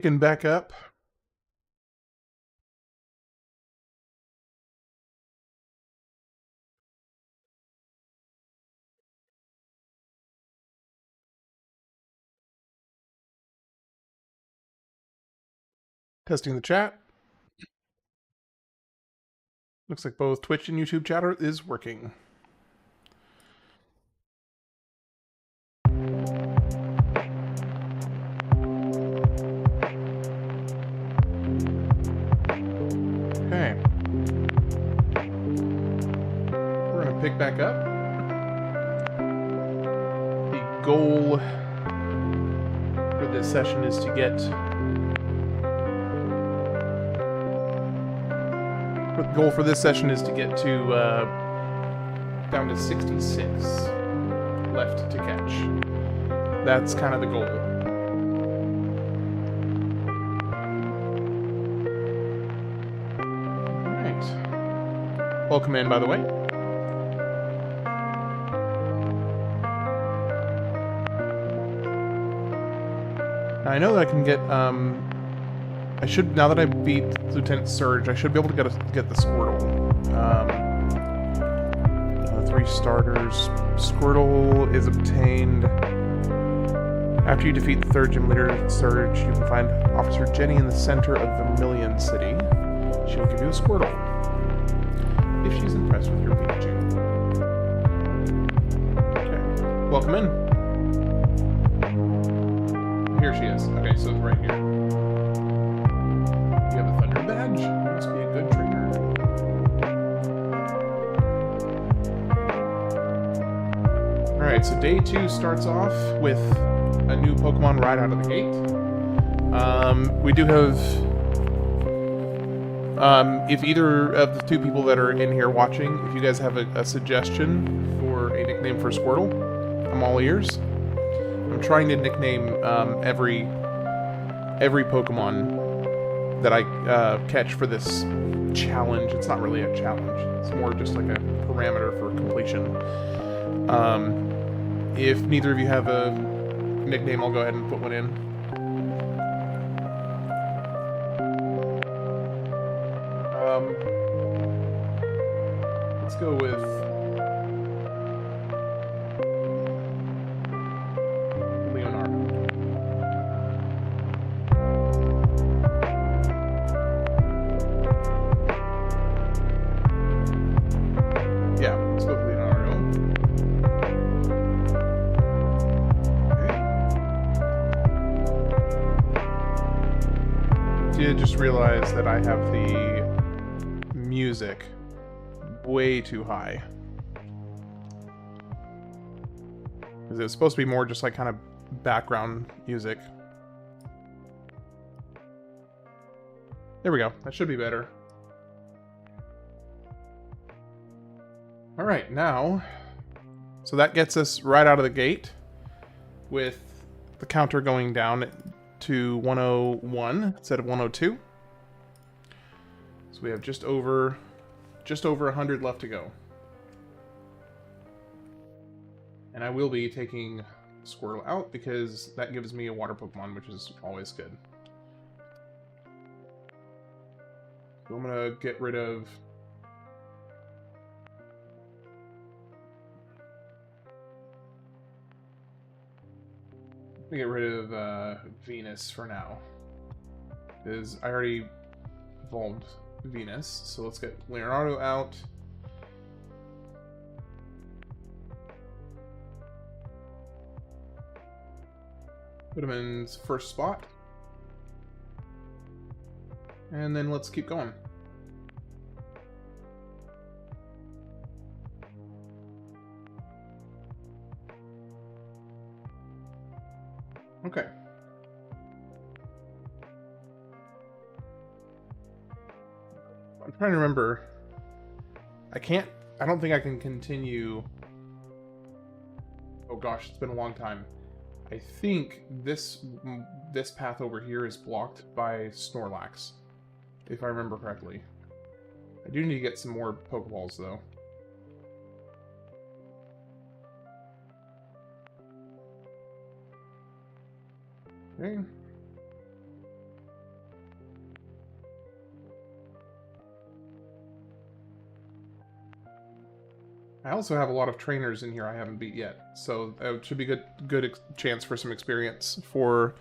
Picking back up. Testing the chat. Looks like both Twitch and YouTube chatter is working. Okay. We're going to pick back up. The goal for this session is to get... The goal for this session is to get to down to 66 left to catch. That's kind of the goal. Alright. Welcome in, by the way. I know that I can get, I should, now that I beat Lieutenant Surge, I should be able to get the Squirtle. 3 starters. Squirtle is obtained after you defeat the 3rd gym leader, Surge. You can find Officer Jenny in the center of Vermilion City. She will give you a Squirtle if she's impressed with your Pikachu. Okay, welcome in. Here she is. Okay, so it's right here. You have a Thunder badge? Must be a good trainer. Alright, so day 2 starts off with a new Pokemon right out of the gate. We do have... if either of the 2 people that are in here watching, if you guys have a suggestion for a nickname for Squirtle, I'm all ears. I'm trying to nickname every Pokemon that I catch for this challenge. It's not really a challenge. It's more just like a parameter for completion. If neither of you have a nickname, I'll go ahead and put one in. Let's go with... just realized that I have the music way too high. Because it was supposed to be more just like kind of background music. There we go. That should be better. Alright, now... So that gets us right out of the gate with the counter going down to 101 instead of 102. So we have just over 100 left to go. And I will be taking Squirtle out because that gives me a water Pokemon, which is always good. So I'm gonna get rid of... Get rid of Venus for now, because I already evolved Venus. So let's get Leonardo out. Put him in first spot, and then let's keep going. Okay. I'm trying to remember. I don't think I can continue. Oh gosh, it's been a long time. I think this path over here is blocked by Snorlax, if I remember correctly. I do need to get some more Pokeballs though. Okay. I also have a lot of trainers in here I haven't beat yet, so it should be good chance for some experience for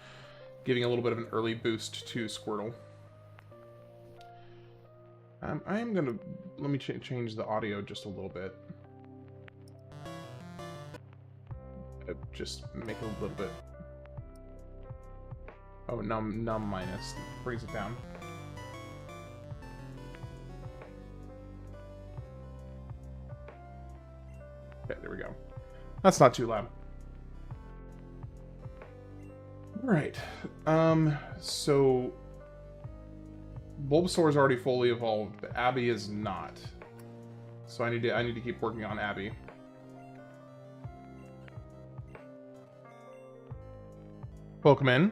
giving a little bit of an early boost to Squirtle. I am gonna let me change the audio just a little bit. Just make it a little bit. Oh, num minus brings it down. Okay, there we go. That's not too loud. Right. So Bulbasaur is already fully evolved, but Abby is not. So I need to keep working on Abby. Pokemon.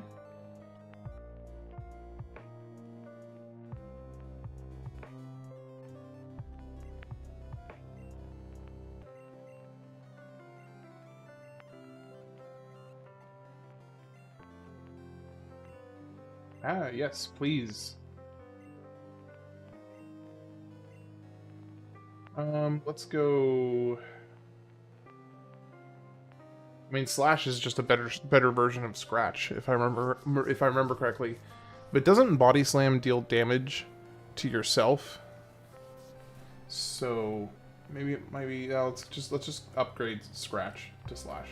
Ah, yes, please. Let's go. I mean, Slash is just a better version of Scratch, if I remember correctly. But doesn't Body Slam deal damage to yourself? So maybe it might be. Let's just upgrade Scratch to Slash.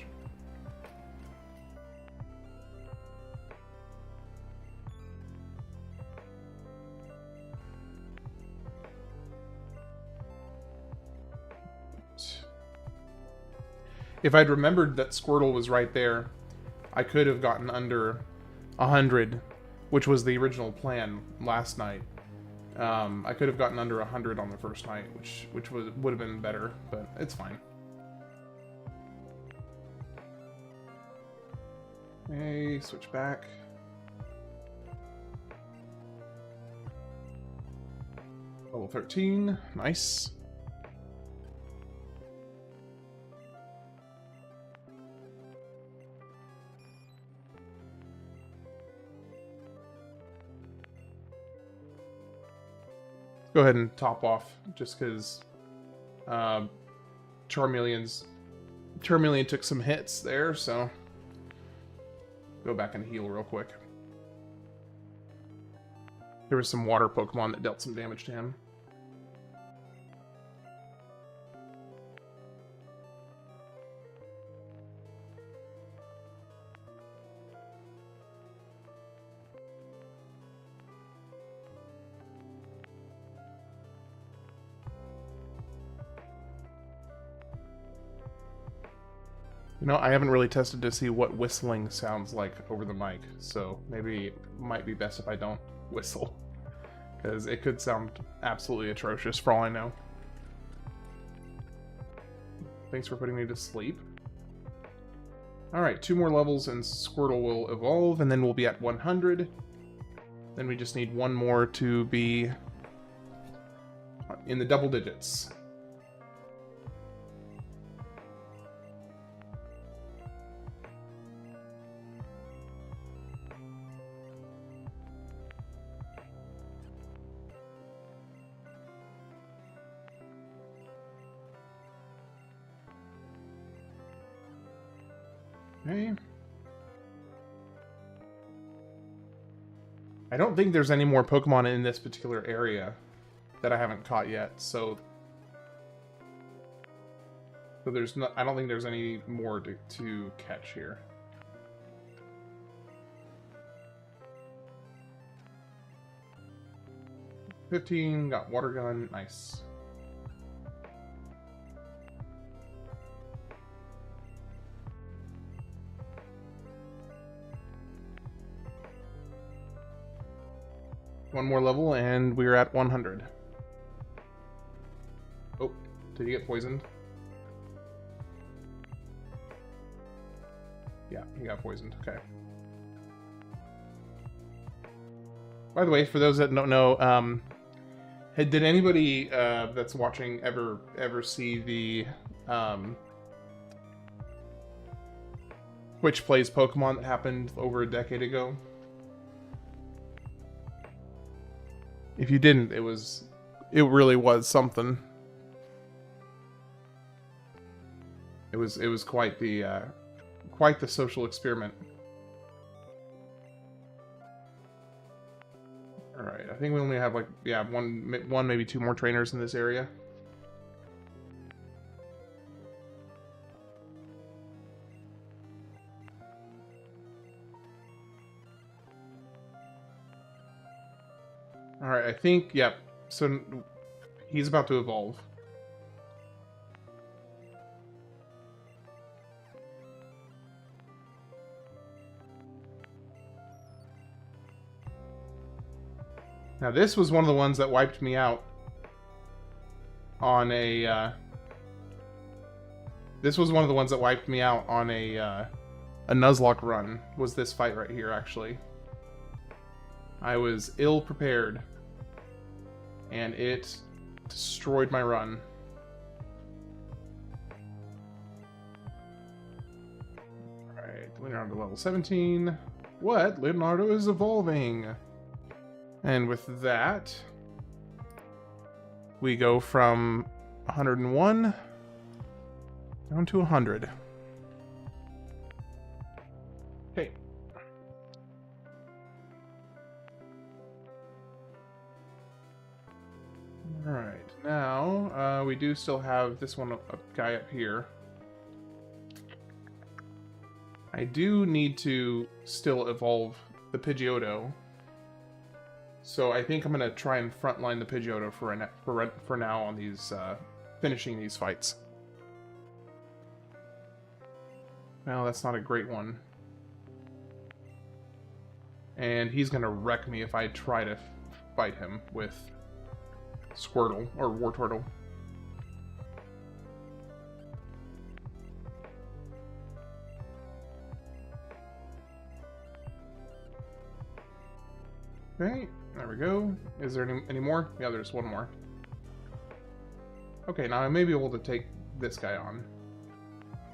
If I'd remembered that Squirtle was right there, I could have gotten under 100, which was the original plan last night. I could have gotten under 100 on the first night, which would have been better, but it's fine. Okay, switch back. Level 13, nice. Go ahead and top off, just because Charmeleon took some hits there, so go back and heal real quick. There was some water Pokemon that dealt some damage to him. You know, I haven't really tested to see what whistling sounds like over the mic, so maybe it might be best if I don't whistle, because it could sound absolutely atrocious for all I know. Thanks for putting me to sleep. Alright, 2 more levels and Squirtle will evolve, and then we'll be at 100. Then we just need 1 more to be in the double digits. Okay. I don't think there's any more Pokemon in this particular area that I haven't caught yet, so there's not. I don't think there's any more to catch here. $15, got Water Gun, nice. One more level, and we're at 100. Oh, did he get poisoned? Yeah, he got poisoned. Okay. By the way, for those that don't know, did anybody that's watching ever see the Twitch Plays Pokemon that happened over a decade ago? If you didn't, it really was something. It was quite the social experiment. All right, I think we only have like one maybe two more trainers in this area. All right, I think yep. So he's about to evolve. Now this was one of the ones that wiped me out on a this was one of the ones that wiped me out on a Nuzlocke run, was this fight right here, actually. I was ill prepared, and it destroyed my run. Alright, Leonardo level 17. What? Leonardo is evolving! And with that, we go from 101 down to 100. Okay. Alright, now we do still have this one guy up here. I do need to still evolve the Pidgeotto. So I think I'm going to try and frontline the Pidgeotto for now on these, finishing these fights. Well, that's not a great one. And he's going to wreck me if I try to fight him with Squirtle, or Wartortle. Okay, there we go. Is there any more? Yeah, there's one more. Okay, now I may be able to take this guy on.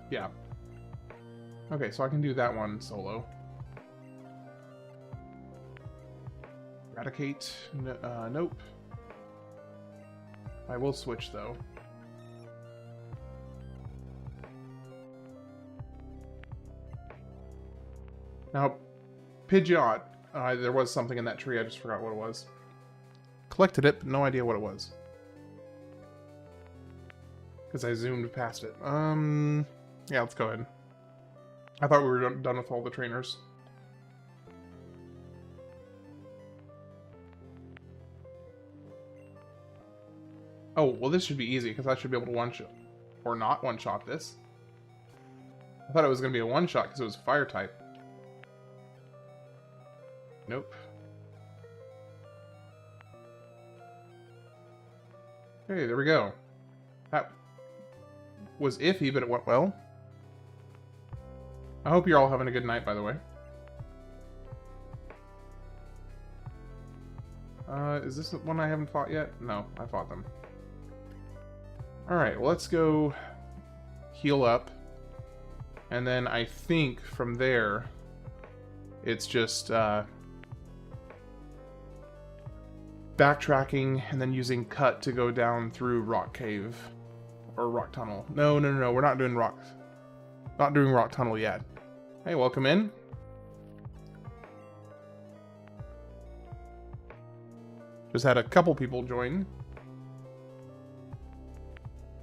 Yeah. Okay, so I can do that one solo. Eradicate. Nope. I will switch, though. Now, Pidgeot. There was something in that tree, I just forgot what it was. Collected it, but no idea what it was. Because I zoomed past it. Yeah, let's go ahead. I thought we were done with all the trainers. Oh, well this should be easy, because I should be able to one-shot. Or not one-shot this. I thought it was going to be a one-shot, because it was fire type. Nope. Okay, there we go. That was iffy, but it went well. I hope you're all having a good night, by the way. Is this the one I haven't fought yet? No, I fought them. Alright, well, let's go heal up. And then I think from there, it's just, backtracking and then using cut to go down through Rock Cave or Rock Tunnel. No, we're not doing Rock Tunnel yet. Hey, welcome in. Just had a couple people join.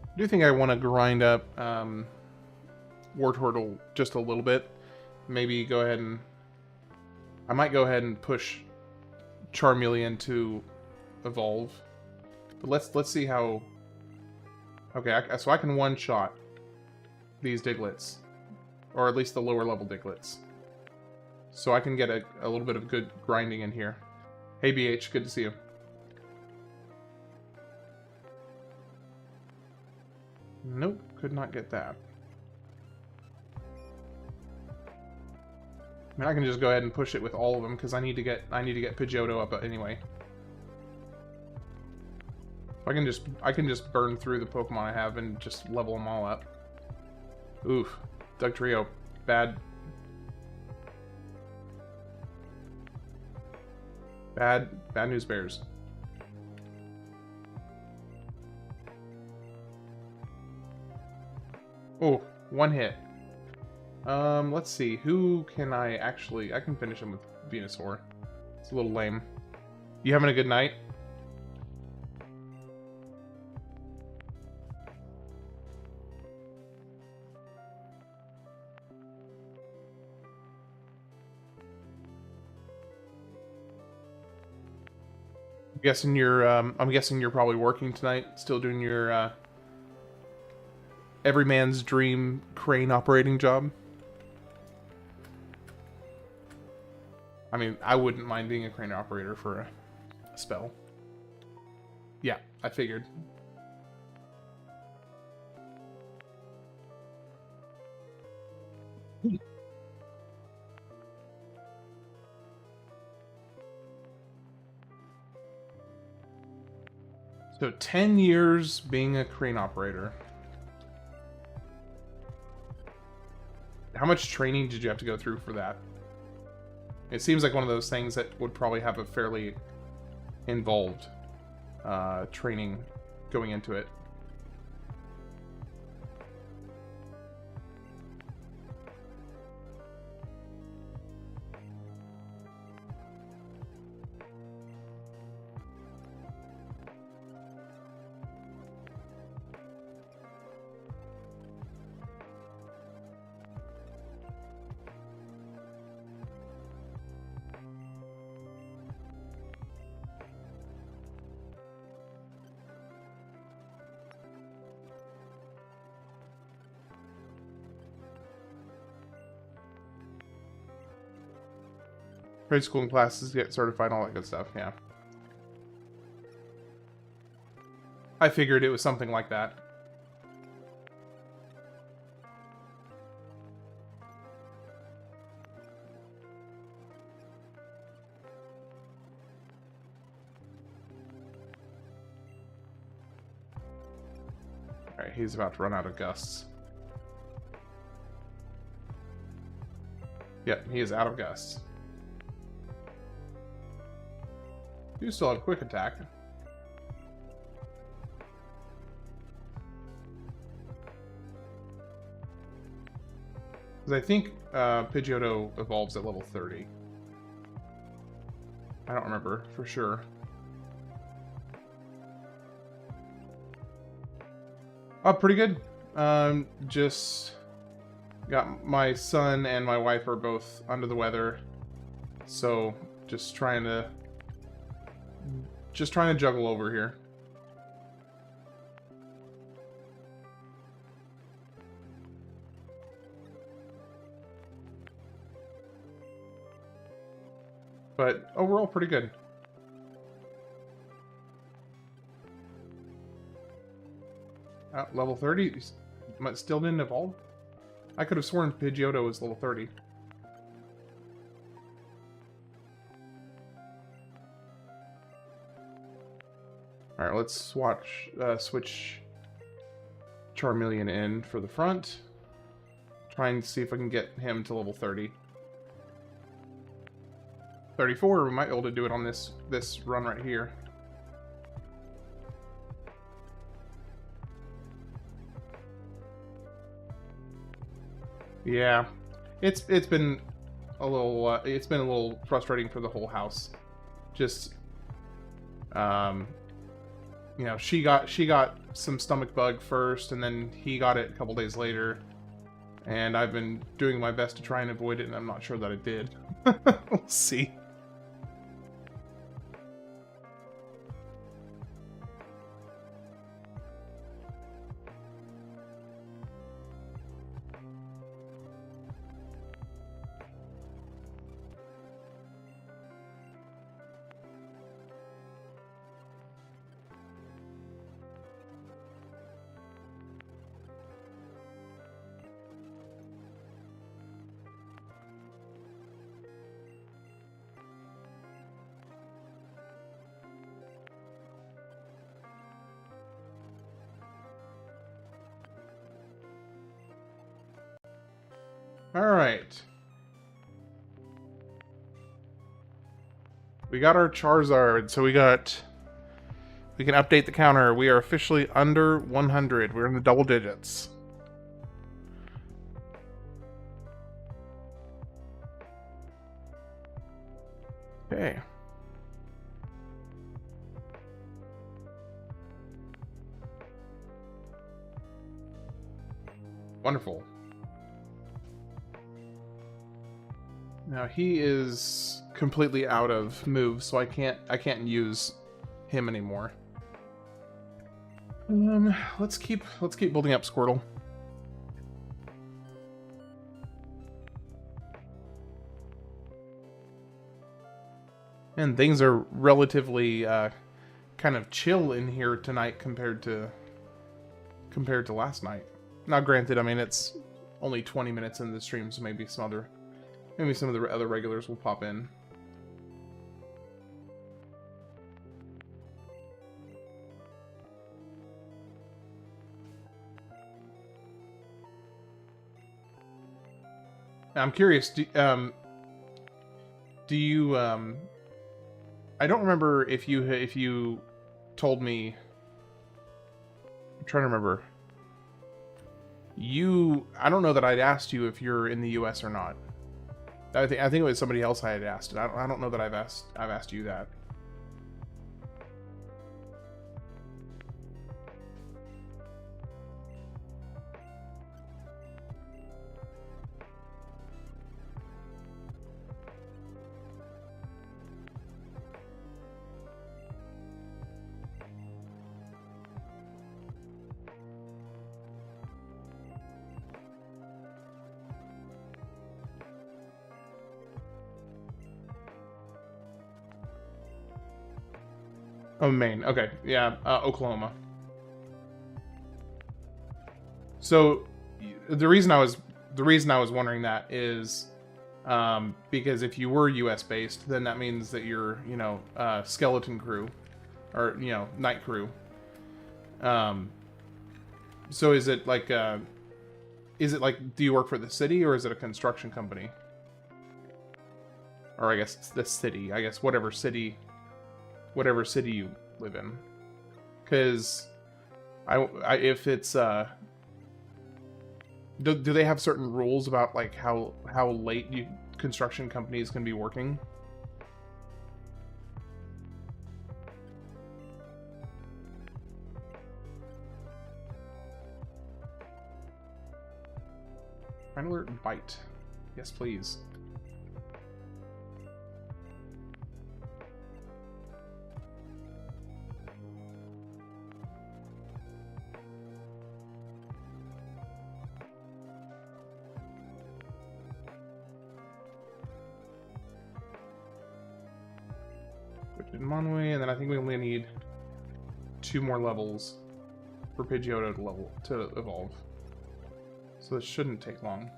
I do think I want to grind up Wartortle just a little bit. Maybe go ahead and I might go ahead and push Charmeleon to evolve, but let's see how. Okay, so I can one-shot these Digletts, or at least the lower level Digletts, so I can get a little bit of good grinding in here. Hey BH, good to see you. Nope, could not get that. I mean, I can just go ahead and push it with all of them because I need to get Pidgeotto up anyway. I can just burn through the Pokemon I have and just level them all up. Oof, Dugtrio, bad news bears. Oh, One hit. Let's see. Who can I actually... I can finish him with Venusaur. It's a little lame. You having a good night? I'm guessing you're probably working tonight, still doing your every man's dream crane operating job. I mean, I wouldn't mind being a crane operator for a spell. Yeah, I figured. So 10 years being a crane operator. How much training did you have to go through for that? It seems like one of those things that would probably have a fairly involved training going into it. Grade school and classes, get certified, all that good stuff, yeah. I figured it was something like that. Alright, he's about to run out of gusts. Yep, he is out of gusts. You still have quick attack. Because I think Pidgeotto evolves at level 30. I don't remember for sure. Oh, pretty good. Just got my son and my wife are both under the weather, so just trying to juggle over here. But overall, pretty good. Level 30? Still didn't evolve? I could have sworn Pidgeotto was level 30. Alright, let's switch Charmeleon in for the front. Try and see if I can get him to level 30. 34, we might be able to do it on this run right here. Yeah, it's been a little frustrating for the whole house. Just you know, she got some stomach bug first, and then he got it a couple days later. And I've been doing my best to try and avoid it, and I'm not sure that I did. We'll see. Alright. We got our Charizard, so we can update the counter. We are officially under 100. We're in the double digits. Okay. Wonderful. Now he is completely out of moves, so I can't use him anymore. Let's keep building up Squirtle. And things are relatively kind of chill in here tonight compared to last night. Now, granted, I mean it's only 20 minutes into the stream, so maybe some of the other regulars will pop in. I'm curious. Do you? I don't remember if you told me. I'm trying to remember. I don't know that I'd asked you if you're in the U.S. or not. I think it was somebody else I had asked. I don't know that I've asked you that. Oh, Maine. Okay, yeah, Oklahoma. So, the reason I was wondering that is because if you were U.S. based, then that means that you're skeleton crew, or night crew. So is it like do you work for the city, or is it a construction company? Or I guess it's the city. I guess whatever city you live in, because if it's do they have certain rules about like how late construction companies can be working? Find alert and bite. Yes, please. In Monway, and then I think we only need 2 more levels for Pidgeotto to evolve. So this shouldn't take long.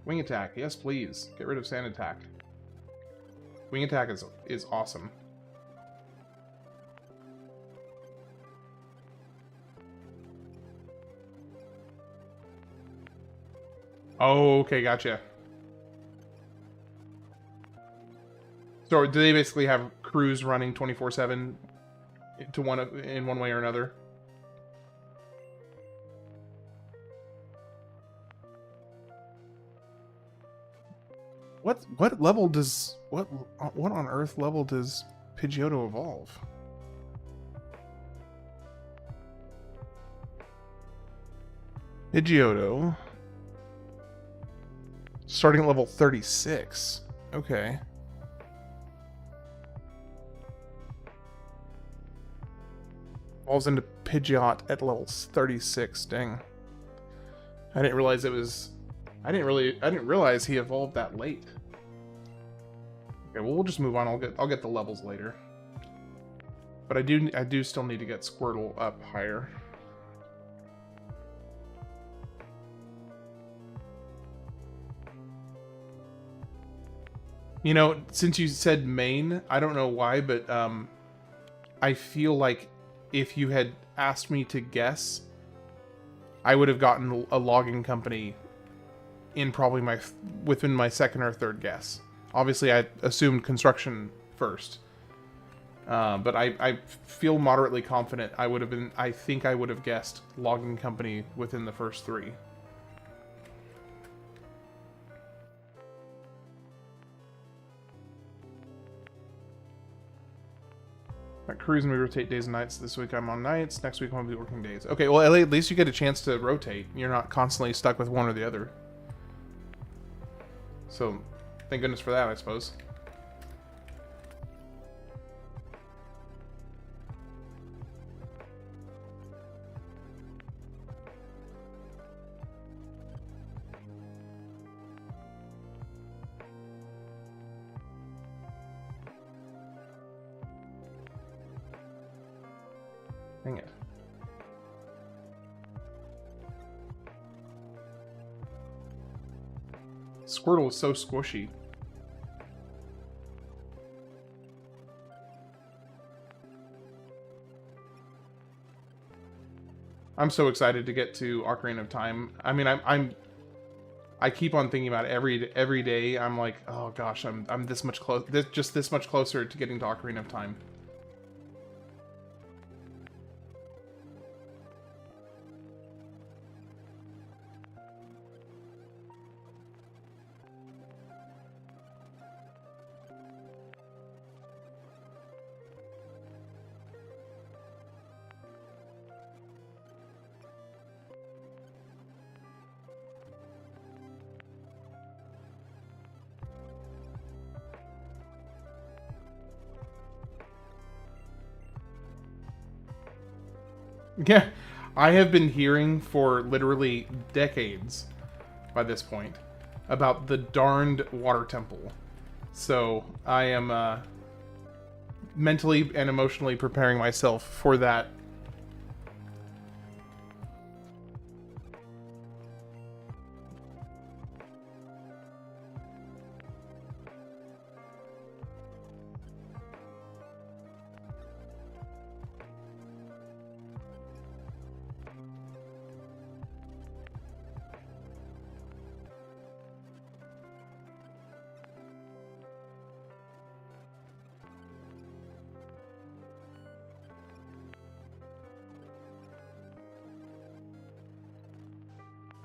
Wing attack, yes please. Get rid of sand attack. Wing attack is awesome. Oh, okay, gotcha. So do they basically have crews running 24/7 in one way or another? What level does what on earth level does Pidgeotto evolve? Pidgeotto starting at level 36. Okay. Evolves into Pidgeot at level 36. Dang. I didn't realize it was. I didn't realize he evolved that late. Okay, well we'll just move on. I'll get the levels later. But I do still need to get Squirtle up higher. You know, since you said Maine, I don't know why, but I feel like if you had asked me to guess, I would have gotten a logging company in probably within my second or third guess. Obviously, I assumed construction first, but I feel moderately confident I think I would have guessed logging company within the first 3. That cruise and we rotate days and nights. This week I'm on nights. Next week I'm going to be working days. Okay, well, at least you get a chance to rotate. You're not constantly stuck with one or the other. So, thank goodness for that, I suppose. Dang it. Squirtle is so squishy. I'm so excited to get to Ocarina of Time. I mean, I keep on thinking about it every day. I'm like, oh gosh, I'm this much just this much closer to getting to Ocarina of Time. Yeah, I have been hearing for literally decades by this point about the darned water temple. So I am mentally and emotionally preparing myself for that.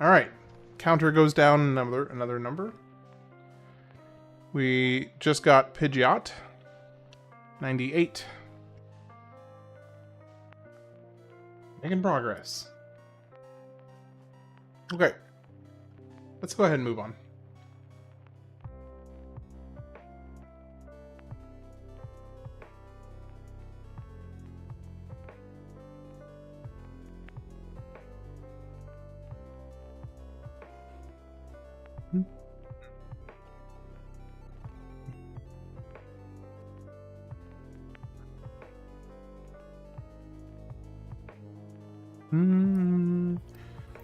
All right, counter goes down another number. We just got Pidgeot, 98. Making progress. Okay, let's go ahead and move on.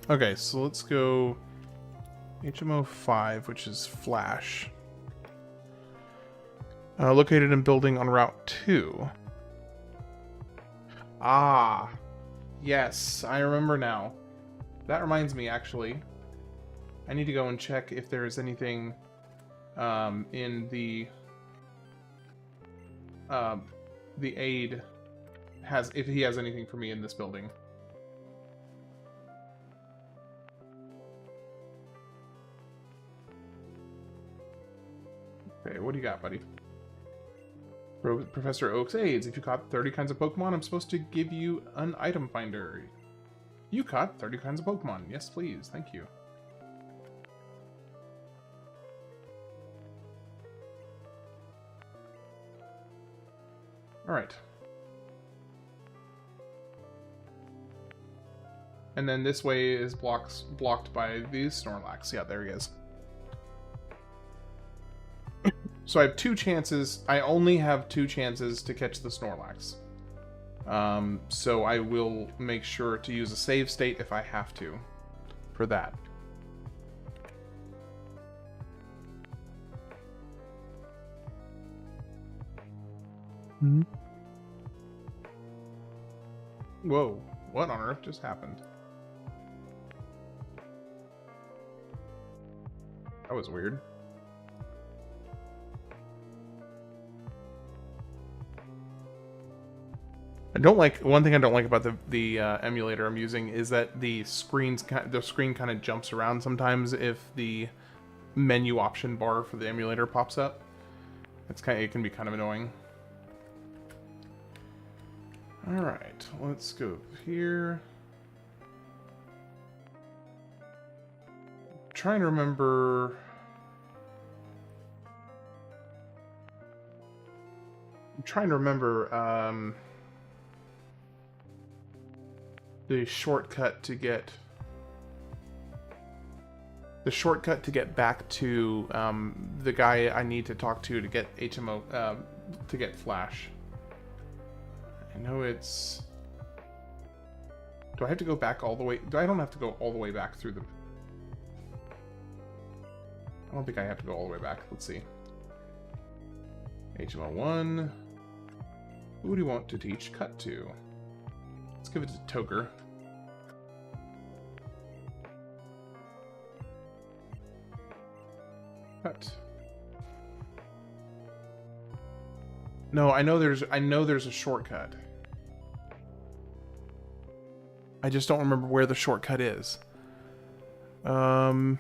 Okay, so let's go HMO 5, which is Flash. Located in building on Route 2. Ah, yes, I remember now. That reminds me, actually. I need to go and check if there's anything in the aide if he has anything for me in this building. Okay, what do you got, buddy? Professor Oak's aids. If you caught 30 kinds of Pokemon, I'm supposed to give you an item finder. You caught 30 kinds of Pokemon. Yes, please. Thank you. Alright. And then this way is blocked by these Snorlax. Yeah, there he is. So I have 2 chances. I only have 2 chances to catch the Snorlax. So I will make sure to use a save state if I have to for that. Mm-hmm. Whoa, what on earth just happened? That was weird. One thing I don't like about the emulator I'm using is that the screen kind of jumps around sometimes if the menu option bar for the emulator pops up. It can be kind of annoying. Alright, let's go here. Trying to remember... the shortcut to get... back to the guy I need to talk to get HMO, to get Flash. I know it's... Do I have to go back all the way? I don't have to go all the way back through the... I don't think I have to go all the way back. Let's see. HMO 1. Who do you want to teach Cut to? Let's give it to Toger. Cut. No, I know there's a shortcut. I just don't remember where the shortcut is. To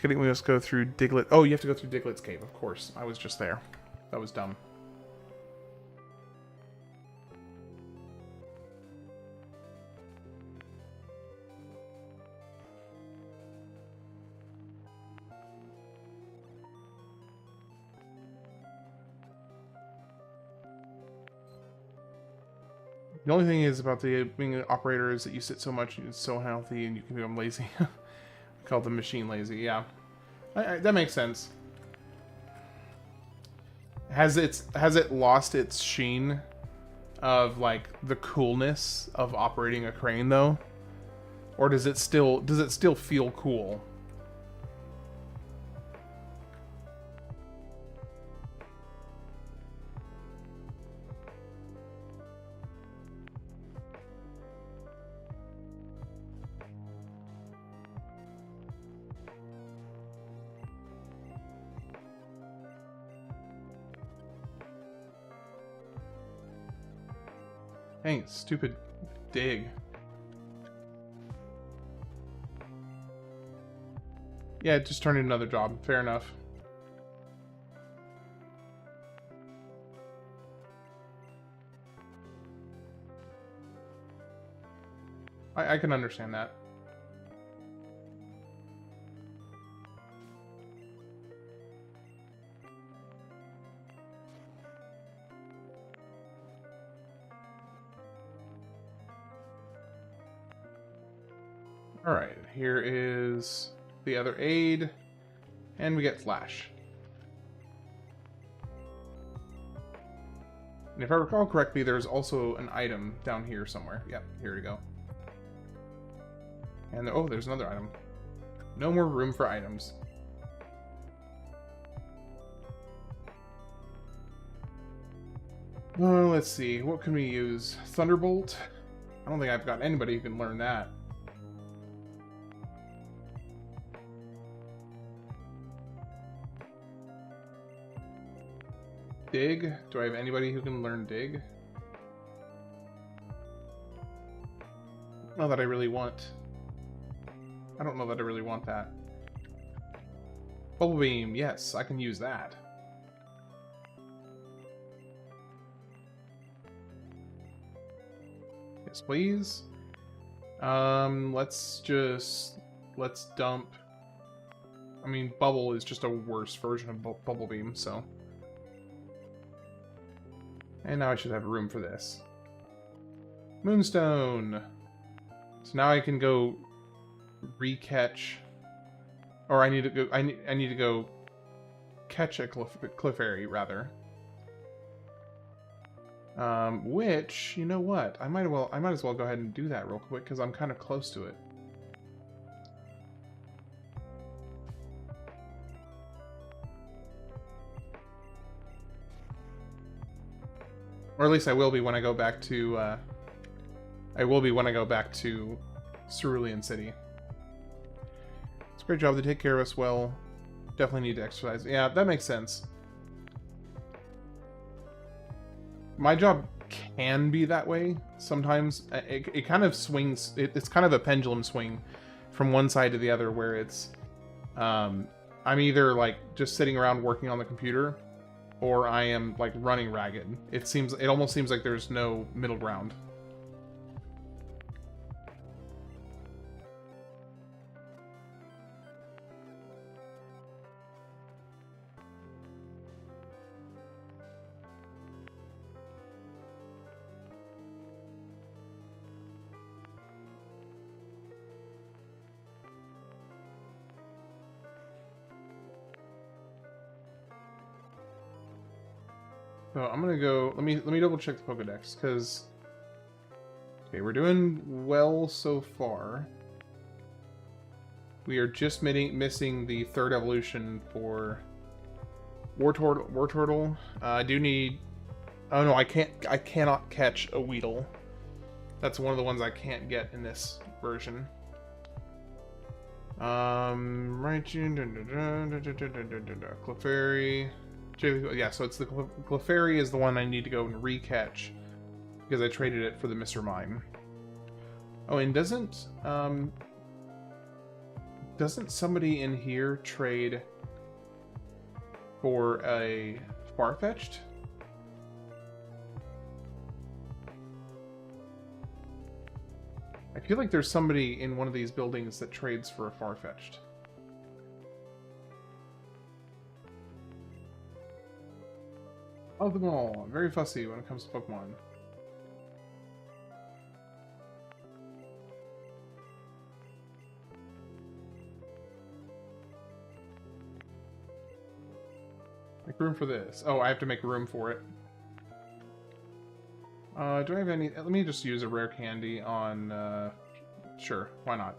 get it, we must go through Diglett. Oh, you have to go through Diglett's cave, of course. I was just there. That was dumb. The only thing is about being an operator is that you sit so much and it's so healthy and you can become lazy. Call the machine lazy, yeah. That makes sense. Has it lost its sheen of like the coolness of operating a crane though? Or does it still feel cool? Dang, stupid dig. Yeah, it just turned into another job. Fair enough. I can understand that. Alright, here is the other aid, and we get Flash. And if I recall correctly, there's also an item down here somewhere. Yep, here we go. And oh, there's another item. No more room for items. Oh, let's see. What can we use? Thunderbolt? I don't think I've got anybody who can learn that. Dig? Do I have anybody who can learn Dig? Not that I really want. I don't know that I really want that. Bubble Beam, yes, I can use that. Yes, please. Let's dump. I mean, Bubble is just a worse version of Bubble Beam, so. And now I should have room for this. Moonstone! So now I can go re-catch, or I need to go. I need to go catch a Clefairy rather. Which, you know what? I might as well go ahead and do that real quick because I'm kind of close to it. Or at least I will be when I go back to. I will be when I go back to Cerulean City. It's a great job. They take care of us well. Definitely need to exercise. Yeah, that makes sense. My job can be that way sometimes. It kind of swings. It's kind of a pendulum swing from one side to the other, where it's I'm either like just sitting around working on the computer, or I am like running ragged. It almost seems like there's no middle ground. So I'm gonna go. Let me double check the Pokédex, because okay, we're doing well so far. We are just missing the third evolution for Wartortle. I do need. Oh no, I can't. I cannot catch a Weedle. That's one of the ones I can't get in this version. Right. Clefairy. Yeah, so it's the Clefairy is the one I need to go and recatch because I traded it for the Mr. Mime. Oh, and doesn't somebody in here trade for a Farfetch'd? I feel like there's somebody in one of these buildings that trades for a Farfetch'd. Of them all, I'm very fussy when it comes to Pokemon. Make room for this. Oh, I have to make room for it. Do I have any... Let me just use a rare candy on... Sure, why not?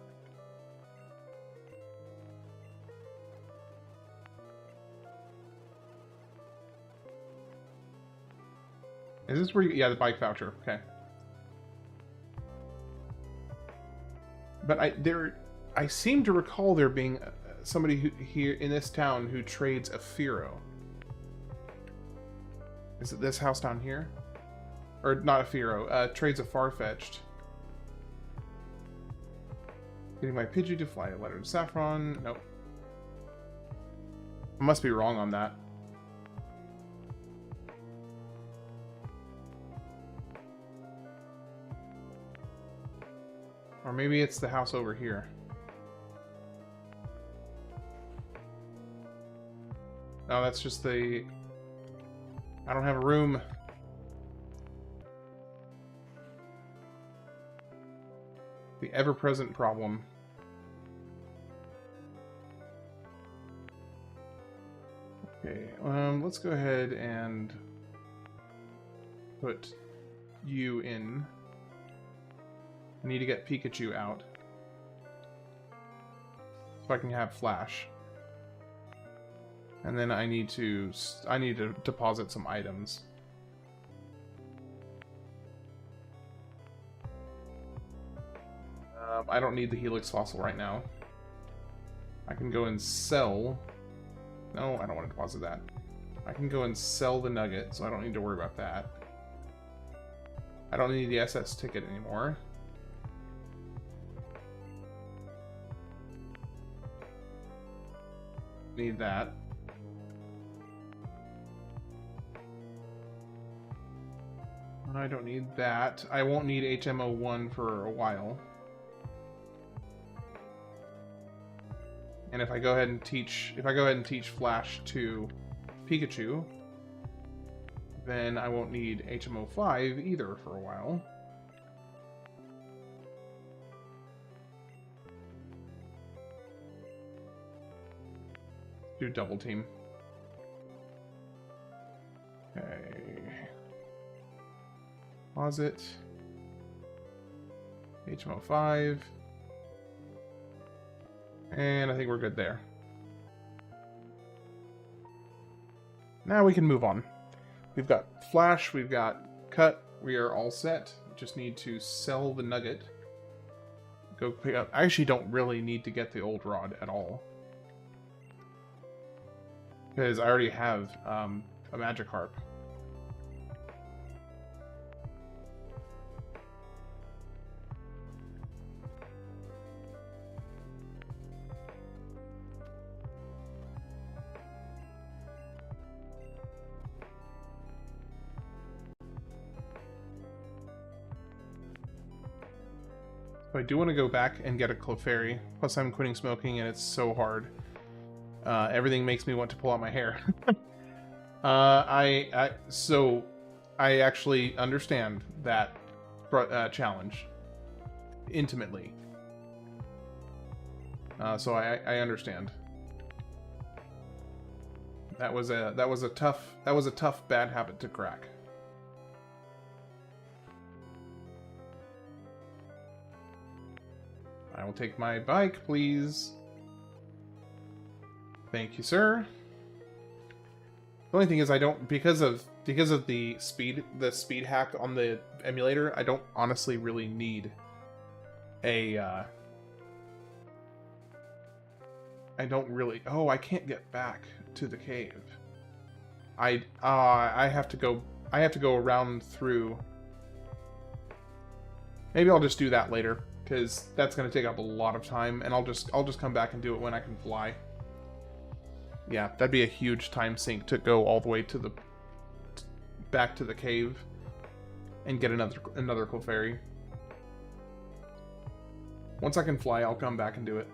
Is this where you... Yeah, the bike voucher. Okay. But I seem to recall there being somebody here in this town who trades a Fearow. Is it this house down here? Or not a Fearow, trades a Farfetch'd. Getting my Pidgey to fly a letter to Saffron. Nope. I must be wrong on that. Or maybe it's the house over here. No, that's just the... I don't have a room. The ever-present problem. Okay, let's go ahead and put you in. I need to get Pikachu out so I can have Flash. And then I need to deposit some items. I don't need the Helix Fossil right now. I can go and sell... No, I don't want to deposit that. I can go and sell the Nugget, so I don't need to worry about that. I don't need the SS ticket anymore. Need that. I don't need that. I won't need HMO1 for a while. And if I go ahead and teach Flash to Pikachu, then I won't need HMO5 either for a while. Do double team. Okay. Deposit. HMO5. And I think we're good there. Now we can move on. We've got Flash, we've got Cut, we are all set. Just need to sell the Nugget. Go pick up... I actually don't really need to get the old rod at all. Because I already have a Magikarp. I do want to go back and get a Clefairy. Plus, I'm quitting smoking, and it's so hard. Everything makes me want to pull out my hair. So I actually understand that challenge intimately. So I understand. That was a tough bad habit to crack. I will take my bike, please. Thank you, sir. The only thing is I don't, because of the speed hack on the emulator, I don't honestly really need a I don't really. Oh, I can't get back to the cave. I have to go around through. Maybe I'll just do that later, because that's going to take up a lot of time, and I'll just come back and do it when I can fly. Yeah, that'd be a huge time sink to go all the way to the back to the cave and get another Clefairy. Once I can fly, I'll come back and do it.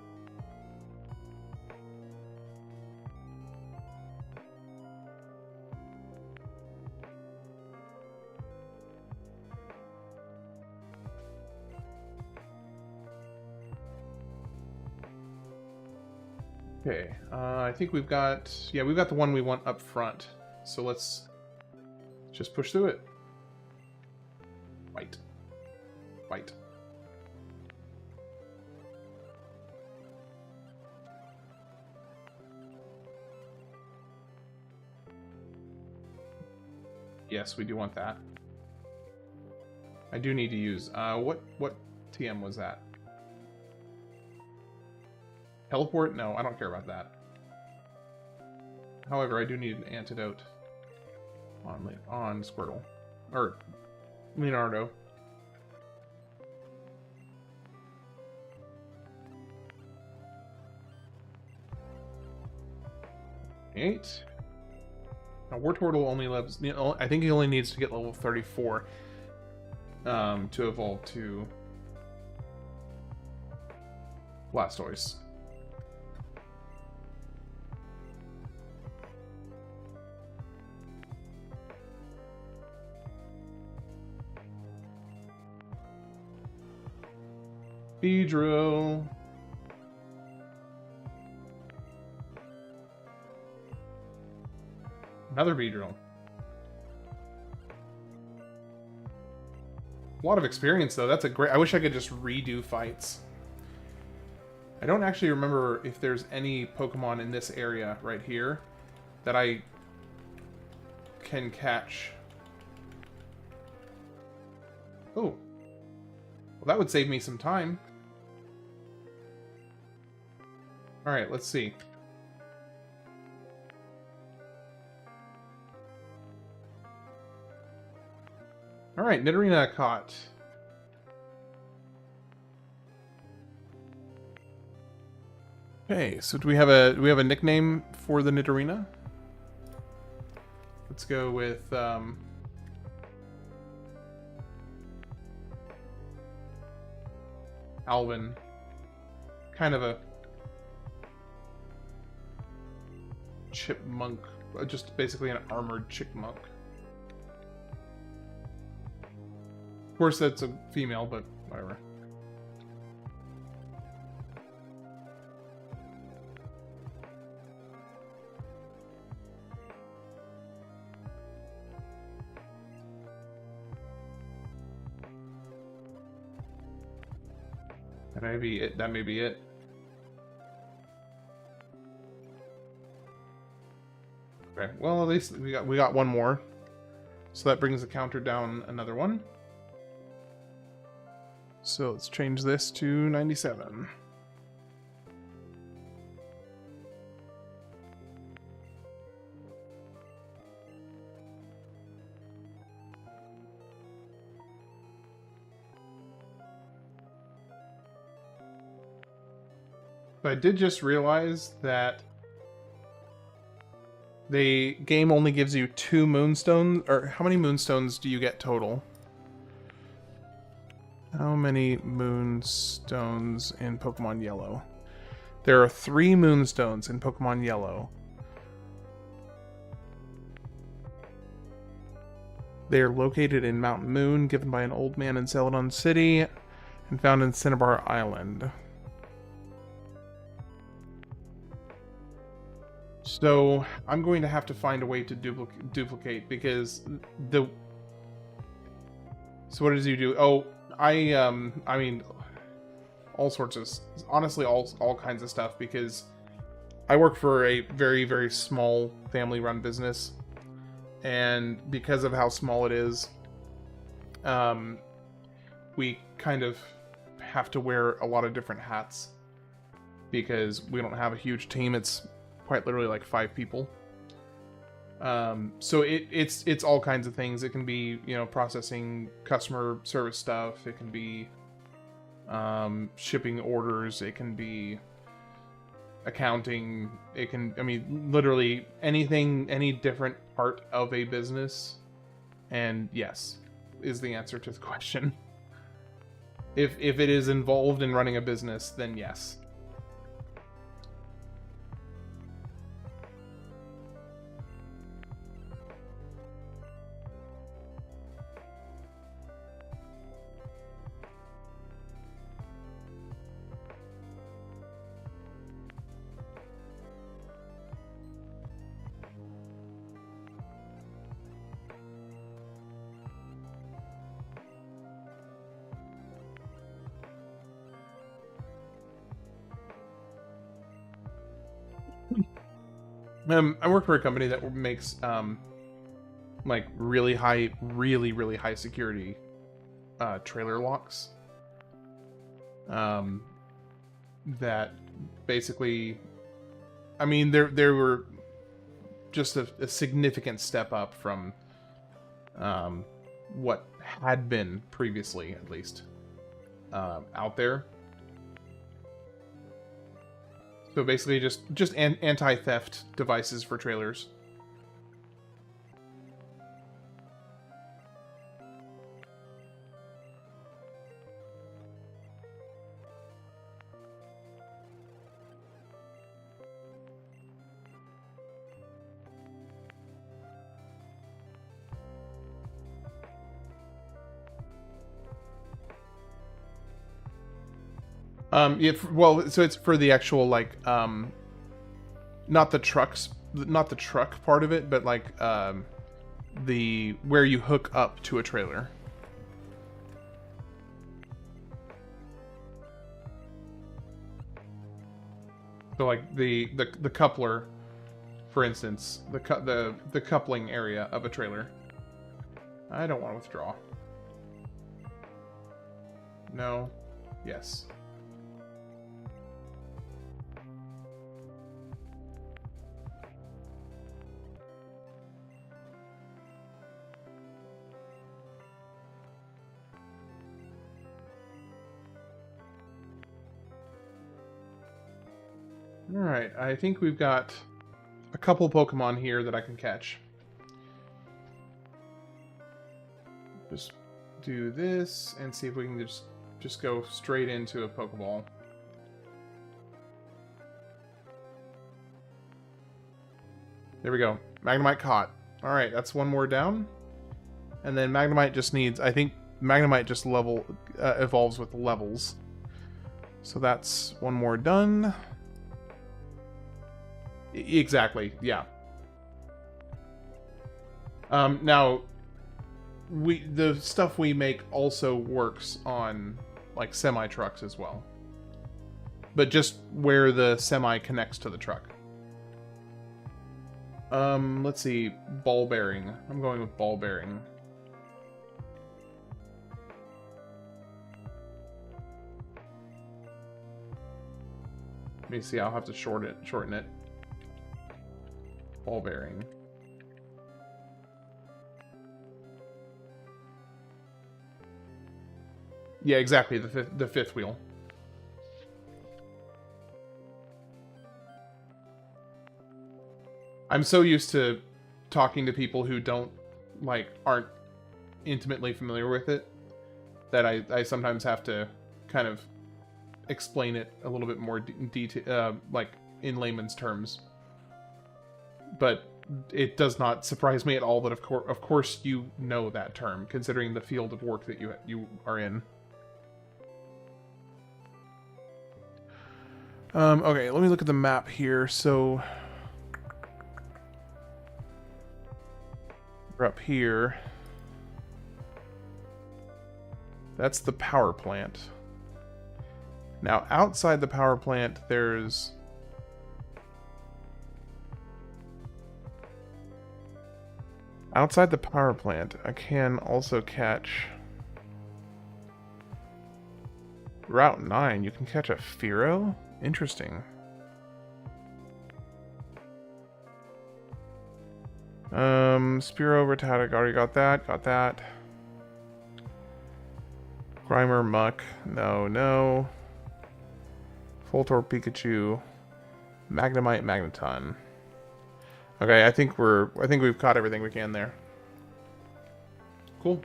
Okay, I think we've got the one we want up front. So let's just push through it. White. White. Yes, we do want that. I do need to use, what TM was that? Teleport? No, I don't care about that. However, I do need an antidote on Squirtle. Or Leonardo. Eight. Now, Wartortle only lives... I think he only needs to get level 34 to evolve to Blastoise. Beedrill. Another Beedrill. A lot of experience, though. That's a great... I wish I could just redo fights. I don't actually remember if there's any Pokemon in this area right here that I can catch. Oh. Well, that would save me some time. Alright, let's see. Alright, Nidorina caught. Okay, so do we have a nickname for the Nidorina? Let's go with Alvin. Kind of a chipmunk, just basically an armored chipmunk. Of course, that's a female, but whatever. That may be it. That may be it. Okay. Well, at least we got one more, so that brings the counter down another one. So let's change this to 97. But I did just realize that the game only gives you 2 moonstones, or how many moonstones do you get total? How many moonstones in Pokemon Yellow? There are 3 moonstones in Pokemon Yellow. They are located in Mount Moon, given by an old man in Celadon City, and found in Cinnabar Island. So, I'm going to have to find a way to duplicate, because the... So what does you do? Oh, I mean, all sorts of... Honestly, all kinds of stuff, because I work for a very, very small family-run business. And because of how small it is, we kind of have to wear a lot of different hats because we don't have a huge team. It's quite literally like 5 people. So it's all kinds of things. It can be, you know, processing customer service stuff. It can be shipping orders. It can be accounting. It can, I mean, literally anything, any different part of a business. And yes, is the answer to the question. If it is involved in running a business, then yes. I work for a company that makes like really high security trailer locks. That basically, I mean, there were just a significant step up from what had been previously, at least, out there. So basically just anti-theft devices for trailers. Well, so it's for the actual, like, not the truck part of it, but like the where you hook up to a trailer. So like the coupler, for instance, the coupling area of a trailer. I don't want to withdraw. No. Yes. Alright, I think we've got a couple Pokemon here that I can catch. Just do this and see if we can just go straight into a Pokeball. There we go. Magnemite caught. Alright, that's one more down. And then Magnemite just needs... I think Magnemite just evolves with levels. So that's one more done. Exactly, yeah. Now, the stuff we make also works on, like, semi-trucks as well. But just where the semi connects to the truck. Let's see. Ball bearing. I'm going with ball bearing. Let me see, I'll have to shorten it. Ball bearing. Yeah, exactly, the fifth wheel. I'm so used to talking to people who aren't intimately familiar with it, that I sometimes have to kind of explain it a little bit more detail, like in layman's terms. But it does not surprise me at all that of course you know that term, considering the field of work that you are in. Okay, let me look at the map here. So we're up here. That's the power plant. Now, outside the power plant, there's... Outside the power plant, I can also catch... Route 9, you can catch a Fearow? Interesting. Spearow, Rattata, already got that. Grimer, Muck, no. Voltorb, Pikachu, Magnemite, Magneton. Okay, I think we've caught everything we can there. Cool.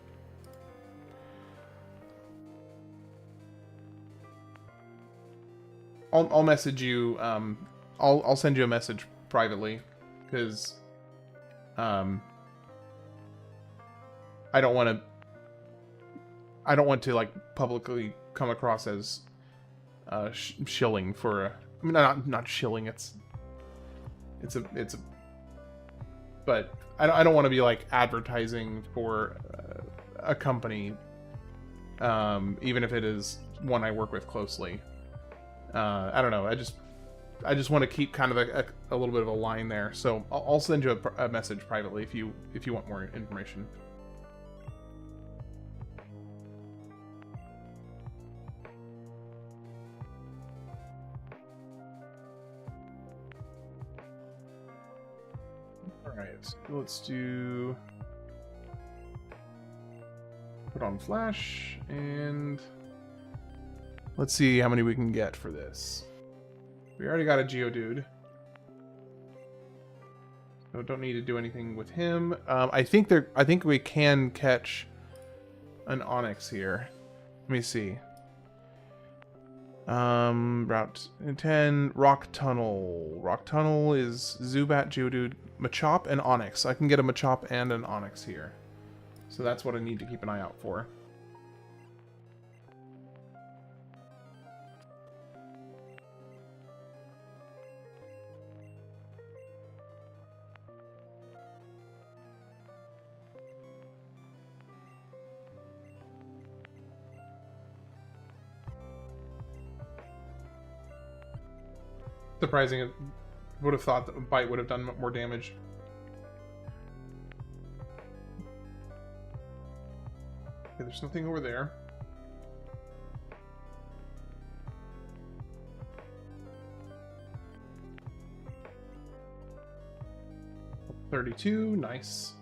I'll message you. I'll send you a message privately, because I don't want to like publicly come across as shilling for a. I mean, not shilling. It's a. But I don't want to be like advertising for a company, even if it is one I work with closely. I don't know. I just want to keep kind of a little bit of a line there. So I'll send you a message privately if you want more information. All right, let's do put on flash and. Let's see how many we can get for this. We already got a Geodude. So don't need to do anything with him. I think we can catch an Onix here. Let me see. Route 10, Rock Tunnel. Rock Tunnel is Zubat, Geodude, Machop, and Onix. I can get a Machop and an Onix here. So that's what I need to keep an eye out for. Surprising, it would have thought that a bite would have done more damage. Okay, there's nothing over there. $32, nice.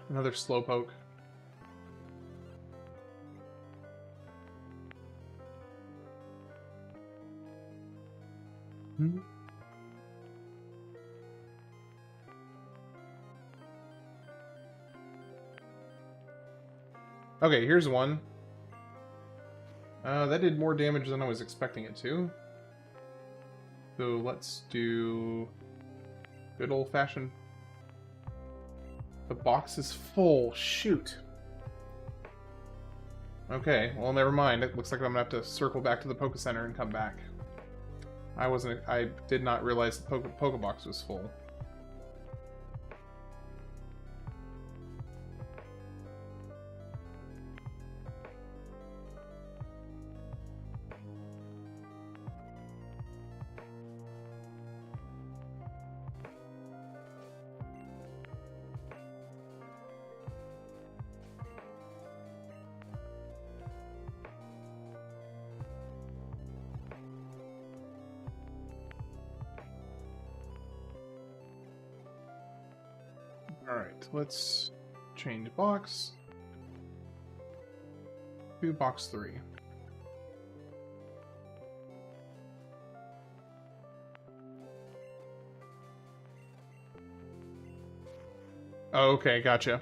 Another Slowpoke. Okay, here's one. That did more damage than I was expecting it to. So let's do good old-fashioned. The box is full. Shoot. Okay, well, never mind. It looks like I'm gonna have to circle back to the Poke Center and come back. I did not realize the Pokebox was full. Alright, let's change box to box 3. Oh, okay, gotcha.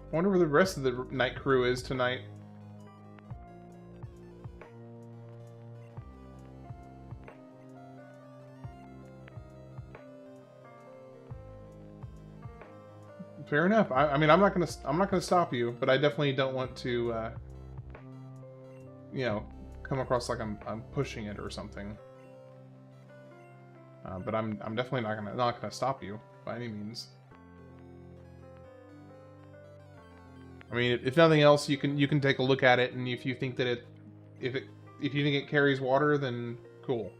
I wonder where the rest of the night crew is tonight. Fair enough. I mean, I'm not gonna stop you, but I definitely don't want to, you know, come across like I'm pushing it or something. But I'm definitely not gonna stop you by any means. I mean, if nothing else, you can take a look at it, and if you think that if you think it carries water, then cool.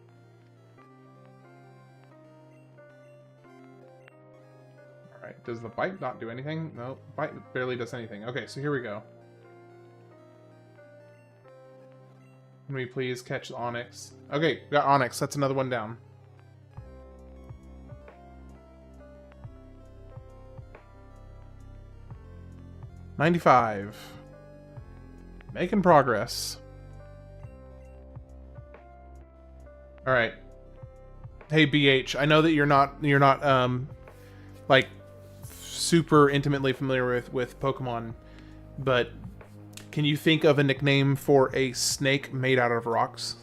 All right, does the bite not do anything? No, bite barely does anything. Okay, so here we go. Can we please catch Onyx? Okay, we got Onyx. That's another one down. $95. Making progress. All right. Hey BH, I know that you're not like super intimately familiar with Pokemon, but can you think of a nickname for a snake made out of rocks?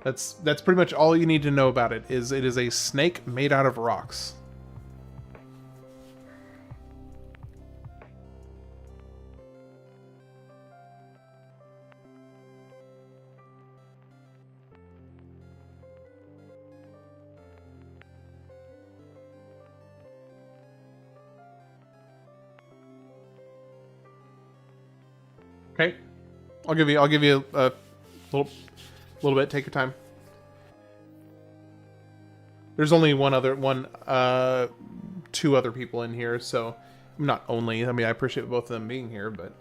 That's pretty much all you need to know about it. It is a snake made out of rocks. Okay, I'll give you a little bit. Take your time. There's only two other people in here, so not only. I mean, I appreciate both of them being here, but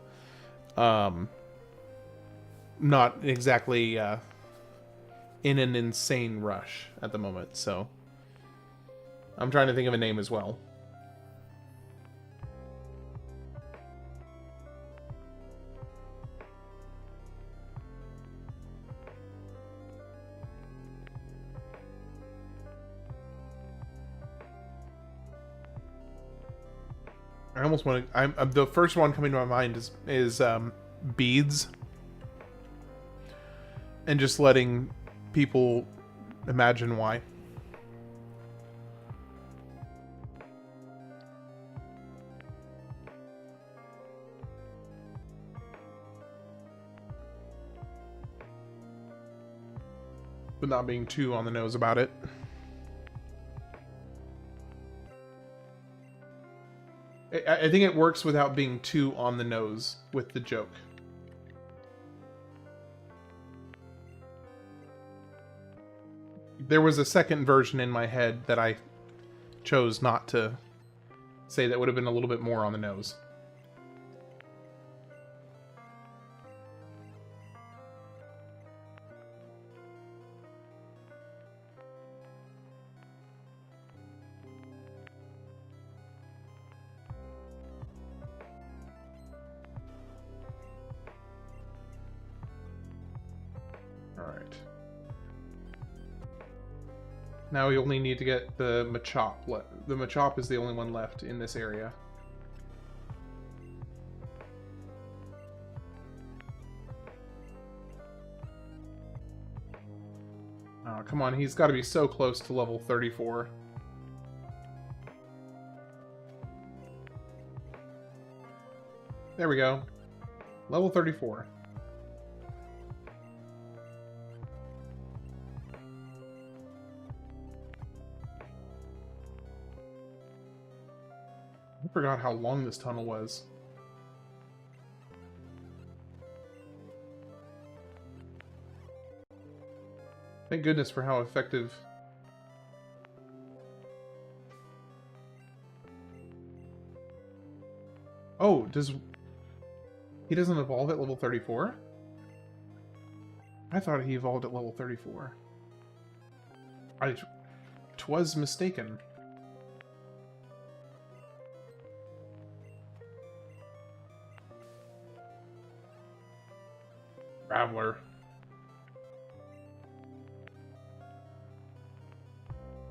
not exactly in an insane rush at the moment. So I'm trying to think of a name as well. I almost want to. I'm the first one coming to my mind is beads, and just letting people imagine why. But not being too on the nose about it. I think it works without being too on the nose with the joke. There was a second version in my head that I chose not to say that would have been a little bit more on the nose. Alright. Now we only need to get the Machop. The Machop is the only one left in this area. Oh, come on, he's got to be so close to level 34. There we go. Level 34. I forgot how long this tunnel was. Thank goodness for how effective. Oh, he doesn't evolve at level 34? I thought he evolved at level 34. I was mistaken. Traveler.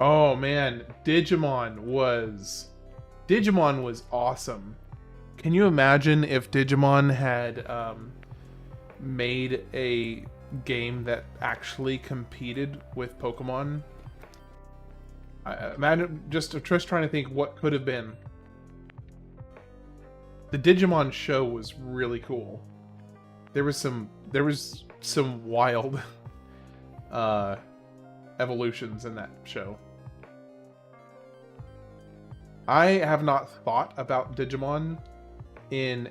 Oh man, Digimon was awesome. Can you imagine if Digimon had made a game that actually competed with Pokemon? Imagine just trying to think what could have been. The Digimon show was really cool. There was some wild evolutions in that show. I have not thought about Digimon in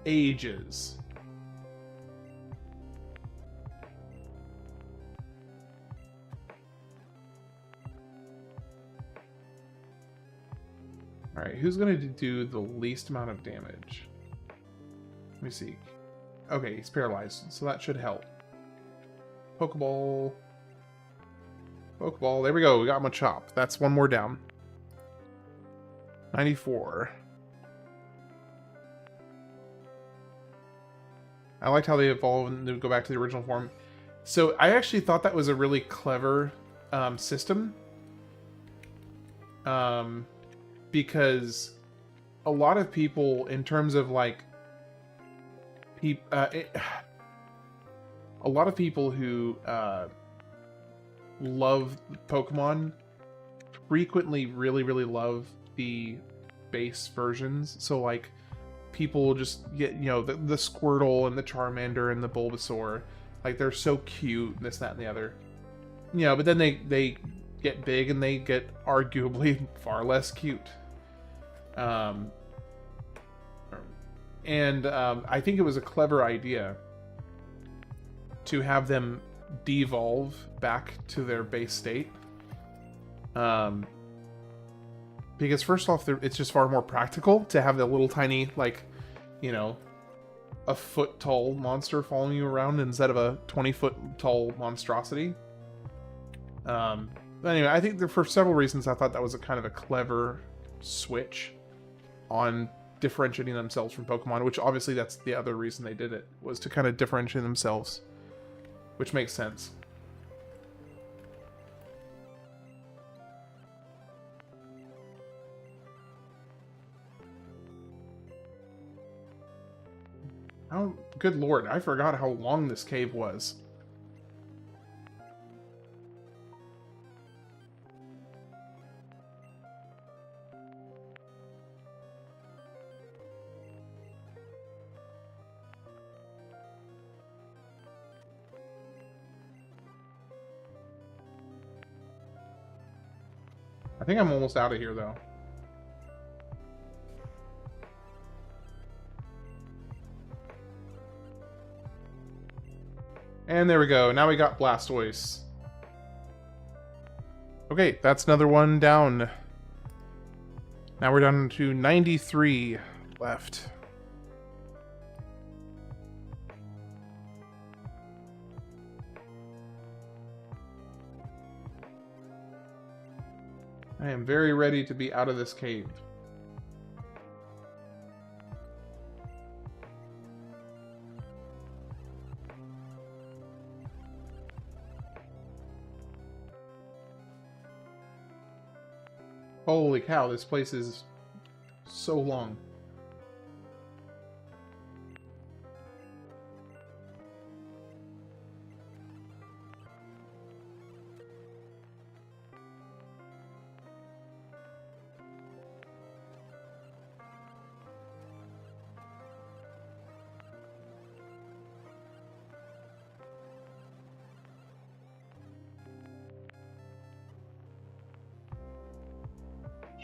ages. Alright, who's going to do the least amount of damage? Let me see. Okay, he's paralyzed, so that should help. Pokeball. Pokeball. There we go. We got Machop. That's one more down. 94. I liked how they evolve and go back to the original form. So I actually thought that was a really clever system. Because a lot of people, in terms of like, a lot of people who love Pokemon frequently really love the base versions. So like, people will just get, you know, the Squirtle and the Charmander and the Bulbasaur, like they're so cute, this, that, and the other. You know, but then they get big and they get arguably far less cute. I think it was a clever idea to have them devolve back to their base state. Because first off, it's just far more practical to have the little tiny, like, you know, a foot tall monster following you around instead of a 20-foot tall monstrosity. But anyway, I think for several reasons I thought that was a kind of a clever switch on differentiating themselves from Pokemon, which obviously that's the other reason they did it, was to kind of differentiate themselves, which makes sense. Oh, good lord, I forgot how long this cave was. I think I'm almost out of here, though. And there we go. Now we got Blastoise. Okay, that's another one down. Now we're down to 93 left. I am very ready to be out of this cave. Holy cow, this place is so long.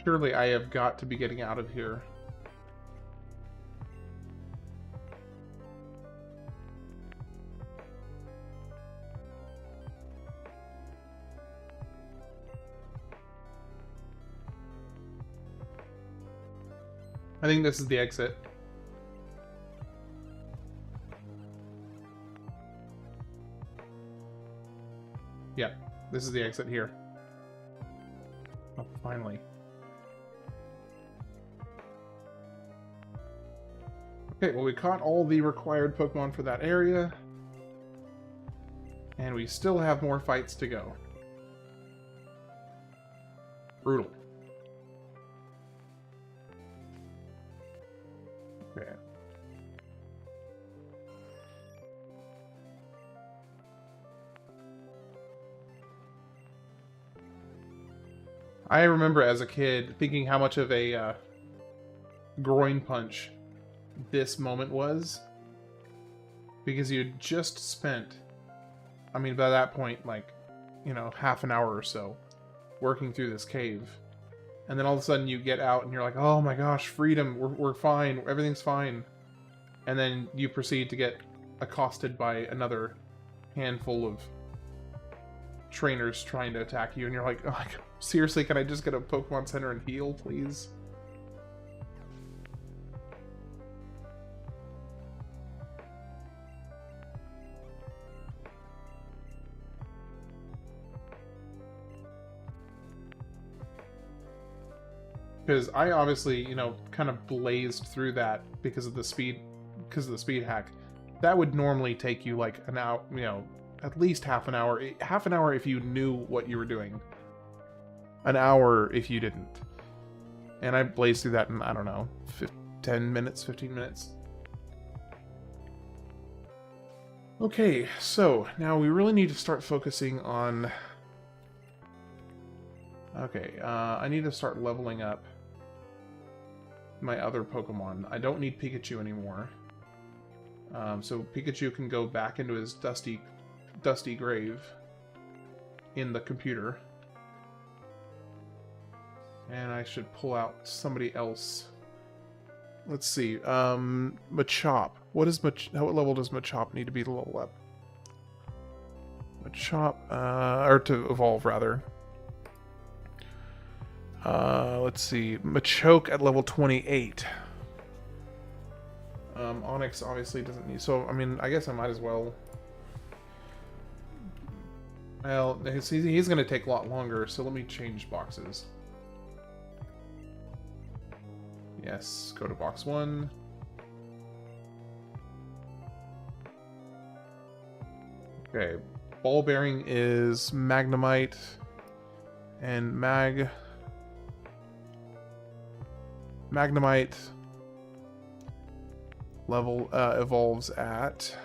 Surely I have got to be getting out of here. I think this is the exit. Yeah, this is the exit here. Oh, finally. Okay, well, we caught all the required Pokemon for that area. And we still have more fights to go. Brutal. Okay. I remember as a kid thinking how much of a groin punch this moment was. Because you had just spent, I mean, by that point, like, you know, half an hour or so working through this cave. And then all of a sudden you get out and you're like, oh my gosh, freedom, we're fine, everything's fine. And then you proceed to get accosted by another handful of trainers trying to attack you, and you're like, oh my God, seriously, can I just get a Pokemon Center and heal, please? Because I obviously, you know, kind of blazed through that because of the speed hack. That would normally take you like an hour, you know, at least half an hour. Half an hour if you knew what you were doing. An hour if you didn't. And I blazed through that in, I don't know, 10 minutes, 15 minutes. Okay, so now we really need to start focusing on... Okay, I need to start leveling up my other Pokemon. I don't need Pikachu anymore. So Pikachu can go back into his dusty grave in the computer. And I should pull out somebody else. Let's see. Machop. What level does Machop need to be to level up? Machop, or to evolve rather. Let's see. Machoke at level 28. Onyx obviously doesn't need... So, I mean, I guess I might as well... Well, he's going to take a lot longer, so let me change boxes. Yes, go to box 1. Okay, ball bearing is Magnemite and Magnemite level evolves at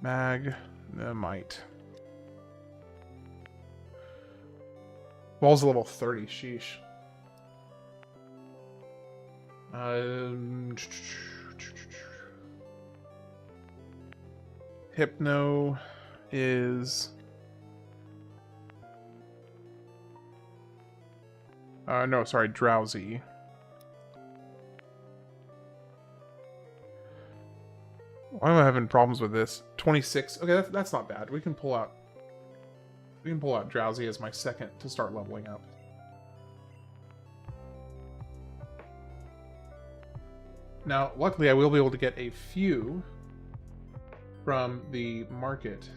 Magnemite. Ball's a level 30, sheesh. Hypno is... no, sorry, Drowsy. Why am I having problems with this? 26. Okay, that's not bad. We can pull out Drowsy as my second to start leveling up. Now, luckily, I will be able to get a few from the market.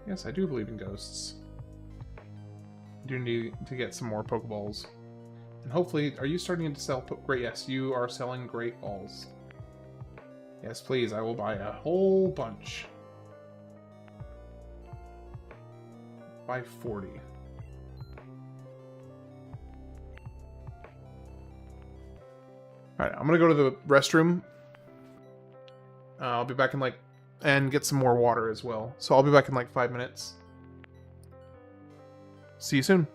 Yes, I do believe in ghosts. I do need to get some more Pokeballs. And hopefully, are you starting to sell great? Yes, you are selling Great Balls. Yes, please, I will buy a whole bunch. Buy 40. Alright, I'm gonna go to the restroom. I'll be back in like... And get some more water as well. So I'll be back in like 5 minutes. See you soon.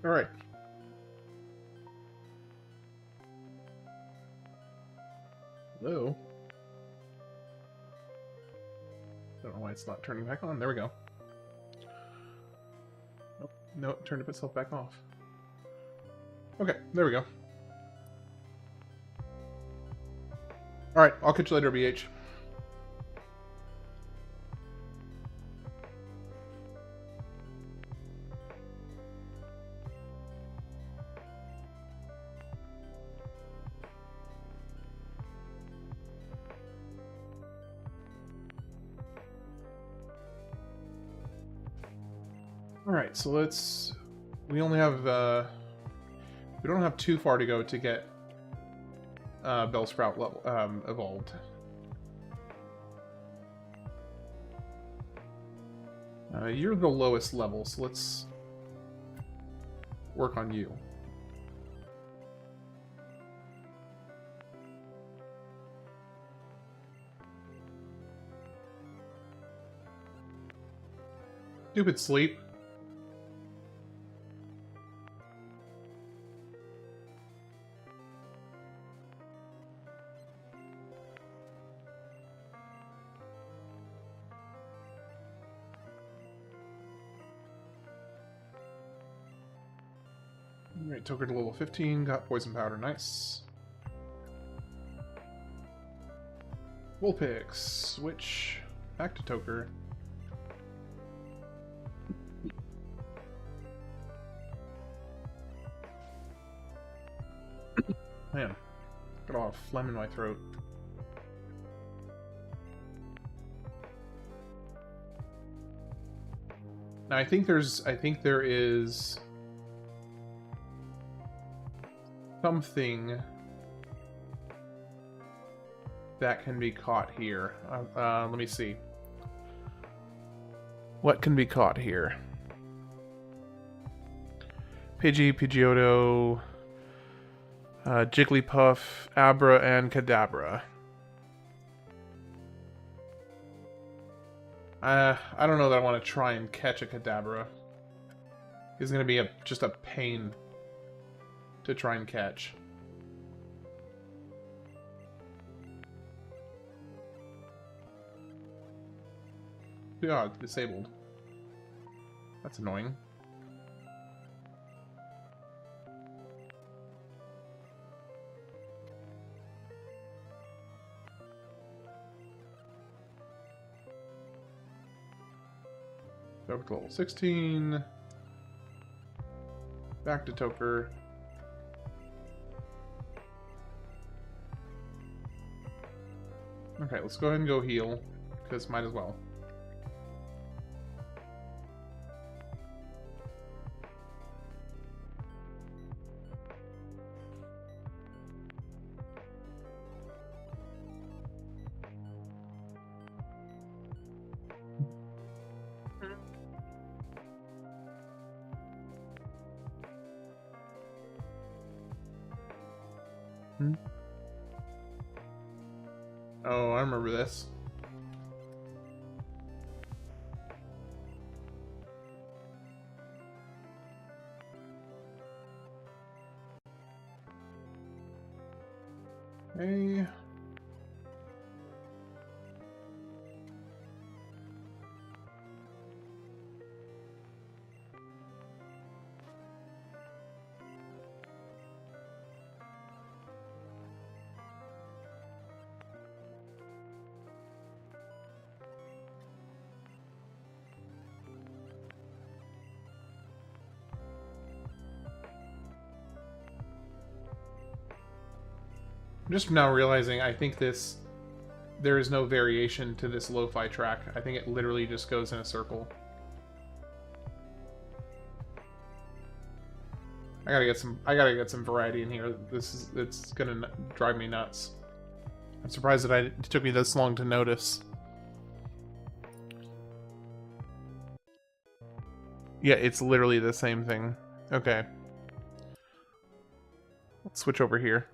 Alright. Hello? I don't know why it's not turning back on. There we go. Oh, no, it turned itself back off. Okay, there we go. Alright, I'll catch you later, BH. Alright, so let's... We only have, we don't have too far to go to get Bellsprout level, evolved. You're the lowest level, so let's work on you. Stupid sleep. Alright, Toker to level 15, got Poison Powder, nice. Vulpix, switch back to Toker. Man, got a lot of phlegm in my throat. Now I think there is something that can be caught here. Let me see. What can be caught here? Pidgey, Pidgeotto, Jigglypuff, Abra, and Kadabra. I don't know that I want to try and catch a Kadabra. It's going to be just a pain to try and catch. Yeah, it's disabled. That's annoying. Over to level 16. Back to Toker. Okay, let's go ahead and go heal, because might as well. Oh, I remember this. Hey. I'm just now realizing I think there is no variation to this lo-fi track. I think it literally just goes in a circle. I gotta get some variety in here. It's gonna drive me nuts. I'm surprised that it took me this long to notice. Yeah, it's literally the same thing. Okay. Let's switch over here.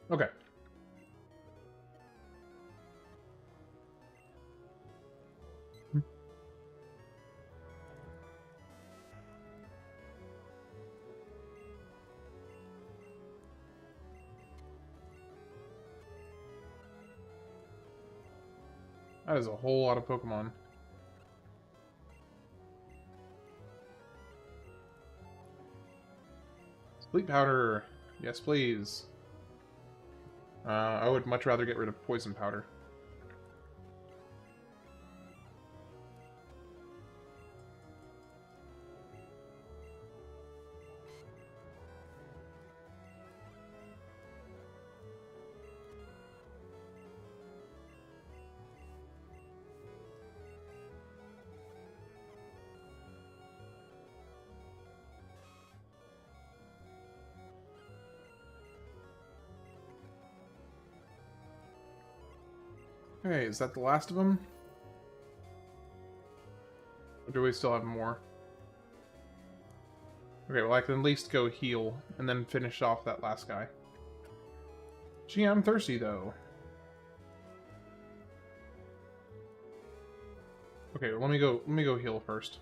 Okay. That is a whole lot of Pokemon. Sleep powder. Yes, please. I would much rather get rid of poison powder. Okay, is that the last of them? Or do we still have more? Okay, well I can at least go heal, and then finish off that last guy. Gee, I'm thirsty though. Okay, well, let me go heal first.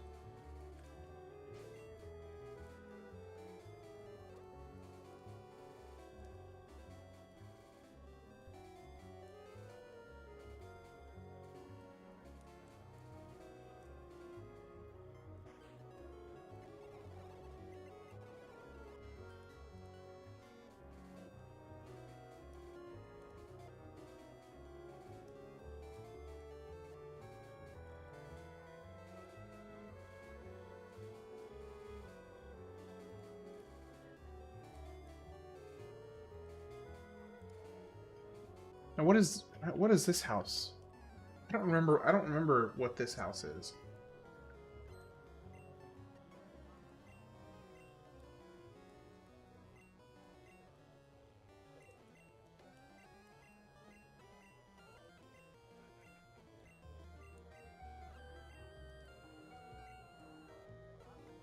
Now what is this house? I don't remember what this house is.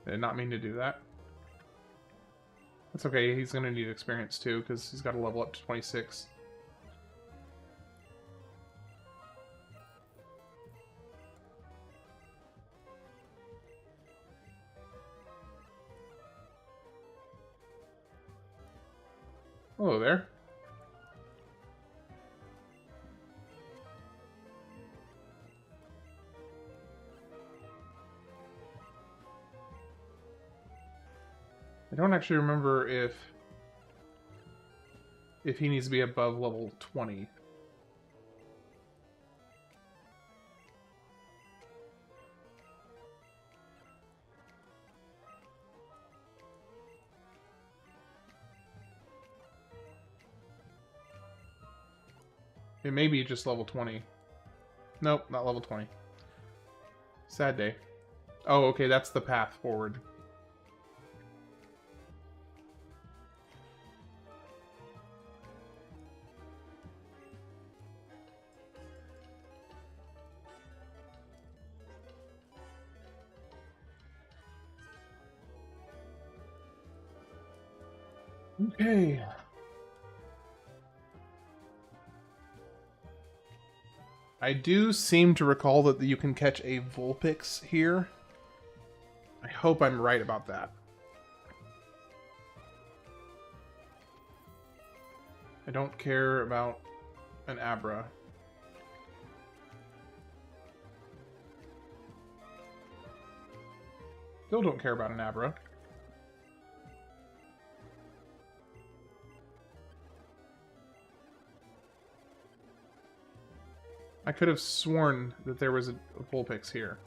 I did not mean to do that. That's okay, he's gonna need experience too, because he's got to level up to 26. Hello there. I don't actually remember if he needs to be above level 20. It may be just level 20. Nope, not level 20. Sad day. Oh, okay, that's the path forward. Okay. I do seem to recall that you can catch a Vulpix here. I hope I'm right about that. I don't care about an Abra. Still don't care about an Abra. I could have sworn that there was a Vulpix here.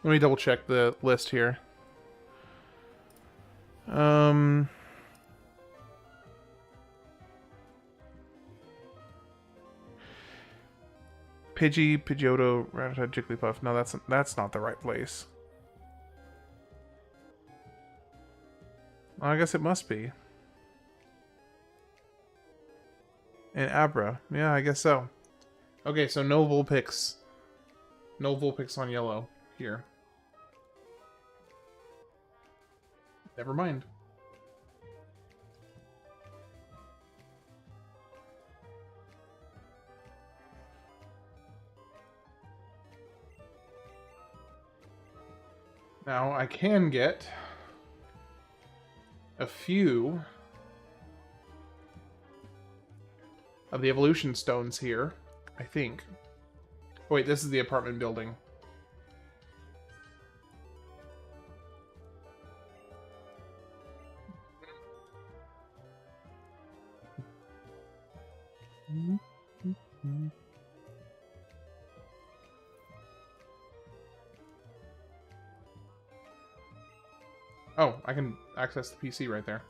Let me double check the list here. Pidgey, Pidgeotto, Rattata, Jigglypuff. No, that's not the right place. Well, I guess it must be. And Abra. Yeah, I guess so. Okay, so no Vulpix. No Vulpix on yellow here. Never mind. Now, I can get a few of the evolution stones here, I think. Oh, wait, this is the apartment building. Oh, I can access the PC right there.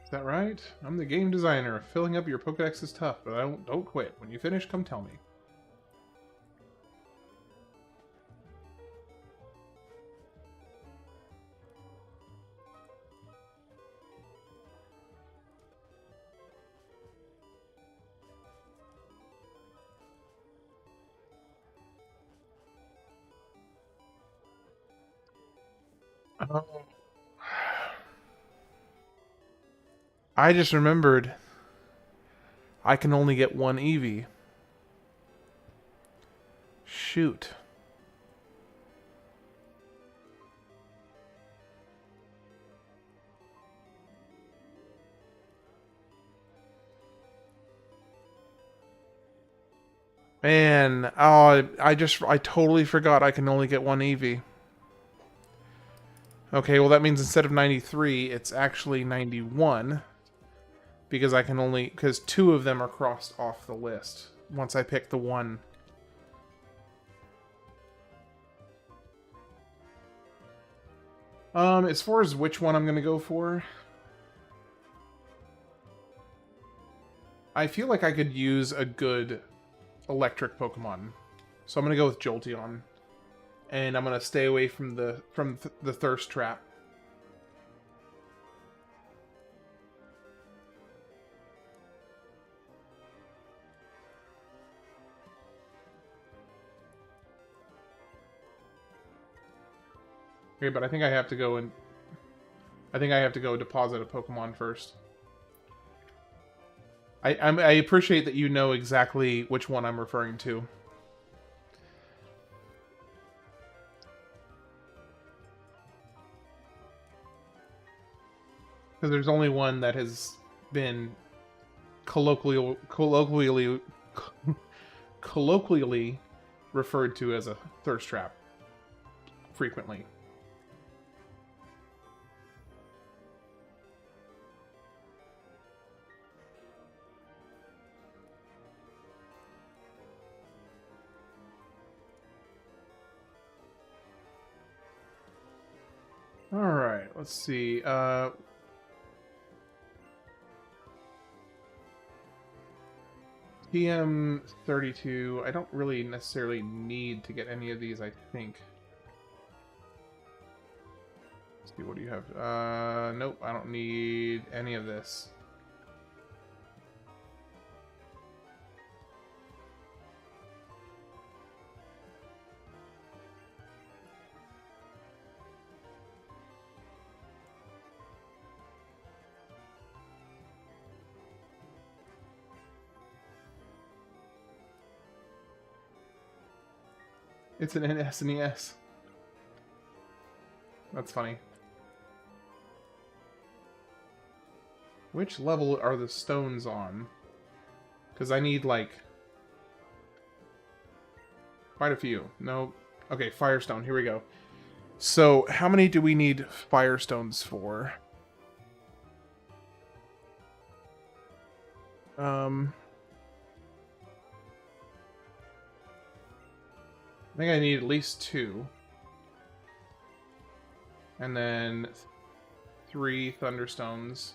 Is that right? I'm the game designer. Filling up your Pokédex is tough, but don't quit. When you finish, come tell me. Oh. I just remembered I can only get one Eevee. Shoot. Man, oh, I totally forgot I can only get one Eevee. Okay, well that means instead of 93, it's actually 91. Because I can only... Because 2 of them are crossed off the list. Once I pick the one. As far as which one I'm going to go for... I feel like I could use a good electric Pokemon. So I'm going to go with Jolteon. And I'm going to stay away from the Thirst Trap. Okay, but I think I have to go and... I think I have to go deposit a Pokemon first. I appreciate that you know exactly which one I'm referring to. Because there's only one that has been colloquially referred to as a thirst trap frequently. Alright, let's see. TM32, I don't really necessarily need to get any of these, I think. Let's see, what do you have? Nope, I don't need any of this. It's an SNES. That's funny. Which level are the stones on? Because I need, like... quite a few. No. Okay, Firestone. Here we go. So, how many do we need Firestones for? I think I need at least 2. And then 3 Thunderstones.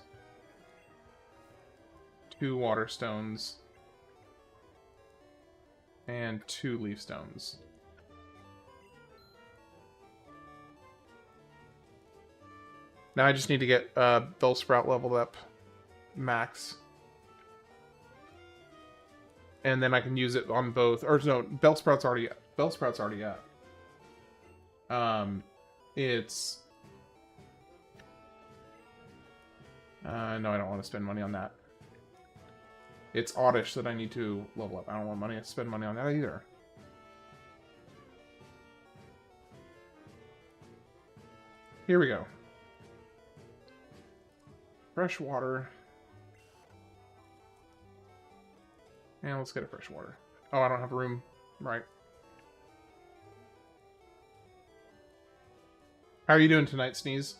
2 Waterstones. And 2 Leaf Stones. Now I just need to get Bellsprout leveled up max. And then I can use it on both. Or no, Bellsprout's already up. It's... no, I don't want to spend money on that. It's Oddish that I need to level up. I don't want to spend money on that either. Here we go. Fresh water. And let's get a fresh water. Oh, I don't have room. Right. How are you doing tonight, Sneeze?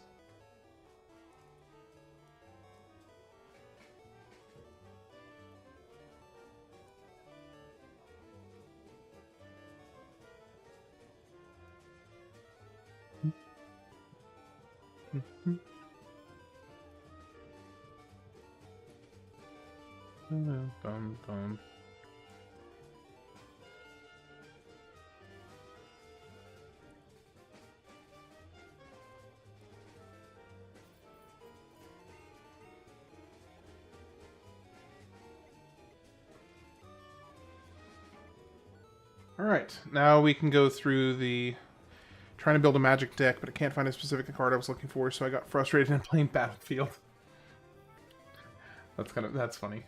Dum, dum. Alright, now we can go through the... Trying to build a magic deck, but I can't find a specific card I was looking for, so I got frustrated and playing Battlefield. That's funny.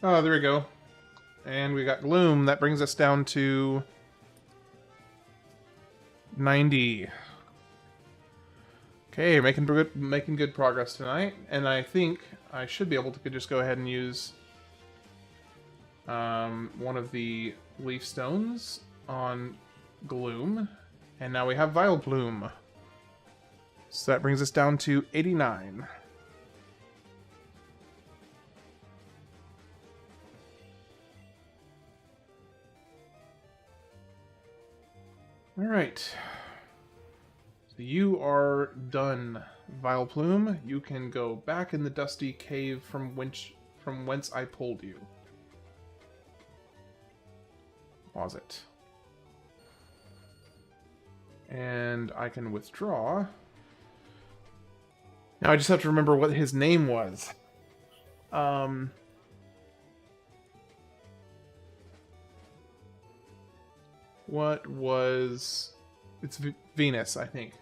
Oh, there we go. And we got Gloom. That brings us down to 90. Okay, making good progress tonight. And I think I should be able to just go ahead and use one of the leaf stones on Gloom. And now we have Vileplume. So that brings us down to 89. Alright. So you are done, Vileplume. You can go back in the dusty cave from whence I pulled you. Pause it. And I can withdraw. Now I just have to remember what his name was. What was... It's Venus, I think.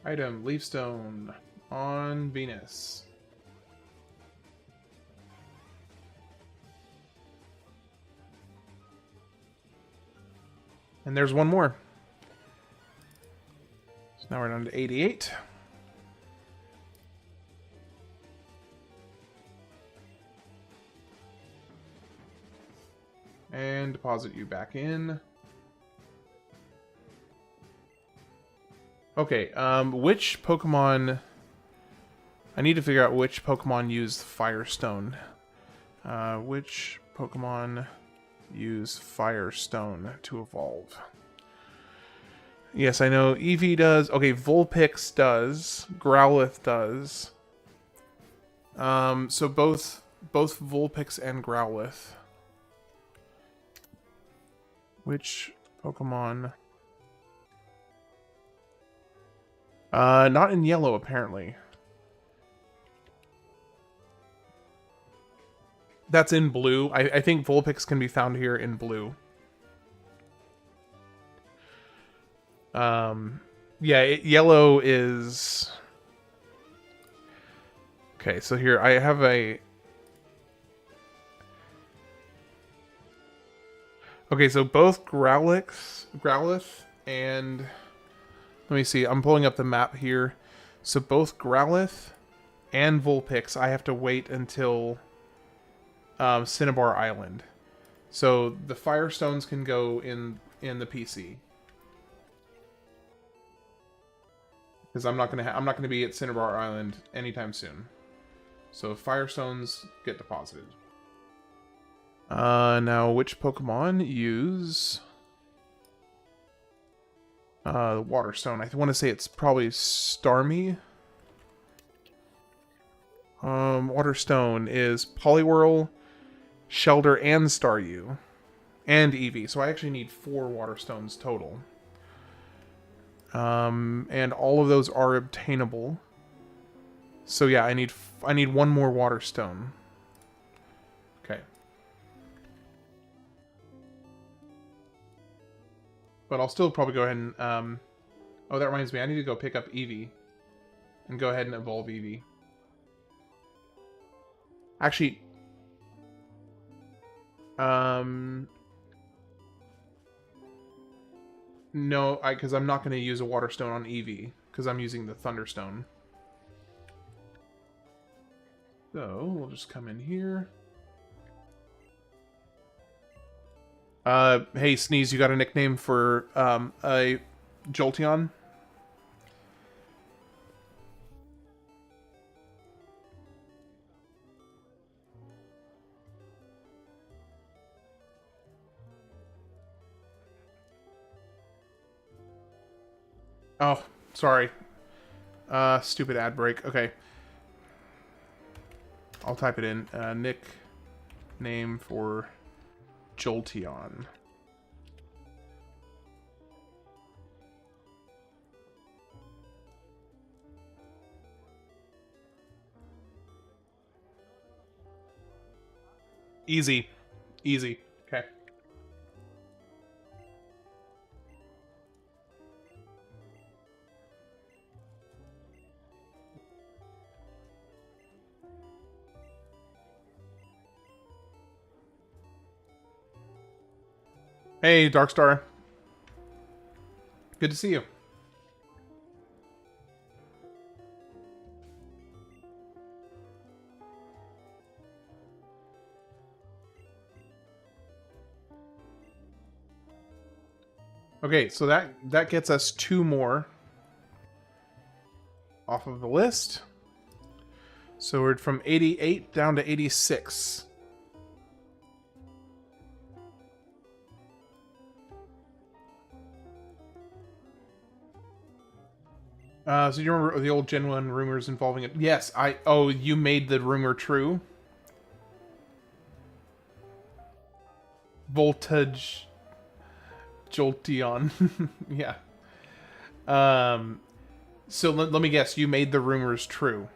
Item, Leafstone on Venus. And there's one more. So now we're down to 88. And deposit you back in. Okay, which Pokemon... I need to figure out which Pokemon used Firestone. Which Pokemon use Firestone to evolve? Yes, I know Eevee does. Okay, Vulpix does. Growlithe does. So both Vulpix and Growlithe. Which Pokemon? Not in Yellow, apparently. That's in Blue. I think Vulpix can be found here in Blue. Yeah, Yellow is... Okay, so here I have a... Okay, so both Growlithe and... Let me see, I'm pulling up the map here. So both Growlithe and Vulpix, I have to wait until Cinnabar Island. So the Firestones can go in the PC. Because I'm not gonna be at Cinnabar Island anytime soon. So Firestones get deposited. Now, which Pokemon use Waterstone? I want to say it's probably Starmie. Waterstone is Poliwhirl, Shelter, and Staryu. And Eevee. So I actually need 4 Waterstones total. And all of those are obtainable. So yeah, I need one more water stone. Okay. But I'll still probably go ahead and oh, that reminds me, I need to go pick up Eevee and go ahead and evolve Eevee. Actually, no, because I'm not going to use a water stone on Eevee because I'm using the Thunderstone. So, we'll just come in here. Hey, Sneeze, you got a nickname for, a Jolteon? Oh, sorry. Stupid ad break. Okay. I'll type it in. Nickname for Jolteon. Easy. Easy. Okay. Hey, Darkstar. Good to see you. Okay, so that gets us 2 more off of the list. So we're from 88 down to 86. So you remember the old Gen 1 rumors involving it? Yes, oh, you made the rumor true? Voltage Jolteon. Yeah. So let me guess, you made the rumors true.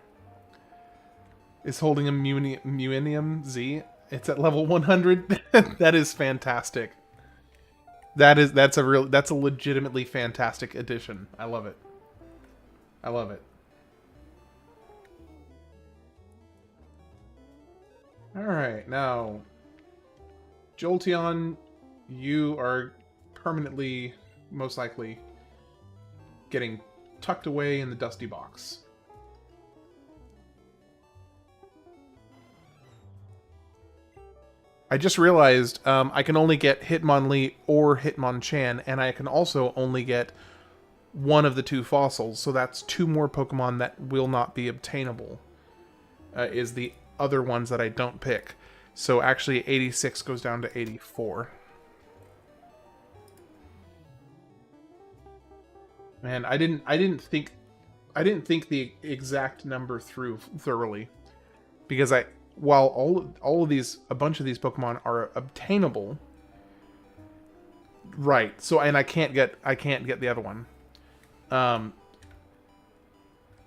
Is holding a Muinium Z? It's at level 100? That is fantastic. That's a legitimately fantastic addition. I love it. I love it. Alright, now Jolteon, you are permanently, most likely, getting tucked away in the dusty box. I just realized I can only get Hitmonlee or Hitmonchan, and I can also only get one of the 2 fossils, so that's 2 more Pokemon that will not be obtainable, is the other ones that I don't pick. So actually 86 goes down to 84. Man, I didn't think the exact number through thoroughly, because while all of these, a bunch of these Pokemon are obtainable, right? So, and I can't get the other one.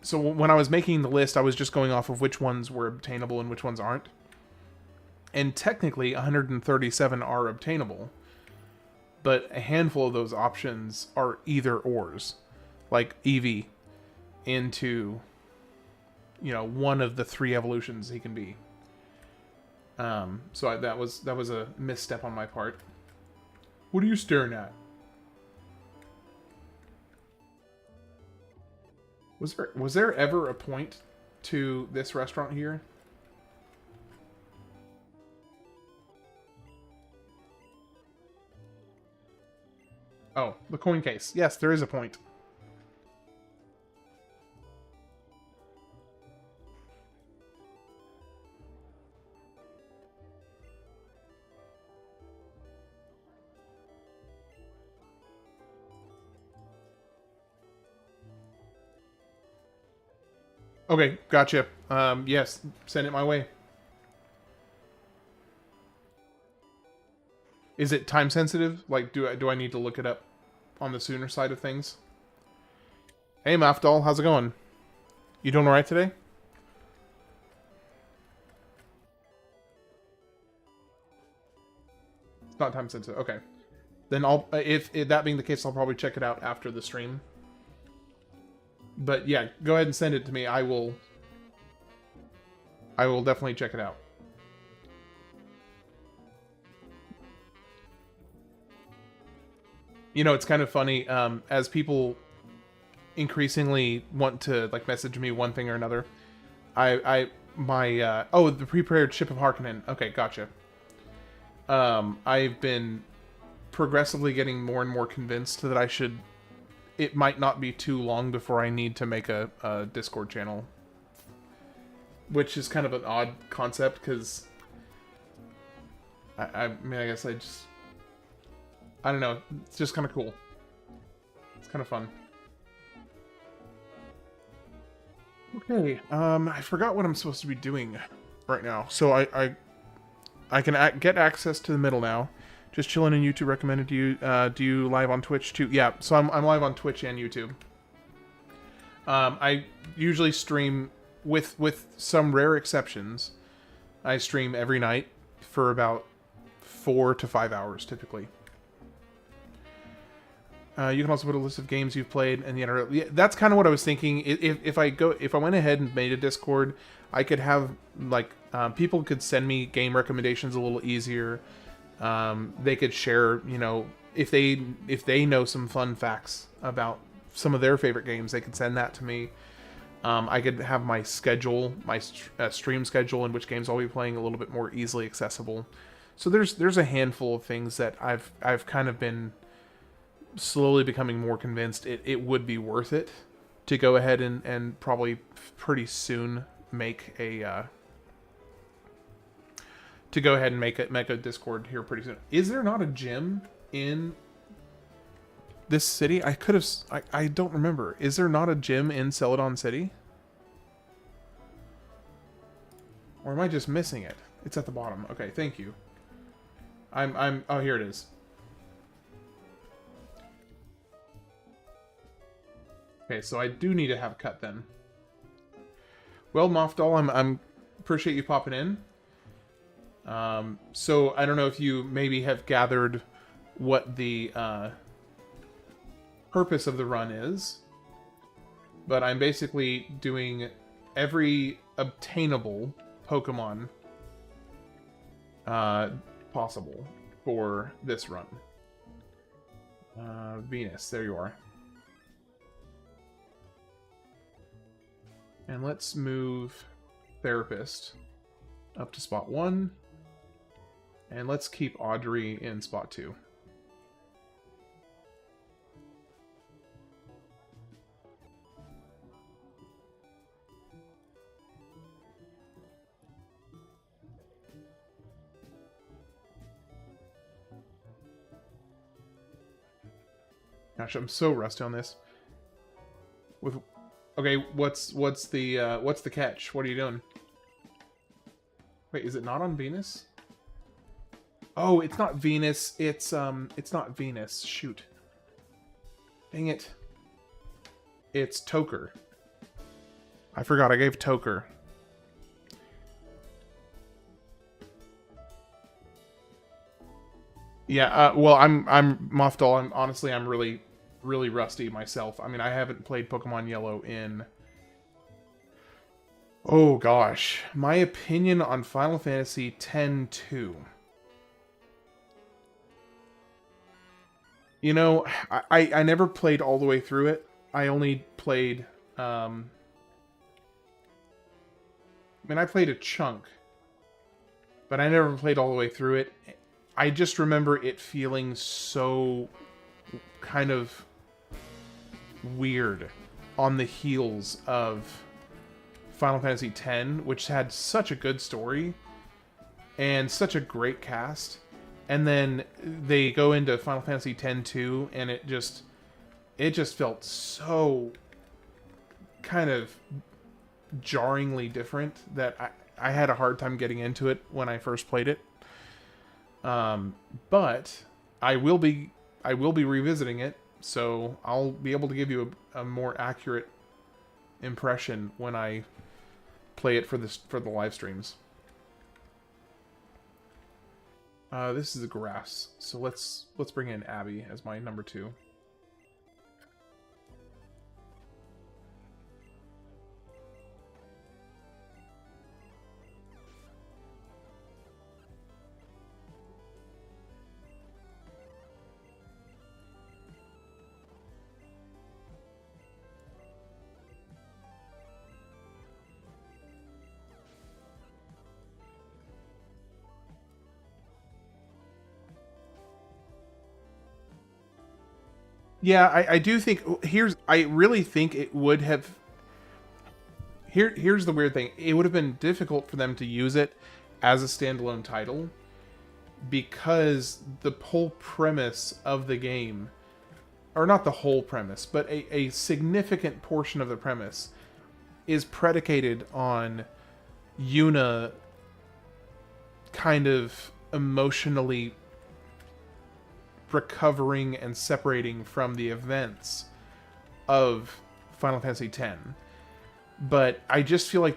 So when I was making the list, I was just going off of which ones were obtainable and which ones aren't. And technically, 137 are obtainable, but a handful of those options are either ors, like Eevee into, one of the 3 evolutions he can be. So that was a misstep on my part. What are you staring at? Was there ever a point to this restaurant here? Oh, the coin case. Yes, there is a point. Okay, gotcha. Yes, send it my way. Is it time sensitive? Like, do I need to look it up on the sooner side of things? Hey, Mafdal, how's it going? You doing alright today? It's not time sensitive. Okay. Then I'll, if that being the case, I'll probably check it out after the stream. But yeah, go ahead and send it to me. I will definitely check it out. You know, it's kind of funny, as people increasingly want to, like, message me one thing or another. Oh, the prepared Ship of Harkonnen. Okay, gotcha. I've been progressively getting more and more convinced that I should... It might not be too long before I need to make a Discord channel. Which is kind of an odd concept, because... I mean, I guess I don't know. It's just kind of cool. It's kind of fun. Okay, I forgot what I'm supposed to be doing right now. So I can get access to the middle now. Just chilling in YouTube recommended you. Do you live on Twitch too? Yeah, so I'm live on Twitch and YouTube. I usually stream, with some rare exceptions, I stream every night for about 4 to 5 hours typically. You can also put a list of games you've played and the internet. Yeah, that's kind of what I was thinking. If I went ahead and made a Discord, I could have, like, people could send me game recommendations a little easier. They could share, you know, if they know some fun facts about some of their favorite games, they could send that to me. I could have my schedule, my stream schedule, in which games I'll be playing, a little bit more easily accessible. So there's a handful of things that I've kind of been slowly becoming more convinced it would be worth it to go ahead and probably pretty soon make a make a Discord here pretty soon. Is there not a gym in this city? I don't remember. Is there not a gym in Celadon City? Or am I just missing it? It's at the bottom. Okay, thank you. Oh, here it is. Okay, so I do need to have a cut then. Well, Moffdoll, I'm appreciate you popping in. So I don't know if you maybe have gathered what the purpose of the run is, but I'm basically doing every obtainable Pokemon possible for this run. Venus, there you are. And let's move Therapist up to spot 1. And let's keep Audrey in spot 2. Gosh, I'm so rusty on this. Okay, what's the catch? What are you doing? Wait, is it not on Venus? Oh, it's not Venus. It's not Venus. Shoot. Dang it. It's Toker. I forgot I gave Toker. Yeah, well, I'm Moffdoll. Honestly, I'm really rusty myself. I mean, I haven't played Pokemon Yellow in... Oh, gosh. My opinion on Final Fantasy X-2. You know, I never played all the way through it. I only played... I mean, I played a chunk. But I never played all the way through it. I just remember it feeling so kind of weird on the heels of Final Fantasy X, which had such a good story and such a great cast. And then they go into Final Fantasy X-2, and it just felt so kind of jarringly different that I had a hard time getting into it when I first played it. But I will be revisiting it, so I'll be able to give you a more accurate impression when I play it for the live streams. This is a grass, so let's bring in Abby as my number 2. Yeah, I do think I really think it would have. Here's the weird thing. It would have been difficult for them to use it as a standalone title because the whole premise of the game, or not the whole premise, but a significant portion of the premise is predicated on Yuna kind of emotionally recovering and separating from the events of Final Fantasy X. But I just feel like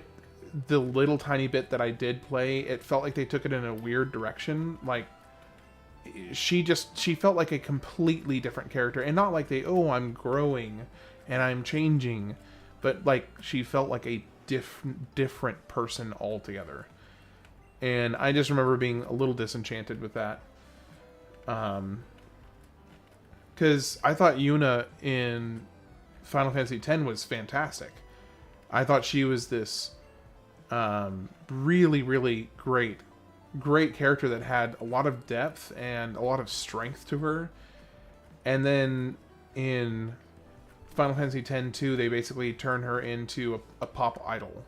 the little tiny bit that I did play, it felt like they took it in a weird direction. Like, she felt like a completely different character. And not like I'm growing and I'm changing. But, like, she felt like a different person altogether. And I just remember being a little disenchanted with that. Because I thought Yuna in Final Fantasy X was fantastic. I thought she was this really, really great character that had a lot of depth and a lot of strength to her. And then in Final Fantasy X-2, they basically turn her into a pop idol.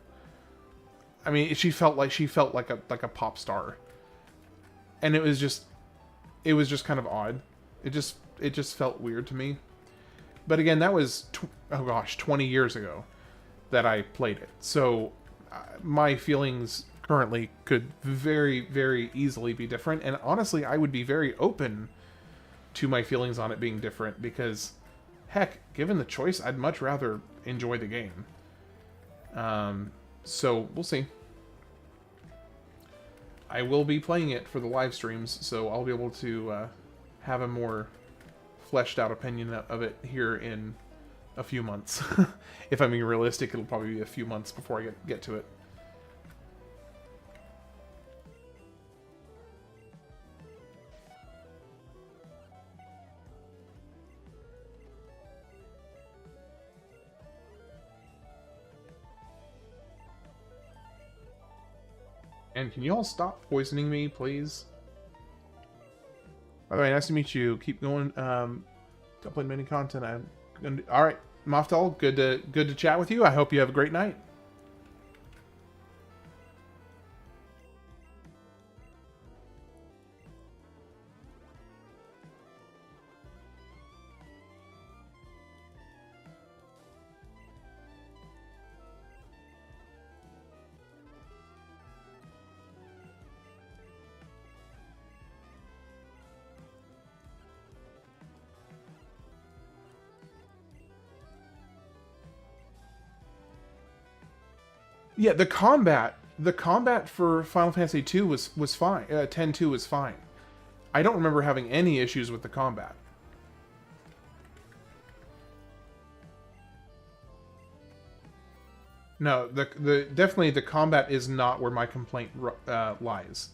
I mean, she felt like a pop star, and it was just kind of odd. It just felt weird to me. But again, that was 20 years ago that I played it. So my feelings currently could very, very easily be different. And honestly, I would be very open to my feelings on it being different because, heck, given the choice, I'd much rather enjoy the game. So we'll see. I will be playing it for the live streams, so I'll be able to have a more fleshed out opinion of it here in a few months. If I'm being realistic, it'll probably be a few months before I get to it. And can you all stop poisoning me, please? By the way, nice to meet you. Keep going. Upload many content. I'm gonna do. All right, Moftal, good to chat with you. I hope you have a great night. Yeah, the combat for Final Fantasy 2 was fine. 10-2 was fine. I don't remember having any issues with the combat. No, the definitely the combat is not where my complaint lies.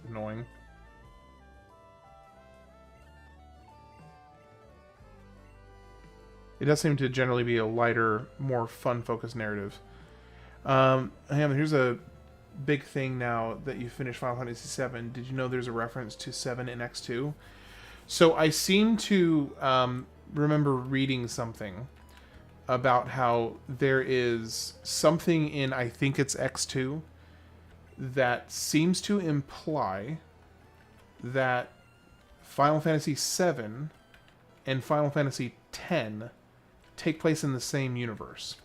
Annoying. It does seem to generally be a lighter, more fun-focused narrative. Here's a big thing now that you finished Final Fantasy VII. Did you know there's a reference to 7 in X2? So I seem to remember reading something about how there is something in, I think it's X2, that seems to imply that Final Fantasy VII and Final Fantasy X take place in the same universe,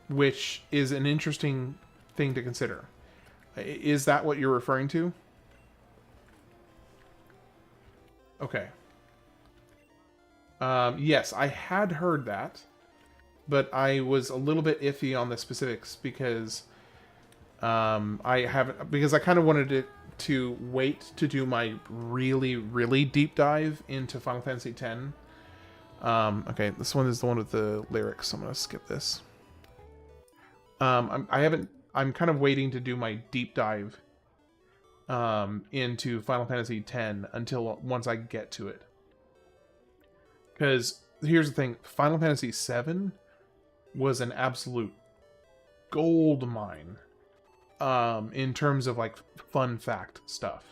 which is an interesting thing to consider. Is that what you're referring to? Okay. Yes, I had heard that, but I was a little bit iffy on the specifics because I kind of wanted to wait to do my really, really deep dive into Final Fantasy X. Okay, this one is the one with the lyrics, so I'm gonna skip this. I'm kind of waiting to do my deep dive into Final Fantasy X until once I get to it. Because here's the thing, Final Fantasy VII was an absolute gold mine in terms of like fun fact stuff.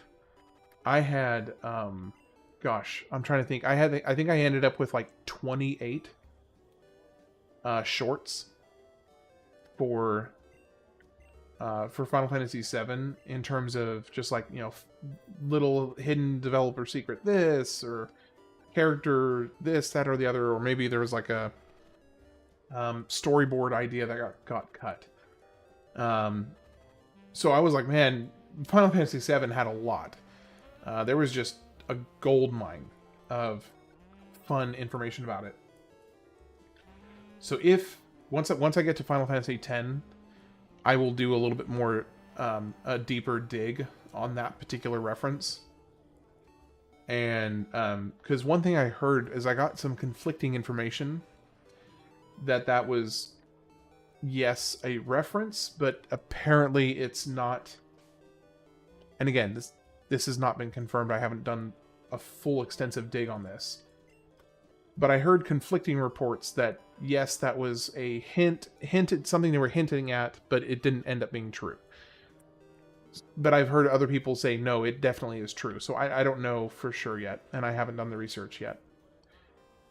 I had gosh, I'm trying to think. I think I ended up with like 28 shorts for Final Fantasy VII in terms of just like, you know, little hidden developer secret this, or character this, that, or the other, or maybe there was like a storyboard idea that got cut. So I was like, man, Final Fantasy VII had a lot. There was just a gold mine of fun information about it. So once I get to Final Fantasy X, I will do a little bit more a deeper dig on that particular reference. And because one thing I heard is I got some conflicting information that was, yes, a reference, but apparently it's not. And again, this has not been confirmed. I haven't done a full extensive dig on this. But I heard conflicting reports that, yes, that was a hinted something they were hinting at, but it didn't end up being true. But I've heard other people say, no, it definitely is true. So I don't know for sure yet, and I haven't done the research yet.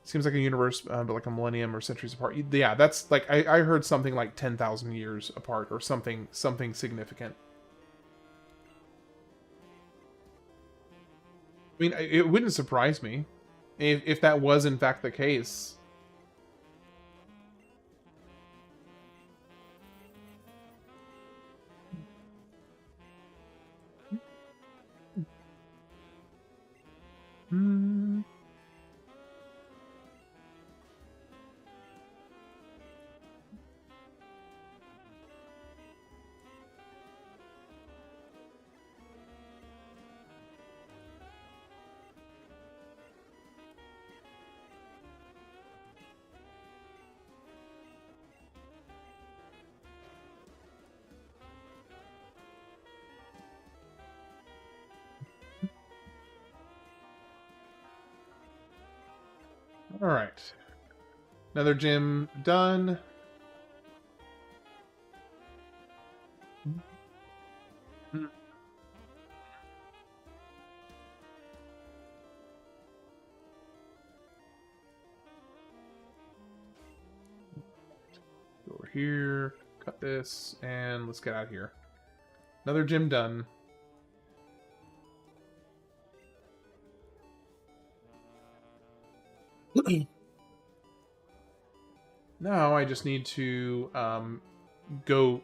Seems like a universe, but like a millennium or centuries apart. Yeah, that's like, I heard something like 10,000 years apart, or something significant. I mean, it wouldn't surprise me if that was in fact the case. All right. Another gym done. Go over here, cut this, and let's get out of here. Another gym done. Now I just need to go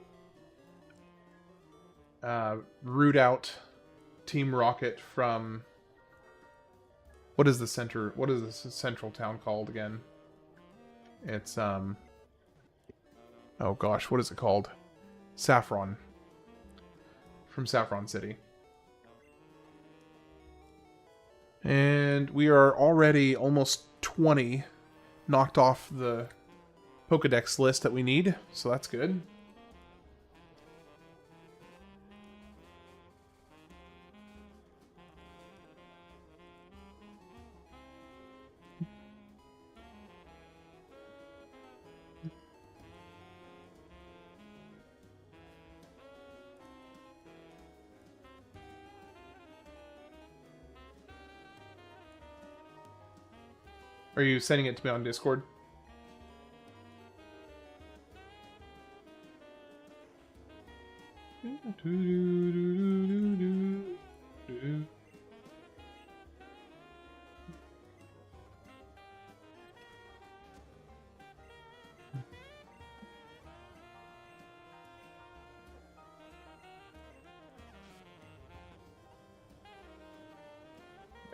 root out Team Rocket from... What is the central town called again? It's oh gosh, what is it called? Saffron. From Saffron City. And we are already almost 20 knocked off the Pokédex list that we need, so that's good. Are you sending it to me on Discord?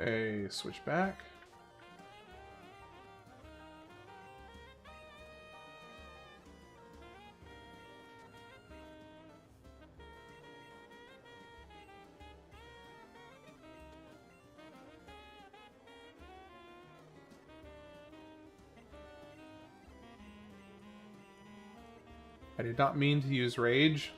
a switch back. I did not mean to use rage.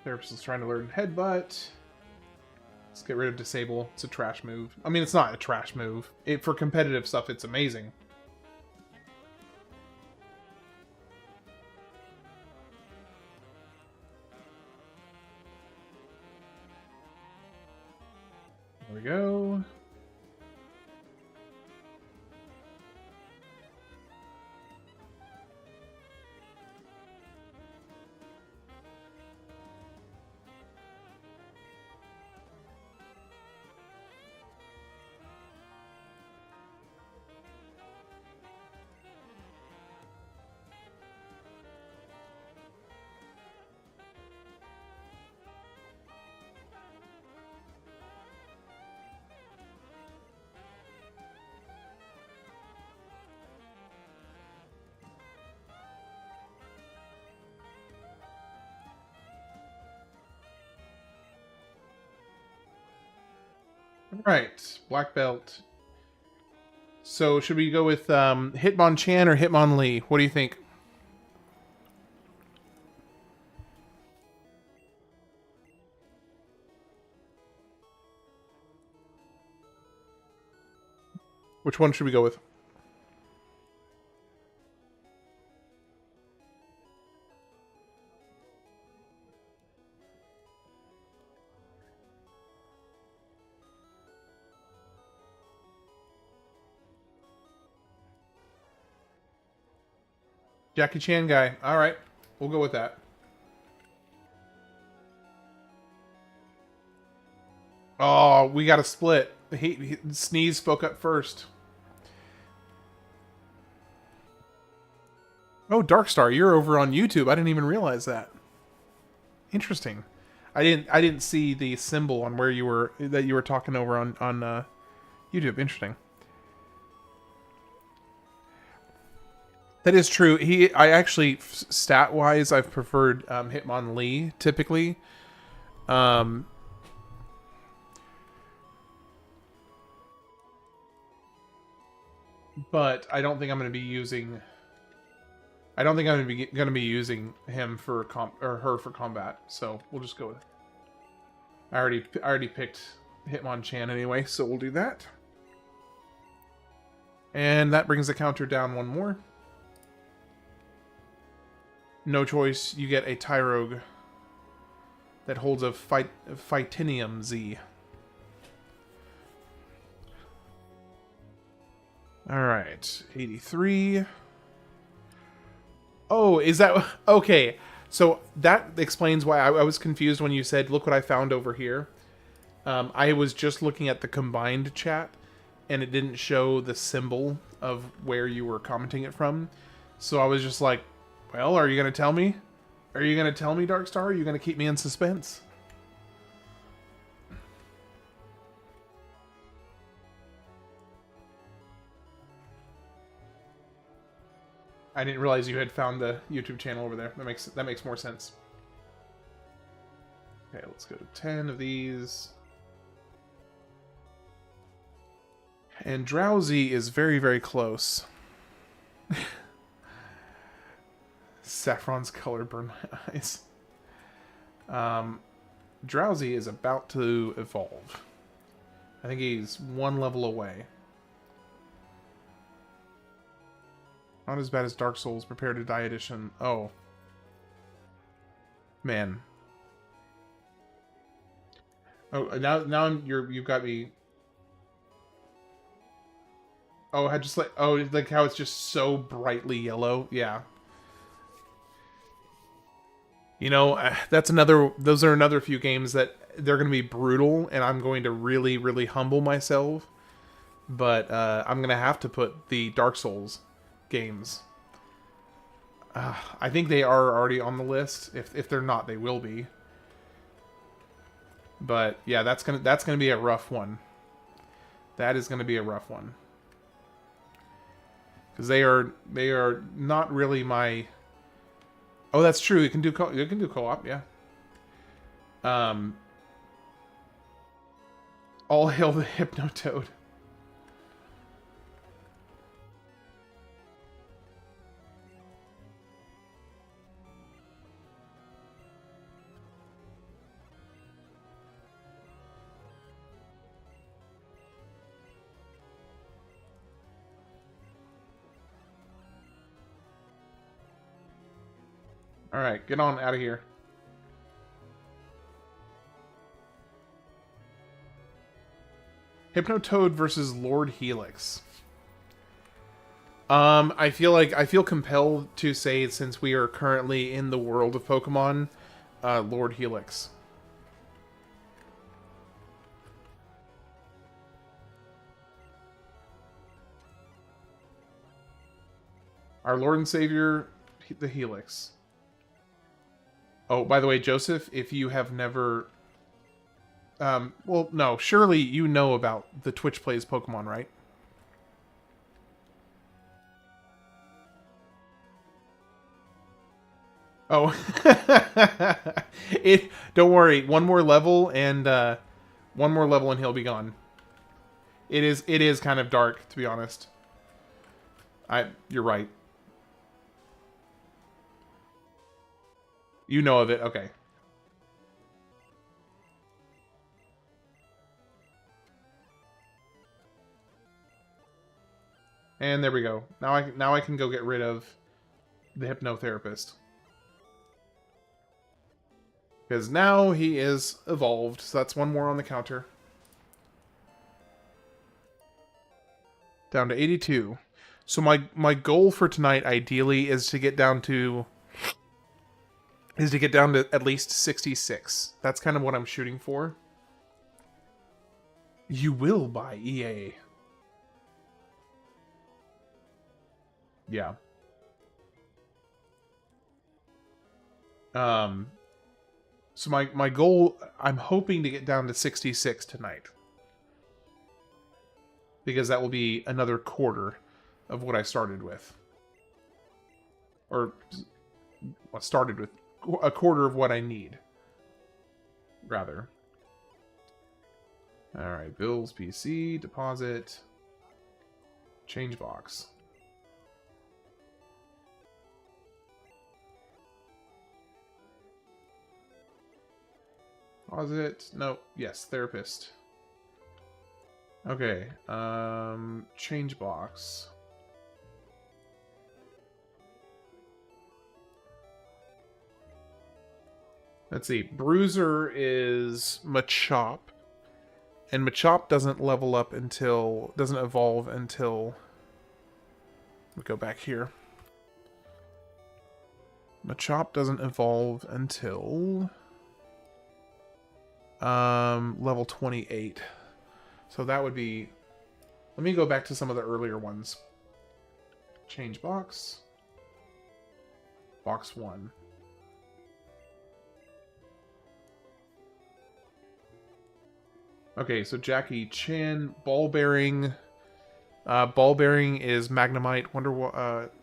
Therapist is trying to learn headbutt. Let's get rid of disable. It's a trash move. I mean, it's not a trash move. For competitive stuff, it's amazing. There we go. Right, black belt. So should we go with Hitmonchan or Hitmonlee? What do you think? Which one should we go with? Jackie Chan guy. All right, we'll go with that. Oh, we got a split. Sneeze spoke up first. Oh, Darkstar, you're over on YouTube. I didn't even realize that. Interesting. I didn't see the symbol on where you were talking over on YouTube. Interesting. That is true. I actually, stat wise, I've preferred Hitmonlee typically. But I don't think I'm going to be using. I don't think I'm going to be using him for her for combat. So we'll just go with it. I already picked Hitmonchan anyway, so we'll do that. And that brings the counter down one more. No choice, you get a Tyrogue that holds a Phytinium Z. Alright, 83. Oh, is that... Okay, so that explains why I was confused when you said, look what I found over here. I was just looking at the combined chat, and it didn't show the symbol of where you were commenting it from. So I was just like, well, are you going to tell me? Are you going to tell me, Darkstar? Are you going to keep me in suspense? I didn't realize you had found the YouTube channel over there. That makes more sense. Okay, let's go to 10 of these. And Drowsy is very, very close. Saffron's color burned my eyes. Drowsy is about to evolve. I think he's one level away. Not as bad as Dark Souls Prepare to Die edition. Oh. Man. Oh, now you've got me. Oh, I just like how it's just so brightly yellow. Yeah. You know, those are another few games that they're going to be brutal, and I'm going to really, really humble myself But I'm going to have to put the Dark Souls games. I think they are already on the list. If they're not, they will be. But yeah, that's gonna be a rough one. That is gonna be a rough one. Because they are not really my. Oh, that's true. You can do co-op, yeah. All hail the Hypnotoad. All right, get on out of here. Hypnotoad versus Lord Helix. I feel compelled to say, since we are currently in the world of Pokemon, Lord Helix. Our Lord and Savior, the Helix. Oh, by the way, Joseph, if you have never... well, no, surely you know about the Twitch Plays Pokemon, right? Oh. Don't worry, one more level and he'll be gone. It is kind of dark, to be honest. You're right. You know of it, okay. And there we go. Now I can go get rid of the hypnotherapist. Because now he is evolved, so that's one more on the counter. Down to 82. So my goal for tonight, ideally, is to get down to at least 66. That's kind of what I'm shooting for. You will buy EA. Yeah. So my goal, I'm hoping to get down to 66 tonight. Because that will be another quarter of what I started with. Or what started with a quarter of what I need. Rather. Alright, bills, PC, deposit, change box. Deposit, no, yes, therapist. Okay, change box. Let's see, Bruiser is Machop. And Machop doesn't level up until... doesn't evolve until... Let me go back here. Machop doesn't evolve until... level 28. So that would be... Let me go back to some of the earlier ones. Change box. Box 1. Okay, so Jackie Chan, Ball Bearing. Ball Bearing is Magnemite. Wonder what...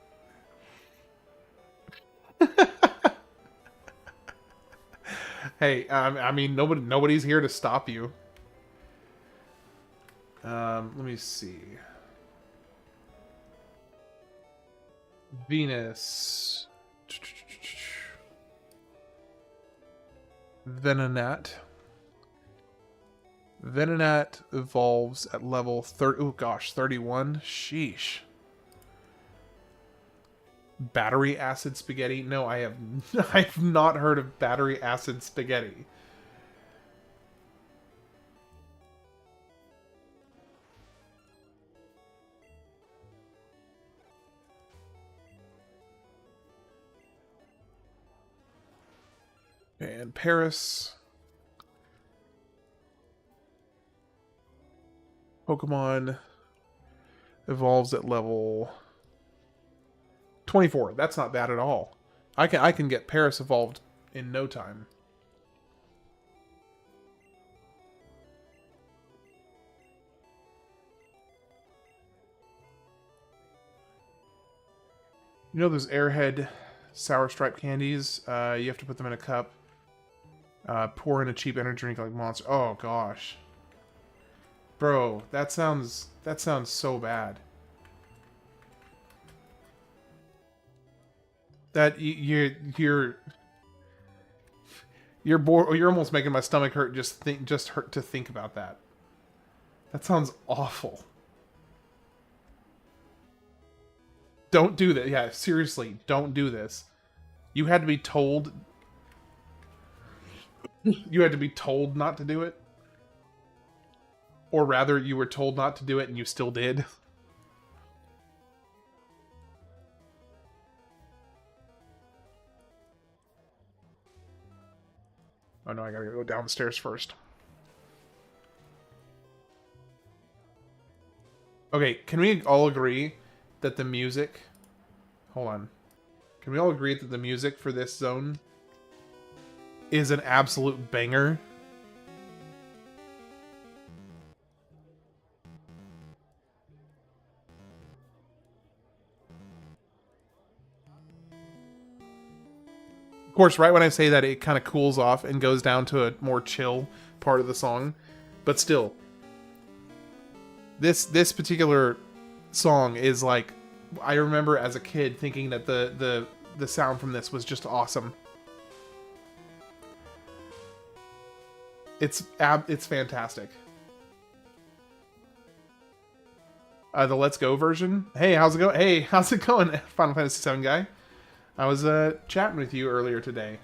Hey, I mean, nobody's here to stop you. Let me see. Venus. Venonat. Venonat evolves at level 30. Oh gosh, 31. Sheesh. Battery acid spaghetti? No, I've not heard of battery acid spaghetti. And Paris. Pokemon Evolves at level 24. That's not bad at all. I can get Paris evolved in no time. You know those Airhead sour stripe candies? You have to put them in a cup. Pour in a cheap energy drink like Monster. Oh gosh, bro, that sounds so bad. That you're bored. You're almost making my stomach hurt. Just hurt to think about that. That sounds awful. Don't do that. Yeah, seriously, don't do this. You had to be told. You had to be told not to do it. Or rather, you were told not to do it and you still did. Oh no, I gotta go down the stairs first. Okay, can we all agree that the music... Hold on. Can we all agree that the music for this zone is an absolute banger? Of course, right when I say that, it kind of cools off and goes down to a more chill part of the song. But still, this particular song is like, I remember as a kid thinking that the sound from this was just awesome. It's fantastic. The Let's Go version. Hey, how's it going? Hey, how's it going, Final Fantasy VII guy? I was chatting with you earlier today.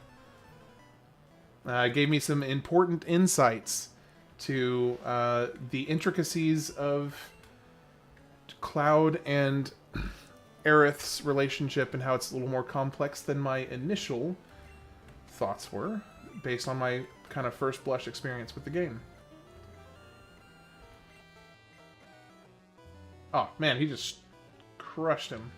Gave me some important insights to the intricacies of Cloud and Aerith's relationship and how it's a little more complex than my initial thoughts were, based on my kind of first blush experience with the game. Oh man, he just crushed him.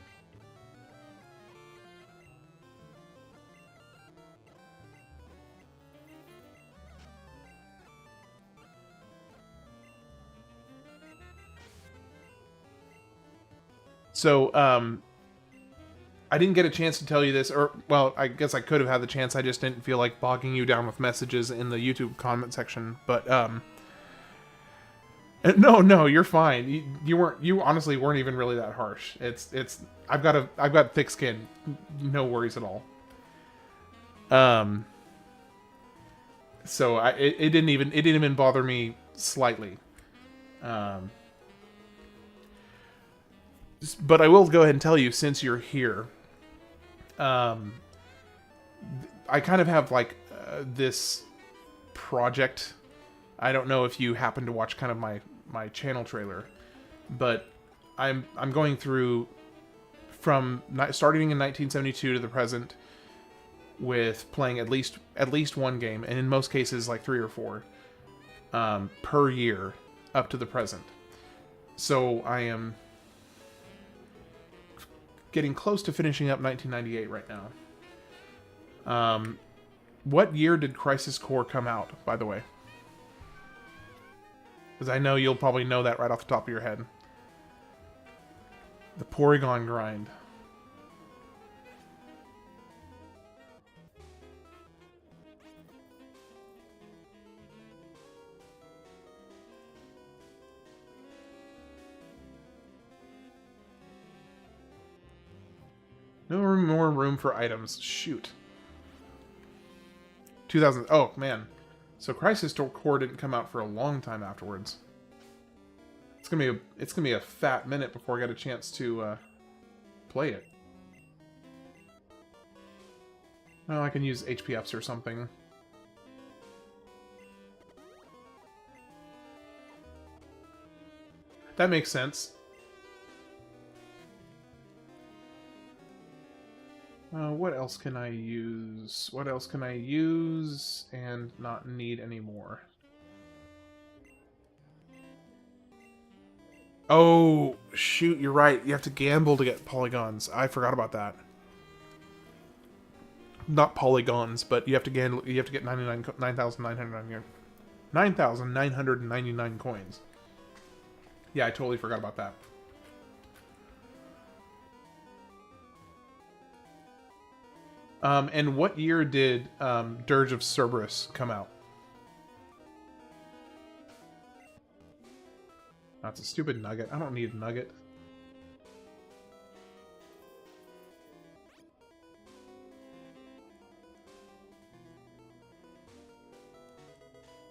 So, I didn't get a chance to tell you this, or, well, I guess I could have had the chance, I just didn't feel like bogging you down with messages in the YouTube comment section, but, no, you're fine. You honestly weren't even really that harsh. I've got thick skin. No worries at all. So it didn't even bother me slightly. But I will go ahead and tell you, since you're here, I kind of have like this project. I don't know if you happen to watch kind of my channel trailer, but I'm going through from starting in 1972 to the present with playing at least one game, and in most cases like 3 or 4 per year up to the present. So I am getting close to finishing up 1998 right now. What year did Crisis Core come out, by the way? Because I know you'll probably know that right off the top of your head. The Porygon grind. No more room for items. Shoot. 2000. Oh, man. So Crisis Core didn't come out for a long time afterwards. It's gonna be a fat minute before I get a chance to play it. Well, I can use HPFs or something. That makes sense. What else can I use? What else can I use and not need anymore? Oh, shoot, you're right. You have to gamble to get polygons. I forgot about that. Not polygons, but you have to gamble. You have to get 9,999 coins. Yeah, I totally forgot about that. And what year did Dirge of Cerberus come out? That's a stupid nugget. I don't need a nugget.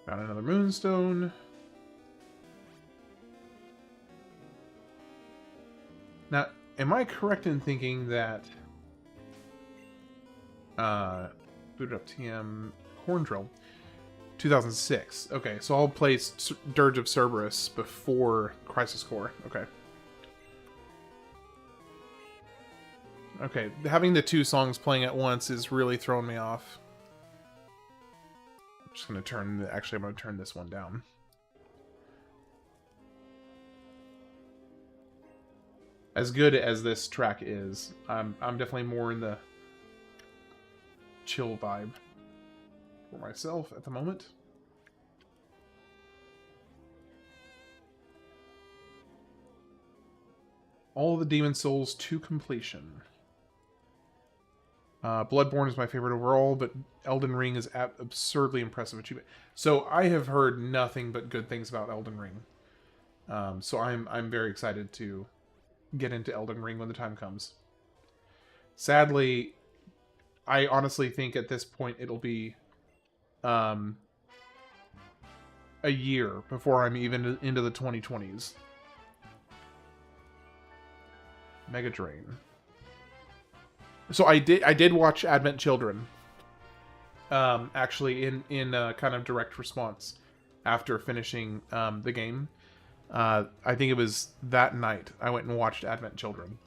Found another moonstone. Now, am I correct in thinking that booted up TM Horn Drill 2006. Okay, so I'll place Dirge of Cerberus before Crisis Core. Okay. Okay, having the two songs playing at once is really throwing me off. I'm just gonna turn. Actually, I'm gonna turn this one down. As good as this track is, I'm definitely more in the chill vibe for myself at the moment. All the Demon Souls to completion. Bloodborne is my favorite overall, but Elden Ring is absurdly impressive achievement. So I have heard nothing but good things about Elden Ring. So I'm very excited to get into Elden Ring when the time comes. Sadly, I honestly think at this point it'll be a year before I'm even into the 2020s. Mega Drain. So I did watch Advent Children. Actually, in kind of direct response after finishing the game. I think it was that night I went and watched Advent Children.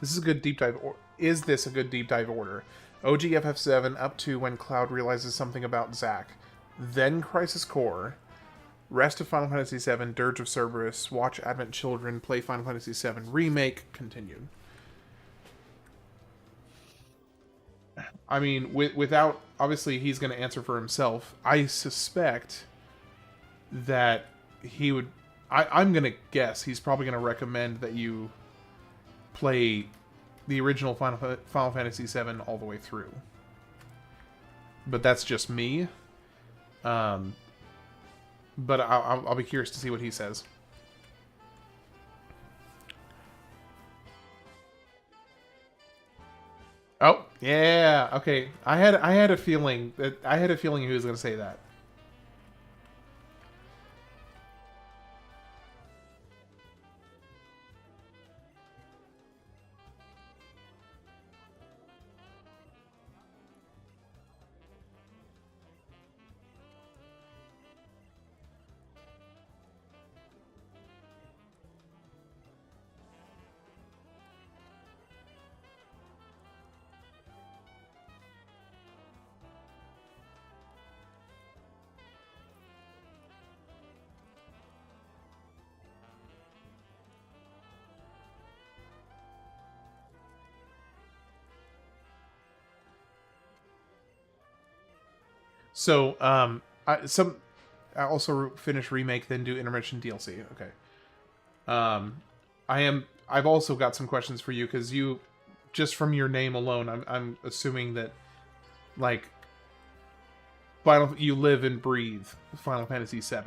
This is a good deep dive. Is this a good deep dive order? OG FF7 up to when Cloud realizes something about Zack. Then Crisis Core. Rest of Final Fantasy VII. Dirge of Cerberus. Watch Advent Children. Play Final Fantasy VII. Remake. Continued. I mean, without... Obviously, he's going to answer for himself. I suspect that he would... I'm going to guess he's probably going to recommend that you play the original Final Fantasy VII all the way through. But that's just me. But I'll be curious to see what he says. Oh, yeah. Okay. I had a feeling he was going to say that. So, I also finish remake, then do intermission DLC. Okay. I've also got some questions for you because you, just from your name alone, I'm assuming that, like, you live and breathe Final Fantasy VII.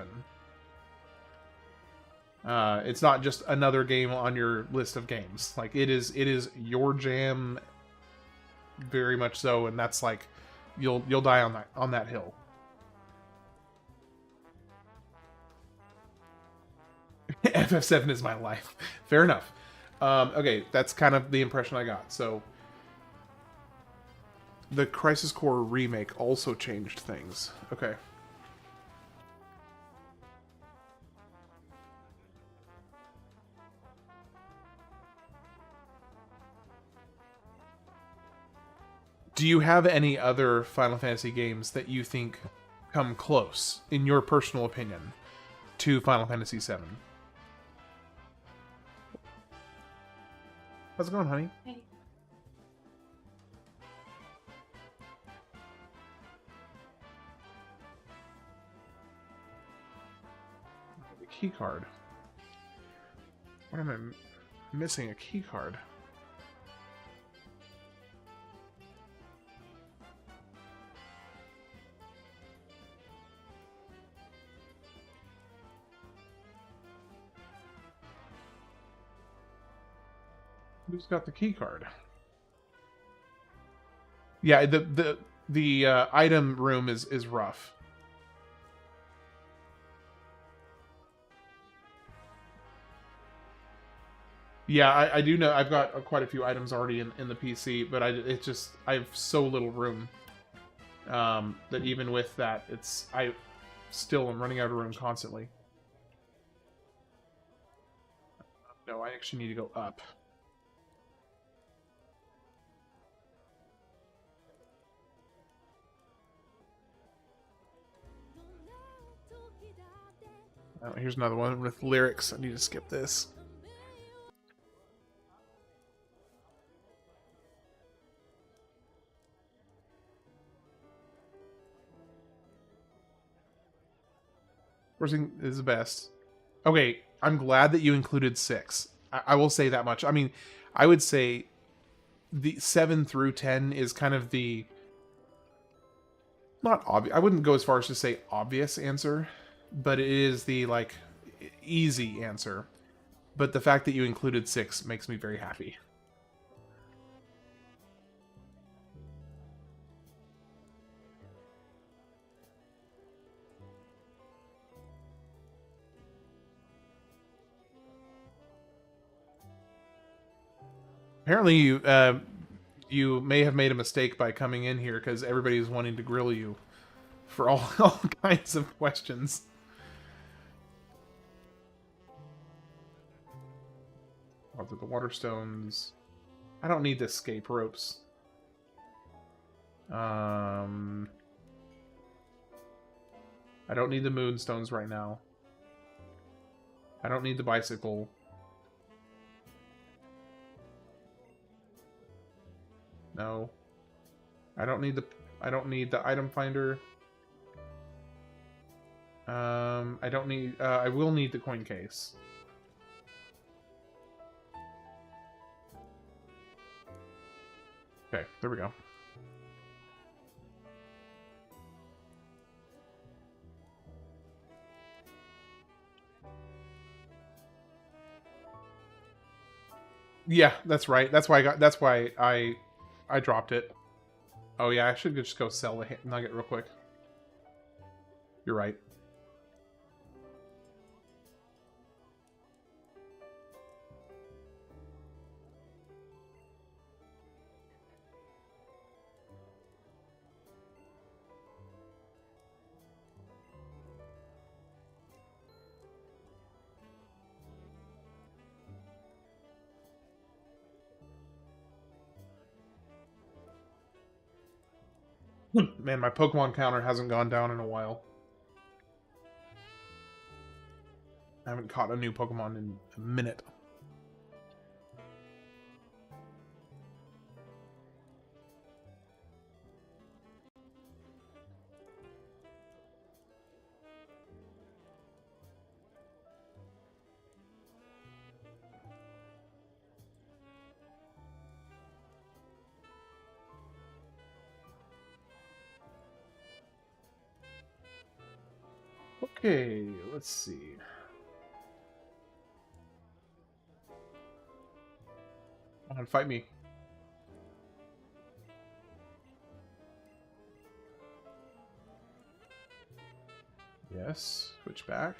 It's not just another game on your list of games. Like, it is your jam, very much so, and that's like, you'll die on that hill. FF7 is my life. Fair enough. Okay, that's kind of the impression I got. So, the Crisis Core remake also changed things. Okay. Do you have any other Final Fantasy games that you think come close, in your personal opinion, to Final Fantasy VII? How's it going, honey? Hey. The key card. What am I missing? A key card. Who's got the key card? Yeah, the item room is rough. Yeah, I do know. I've got quite a few items already in the PC, but I have so little room that even with that, I still am running out of room constantly. No, I actually need to go up. Oh, here's another one with lyrics. I need to skip this. Forcing is the best. Okay, I'm glad that you included 6. I will say that much. I mean, I would say the 7 through 10 is kind of the... Not obvious. I wouldn't go as far as to say obvious answer, but it is the, like, easy answer. But the fact that you included 6 makes me very happy. Apparently, you may have made a mistake by coming in here because everybody's wanting to grill you for all kinds of questions. I'll do the water stones. I don't need the escape ropes. I don't need the moonstones right now. I don't need the bicycle. No. I don't need the item finder. I don't need I will need the coin case. Okay, there we go. Yeah, that's right. That's why I dropped it. Oh yeah, I should just go sell the nugget real quick. You're right. Man, my Pokemon counter hasn't gone down in a while. I haven't caught a new Pokemon in a minute. Okay, let's see. Come on, fight me. Yes, switch back.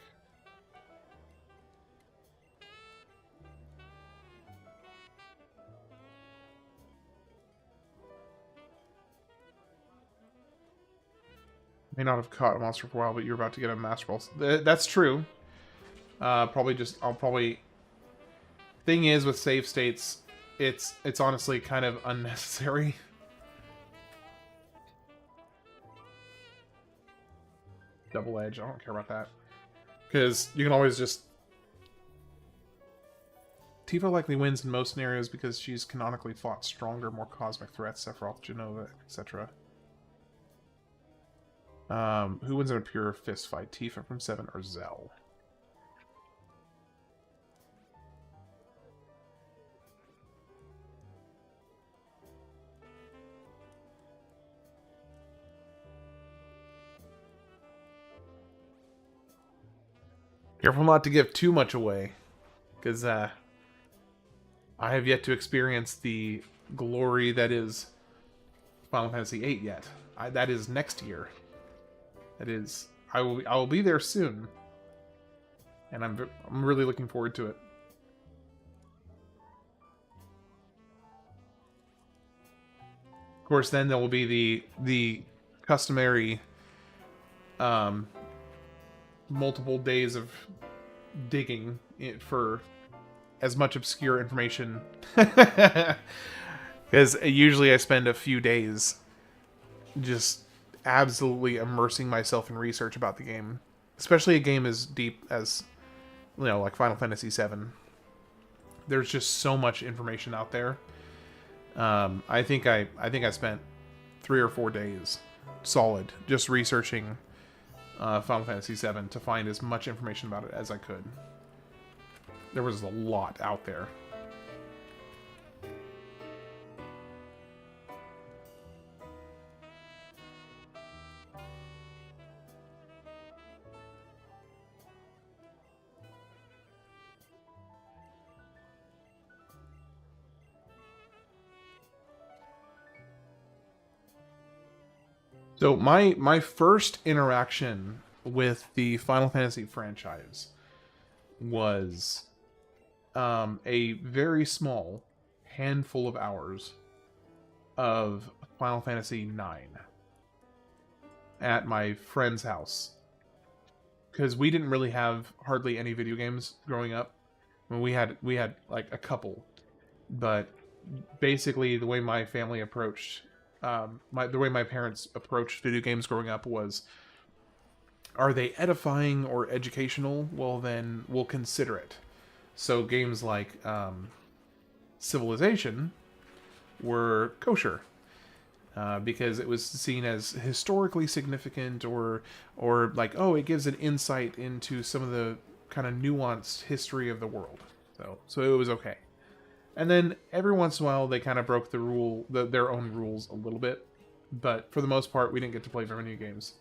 May not have caught a monster for a while, but you're about to get a Master Ball. That's true. Probably just... I'll probably... Thing is, with save states, it's honestly kind of unnecessary. Double Edge, I don't care about that. Because you can always just... Tifa likely wins in most scenarios because she's canonically fought stronger, more cosmic threats, Sephiroth, Genova, etc. Who wins in a pure fist fight, Tifa from 7 or Zell? Careful not to give too much away, because I have yet to experience the glory that is Final Fantasy VIII yet. That is next year. That is, I will be there soon, and I'm really looking forward to it. Of course, then there will be the customary multiple days of digging for as much obscure information. Because usually I spend a few days just absolutely immersing myself in research about the game. Especially a game as deep as, you know, like Final Fantasy VII. There's just so much information out there. I think I spent 3 or 4 days solid just researching Final Fantasy VII to find as much information about it as I could. There was a lot out there. So my first interaction with the Final Fantasy franchise was a very small handful of hours of Final Fantasy IX at my friend's house. Because we didn't really have hardly any video games growing up. I mean, we had like a couple, but basically the way my family approached the way my parents approached video games growing up was, are they edifying or educational? Well, then we'll consider it. So games like Civilization were kosher because it was seen as historically significant, or like, oh, it gives an insight into some of the kind of nuanced history of the world. So it was okay. And then every once in a while, they kind of broke their own rules a little bit. But for the most part, we didn't get to play very many games.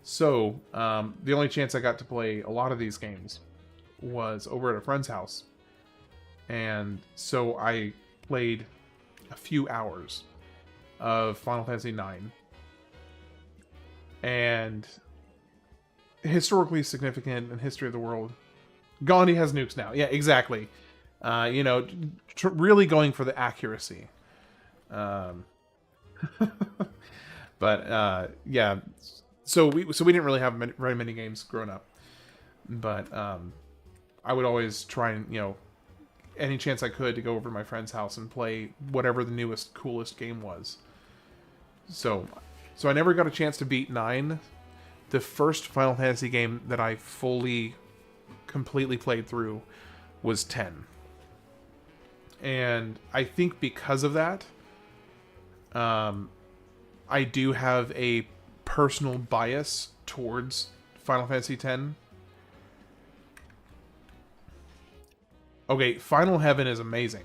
So the only chance I got to play a lot of these games was over at a friend's house. And so I played a few hours of Final Fantasy IX. And historically significant in history of the world. Gandhi has nukes now. Yeah, exactly. You know, really going for the accuracy. But yeah, so we didn't really have very many games growing up. But I would always try and, you know, any chance I could to go over to my friend's house and play whatever the newest, coolest game was. So I never got a chance to beat 9. The first Final Fantasy game that I completely played through was 10. And I think because of that, I do have a personal bias towards Final Fantasy X. Okay, Final Heaven is amazing.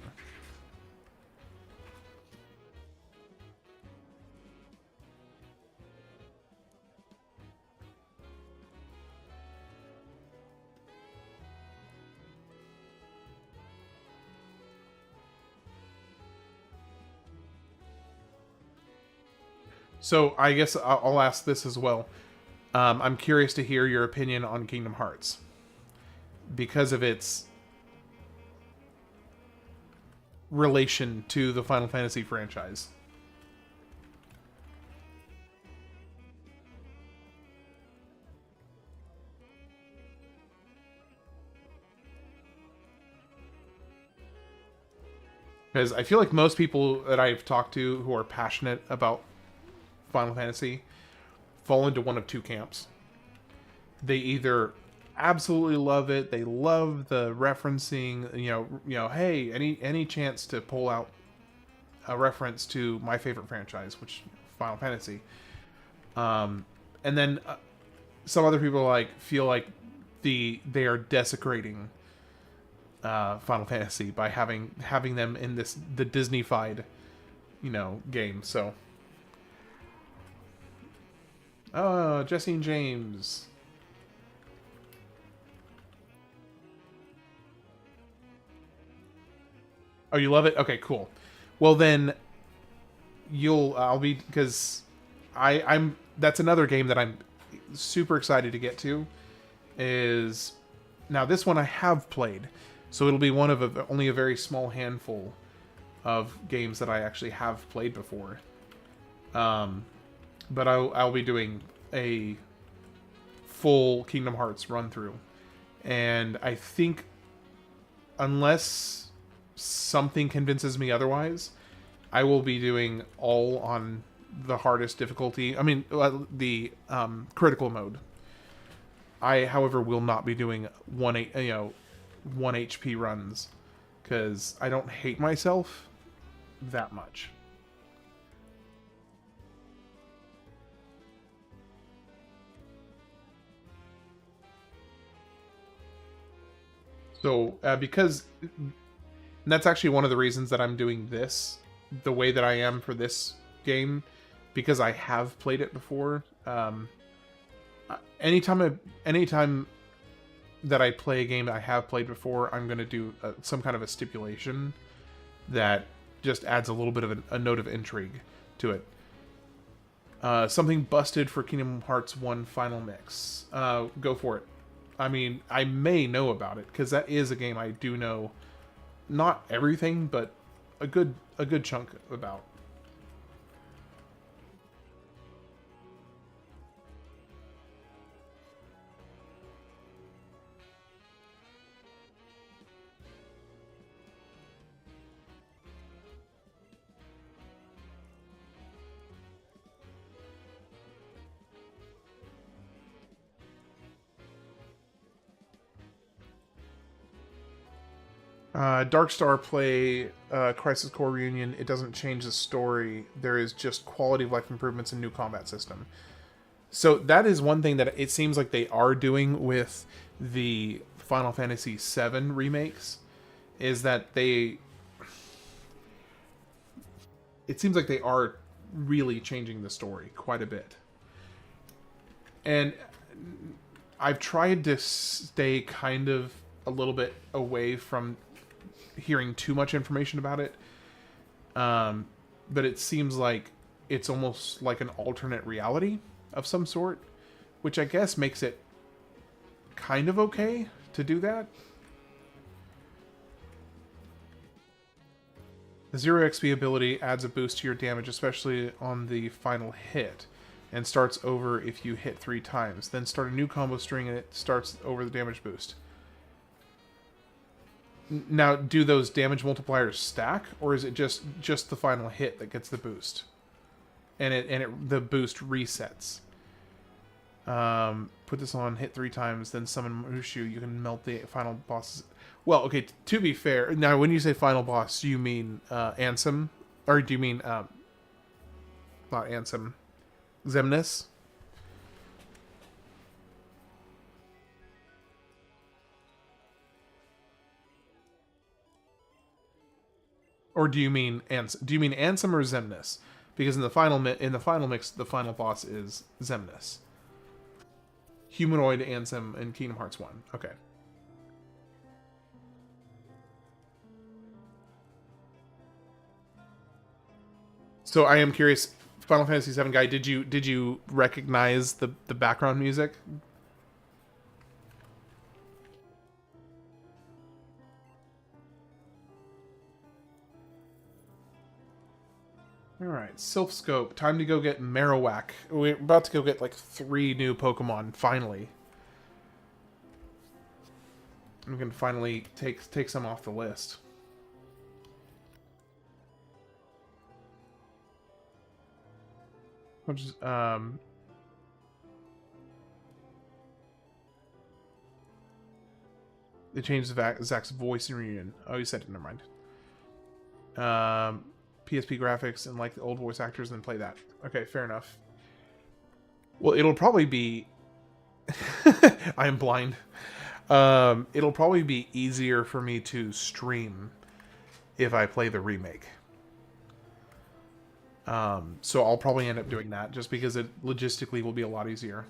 So I guess I'll ask this as well. I'm curious to hear your opinion on Kingdom Hearts because of its relation to the Final Fantasy franchise. Because I feel like most people that I've talked to who are passionate about Final Fantasy fall into one of two camps. They either absolutely love it, they love the referencing, hey, any chance to pull out a reference to my favorite franchise, which Final Fantasy. And then some other people feel like they are desecrating Final Fantasy by having them in the Disney-fied, game. So, oh, Jesse and James. Oh, you love it? Okay, cool. Well then, I'll be because I'm that's another game that I'm super excited to get to. Is now this one I have played, so it'll be one of only a very small handful of games that I actually have played before. But I'll be doing a full Kingdom Hearts run through, and I think unless something convinces me otherwise, I will be doing all on the hardest difficulty. I mean, the critical mode. I, however, will not be doing one HP runs because I don't hate myself that much. So, because that's actually one of the reasons that I'm doing this the way that I am for this game, because I have played it before. Anytime that I play a game that I have played before, I'm going to do some kind of a stipulation that just adds a little bit of a note of intrigue to it. Something busted for Kingdom Hearts 1 Final Mix. Go for it. I mean, I may know about it, because that is a game I do know, not everything, but a good chunk about. Dark Star play Crisis Core Reunion. It doesn't change the story. There is just quality of life improvements and new combat system. So that is one thing that it seems like they are doing with the Final Fantasy VII remakes, is that it seems like they are really changing the story quite a bit. And I've tried to stay kind of a little bit away from hearing too much information about it. But it seems like it's almost like an alternate reality of some sort, which I guess makes it kind of okay to do that. The 0 XP ability adds a boost to your damage, especially on the final hit, and starts over if you hit 3 times. Then start a new combo string and it starts over the damage boost. Now, do those damage multipliers stack, or is it just the final hit that gets the boost, and the boost resets? Put this on, hit 3 times, then summon Mushu. You can melt the final boss. Well, okay. To be fair, now when you say final boss, do you mean Ansem, or do you mean not Ansem, Xemnas? Or do you mean Ansem or Xemnas? Because in the final mix, the final boss is Xemnas. Humanoid Ansem in Kingdom Hearts 1. Okay. So I am curious, Final Fantasy VII guy, did you recognize the background music? Alright, Sylph Scope. Time to go get Marowak. We're about to go get like 3 new Pokemon, finally. We can finally take some off the list. Which is, they changed Zach's voice in Reunion. Oh, you said it. Never mind. PSP graphics and like the old voice actors, and then play that. Okay, fair enough. Well, it'll probably be... I am blind. It'll probably be easier for me to stream if I play the remake. So I'll probably end up doing that, just because it logistically will be a lot easier.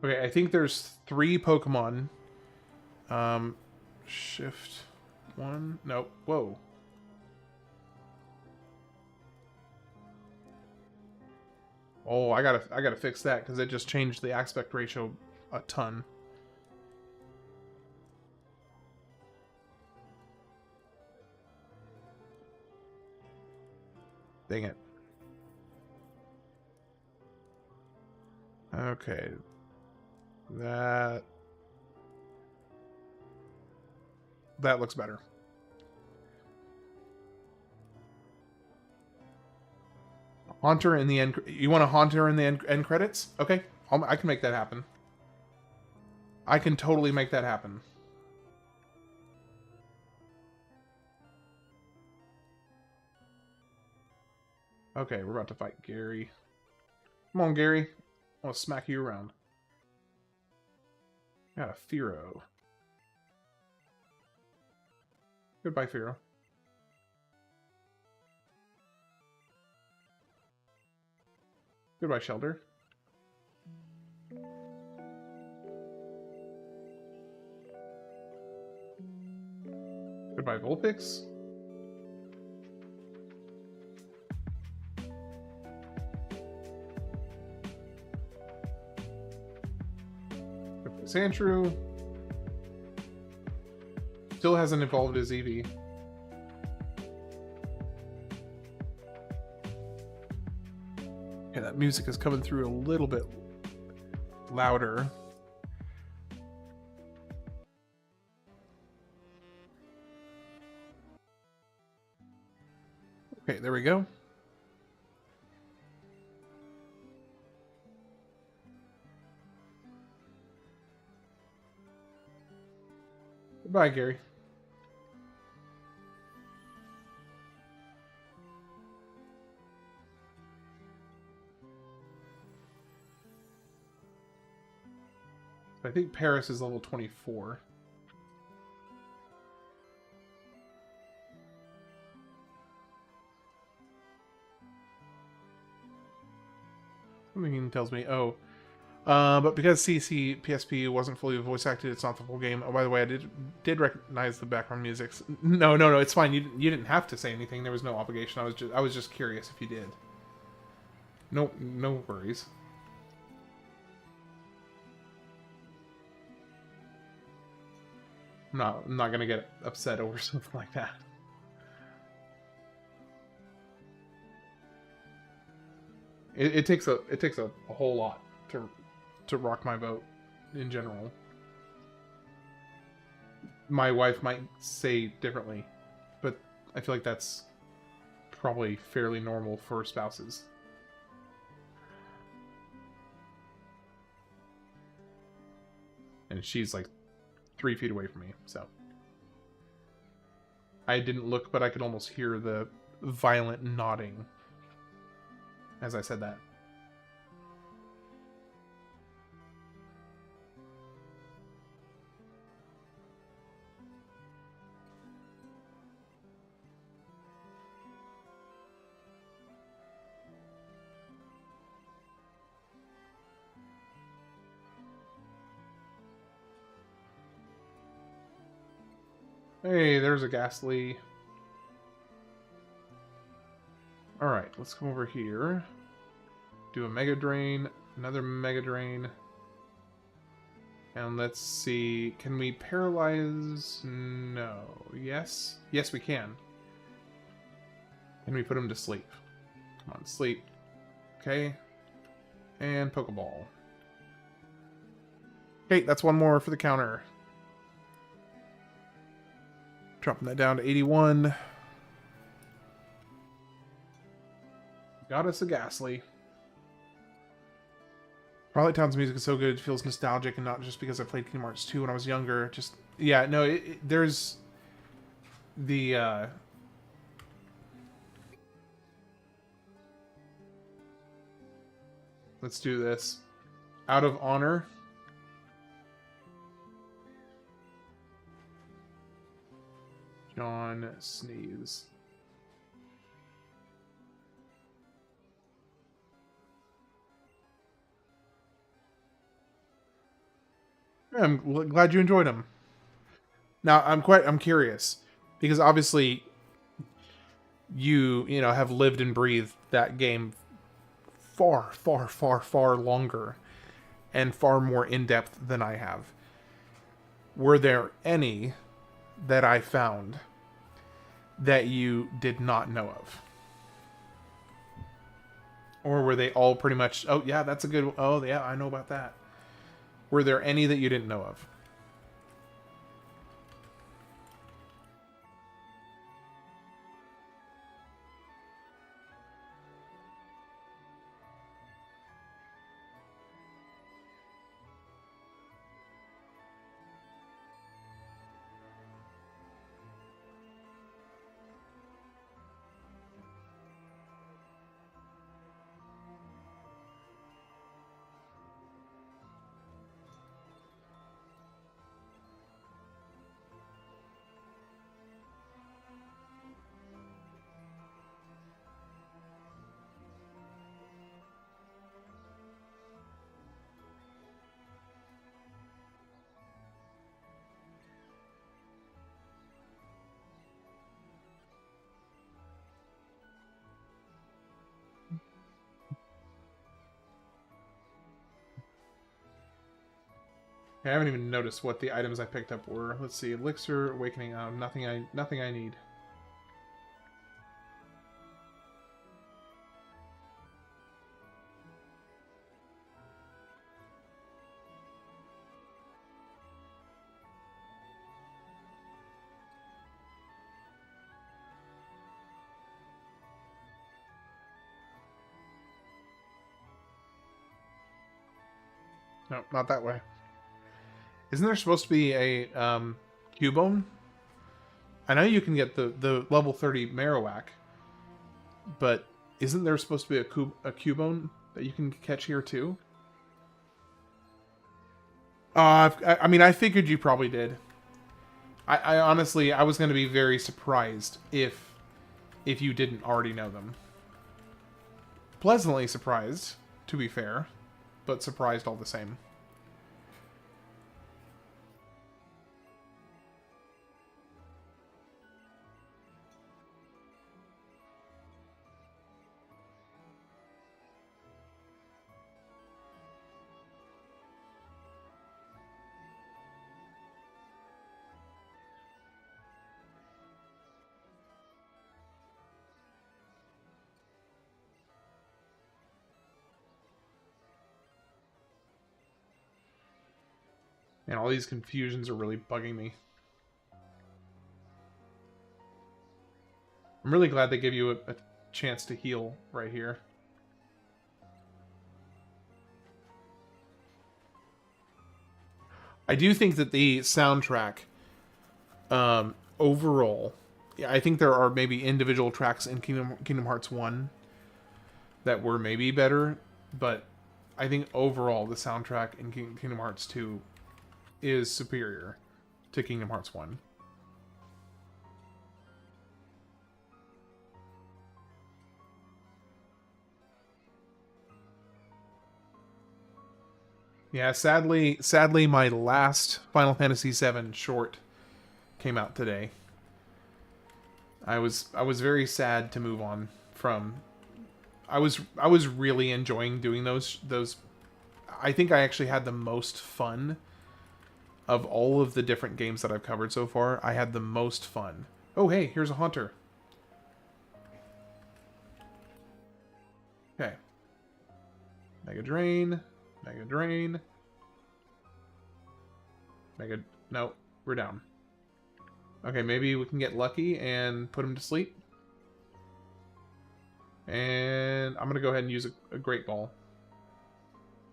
Okay, I think there's 3 Pokemon. Shift 1. No, whoa. Oh, I gotta fix that because it just changed the aspect ratio a ton. Dang it. Okay. That looks better. Haunter in the end. You want a Haunter in the end credits? Okay, I can make that happen. I can totally make that happen. Okay, we're about to fight Gary. Come on, Gary. I want to smack you around. Got a Fearow. Goodbye, Fearow. Goodbye, Shelter. Goodbye, Vulpix. Goodbye, Sandshrew. Still hasn't evolved as Eevee. Okay, that music is coming through a little bit louder. Okay, there we go. Goodbye, Gary. I think Paris is level 24. Something tells me, but because CC PSP wasn't fully voice acted, it's not the full game. Oh, by the way, I did recognize the background music. No, it's fine. You didn't have to say anything. There was no obligation. I was just curious if you did. No worries. I'm not gonna get upset over something like that. It takes a whole lot to rock my vote in general. My wife might say differently, but I feel like that's probably fairly normal for spouses. And she's like 3 feet away from me, so. I didn't look, but I could almost hear the violent nodding as I said that. Hey, there's a Ghastly. Alright, let's come over here. Do a Mega Drain, another Mega Drain. And let's see, can we paralyze? No. Yes? Yes, we can. Can we put him to sleep? Come on, sleep. Okay. And Pokeball. Okay, that's one more for the counter. Dropping that down to 81. Got us a Ghastly. Twilight Town's music is so good, it feels nostalgic, and not just because I played Kingdom Hearts 2 when I was younger. Just, yeah, no, there's the, let's do this. Out of Honor. John Sneeze. I'm glad you enjoyed them. Now, I'm curious, because obviously you know, have lived and breathed that game far, far, far, far longer and far more in-depth than I have. Were there any that I found that you did not know of? Or were they all pretty much, oh yeah, that's a good, oh yeah, I know about that. Were there any that you didn't know of? I haven't even noticed what the items I picked up were. Let's see, Elixir, Awakening, nothing I need. No, not that way. Isn't there supposed to be a Cubone? I know you can get the level 30 Marowak, but isn't there supposed to be a Cubone that you can catch here too? I mean, I figured you probably did. I honestly, I was going to be very surprised if you didn't already know them. Pleasantly surprised, to be fair, but surprised all the same. And all these confusions are really bugging me. I'm really glad they give you a chance to heal right here. I do think that the soundtrack, overall, yeah, I think there are maybe individual tracks in Kingdom Hearts 1 that were maybe better, but I think overall the soundtrack in Kingdom Hearts 2 is superior to Kingdom Hearts 1. Yeah, sadly, my last Final Fantasy VII short came out today. I was very sad to move on from. I was really enjoying doing those. I think I actually had the most fun of all of the different games that I've covered so far. I had the most fun. Oh, hey, here's a Haunter. Okay. Mega Drain. Mega Drain. Mega... No, we're down. Okay, maybe we can get lucky and put him to sleep. And I'm going to go ahead and use a Great Ball.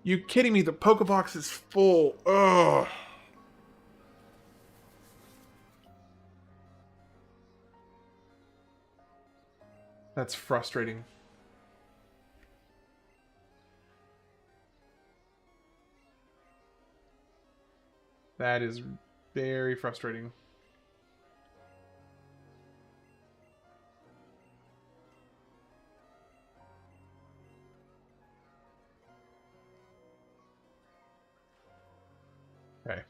You kidding me? The Pokebox is full. Ugh. That's frustrating. That is very frustrating. Okay.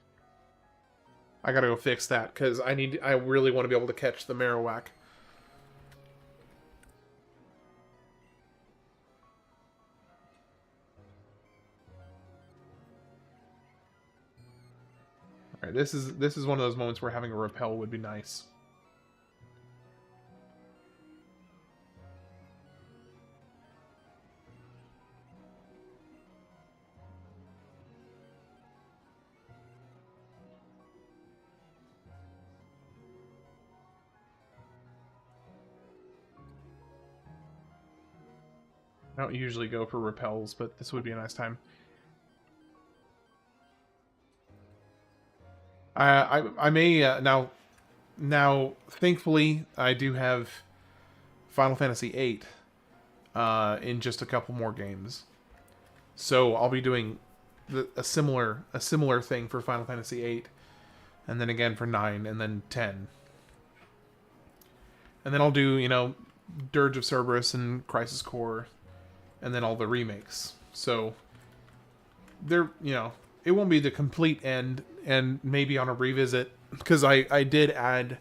I gotta go fix that, because I really want to be able to catch the Marowak. Alright, this is one of those moments where having a repel would be nice. I don't usually go for repels, but this would be a nice time. I may now thankfully I do have Final Fantasy VIII in just a couple more games, so I'll be doing a similar thing for Final Fantasy VIII, and then again for 9, and then 10, and then I'll do, you know, Dirge of Cerberus and Crisis Core, and then all the remakes. So there, you know, it won't be the complete end, and maybe on a revisit, because I did add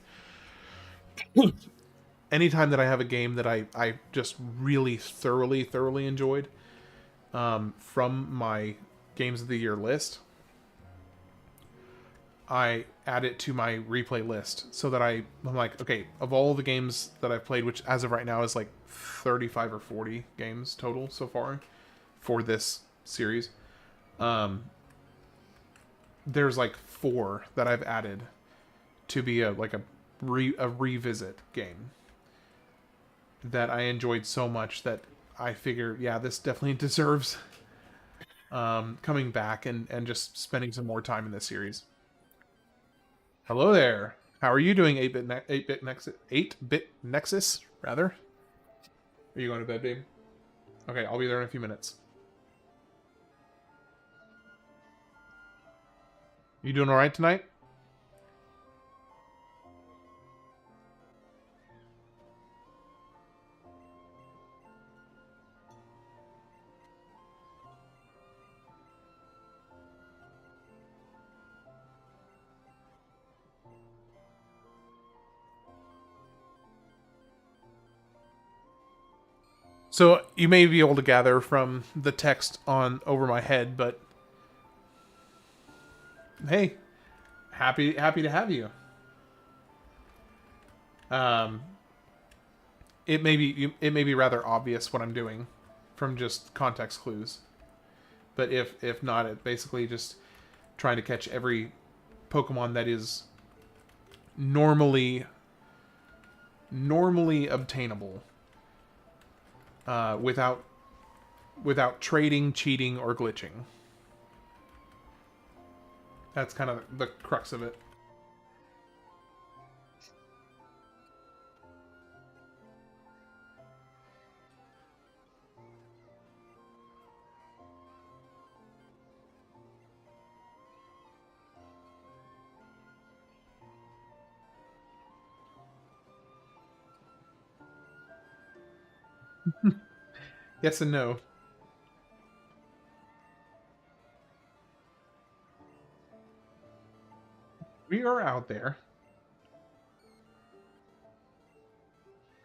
anytime that I have a game that I just really thoroughly enjoyed from my Games of the Year list, I add it to my replay list, so that I'm like, okay, of all the games that I've played, which as of right now is like 35 or 40 games total so far for this series, there's like 4 that I've added to be a revisit game that I enjoyed so much that I figure, yeah, this definitely deserves coming back and just spending some more time in this series. Hello there. How are you doing, 8-bit Nexus, rather? Are you going to bed, babe? Okay, I'll be there in a few minutes. You doing alright tonight? So you may be able to gather from the text on over my head, but hey, happy to have you. It may be rather obvious what I'm doing from just context clues, but if not, it basically just trying to catch every Pokemon that is normally obtainable without trading, cheating, or glitching. That's kind of the crux of it. Yes and no. We are out there.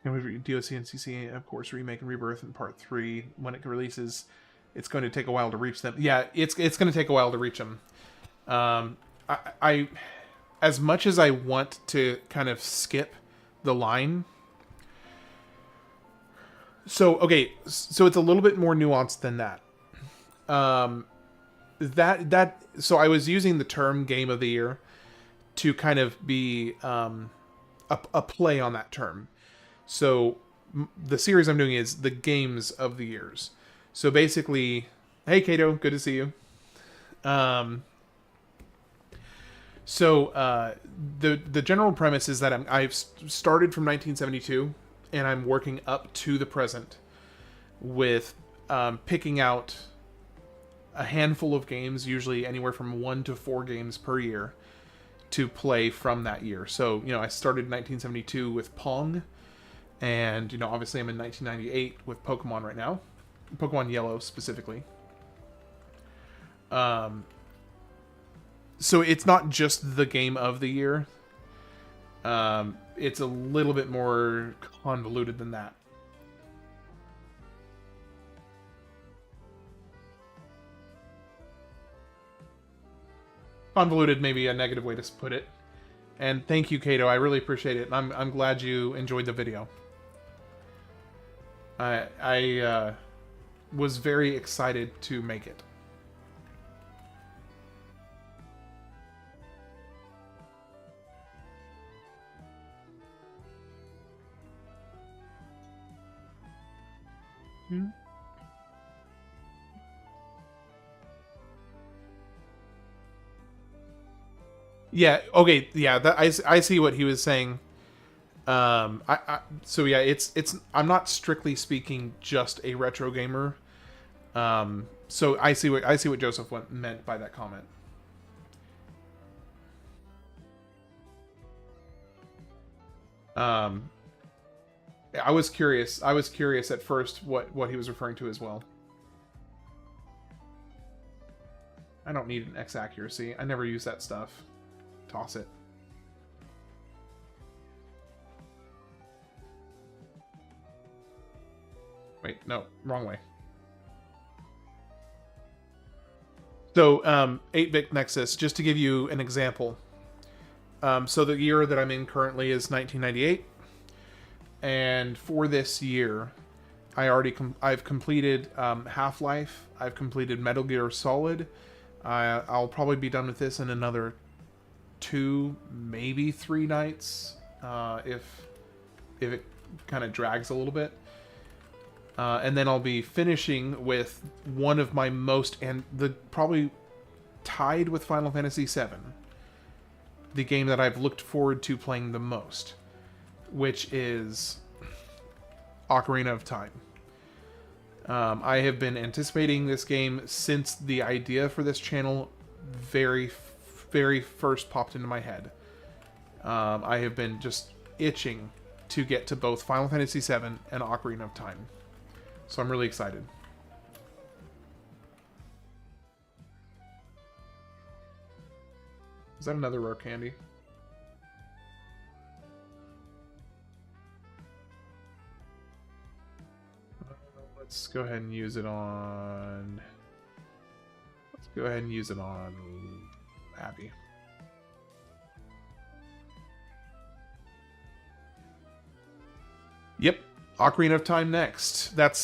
And we DLC and CC, of course, Remake and Rebirth in Part 3. When it releases, it's going to take a while to reach them. Yeah, it's going to take a while to reach them. I as much as I want to kind of skip the line. So, okay, so it's a little bit more nuanced than that. So I was using the term game of the year to kind of be a play on that term. So the series I'm doing is the games of the years. So basically, hey Kato, good to see you. Um, the general premise is that I've started from 1972 and I'm working up to the present with picking out a handful of games, usually anywhere from 1 to 4 games per year, to play from that year. So, I started in 1972 with Pong, and, obviously I'm in 1998 with Pokemon right now. Pokemon Yellow, specifically. So it's not just the game of the year. It's a little bit more convoluted than that. Convoluted, maybe a negative way to put it. And thank you, Kato. I really appreciate it. I'm glad you enjoyed the video. I was very excited to make it. Hmm? Yeah. Okay. Yeah. I see what he was saying. So yeah, it's I'm not strictly speaking just a retro gamer. So I see what Joseph meant by that comment. Um, I was curious. I was curious at first what he was referring to as well. I don't need an X accuracy. I never use that stuff. Toss it. Wait, no, wrong way. So, 8-bit Nexus, just to give you an example. So the year that I'm in currently is 1998, and for this year, I've completed Half-Life. I've completed Metal Gear Solid. I'll probably be done with this in another 2, maybe 3 nights, if it kind of drags a little bit. And then I'll be finishing with one of my most, and probably tied with Final Fantasy VII, the game that I've looked forward to playing the most, which is Ocarina of Time. I have been anticipating this game since the idea for this channel very, very first popped into my head. I have been just itching to get to both Final Fantasy VII and Ocarina of Time. So I'm really excited. Is that another rare candy? Let's go ahead and use it on... Let's go ahead and use it on Abby. Yep. Ocarina of Time next. That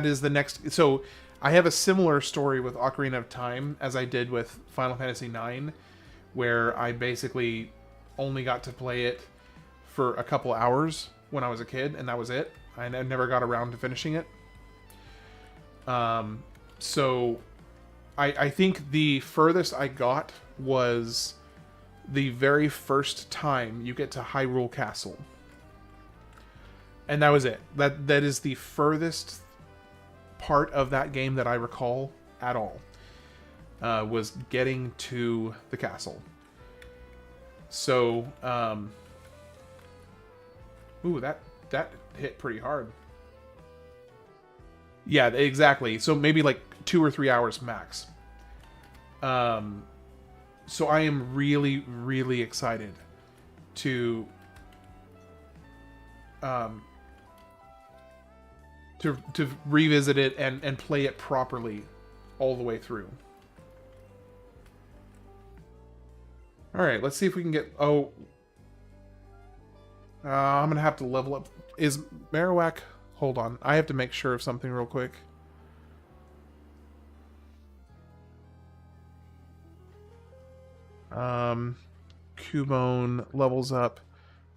is the next. So I have a similar story with Ocarina of Time as I did with Final Fantasy IX, where I basically only got to play it for a couple hours when I was a kid, and that was it. I never got around to finishing it. So I think the furthest I got was the very first time you get to Hyrule Castle. And that was it. That is the furthest part of that game that I recall at all. Was getting to the castle. So, ooh, that hit pretty hard. Yeah, exactly. So maybe like 2 or 3 hours max. So I am really, really excited to revisit it and play it properly all the way through. Alright, let's see if we can get... Oh. I'm gonna have to level up. Is Marowak... Hold on. I have to make sure of something real quick. Cubone levels up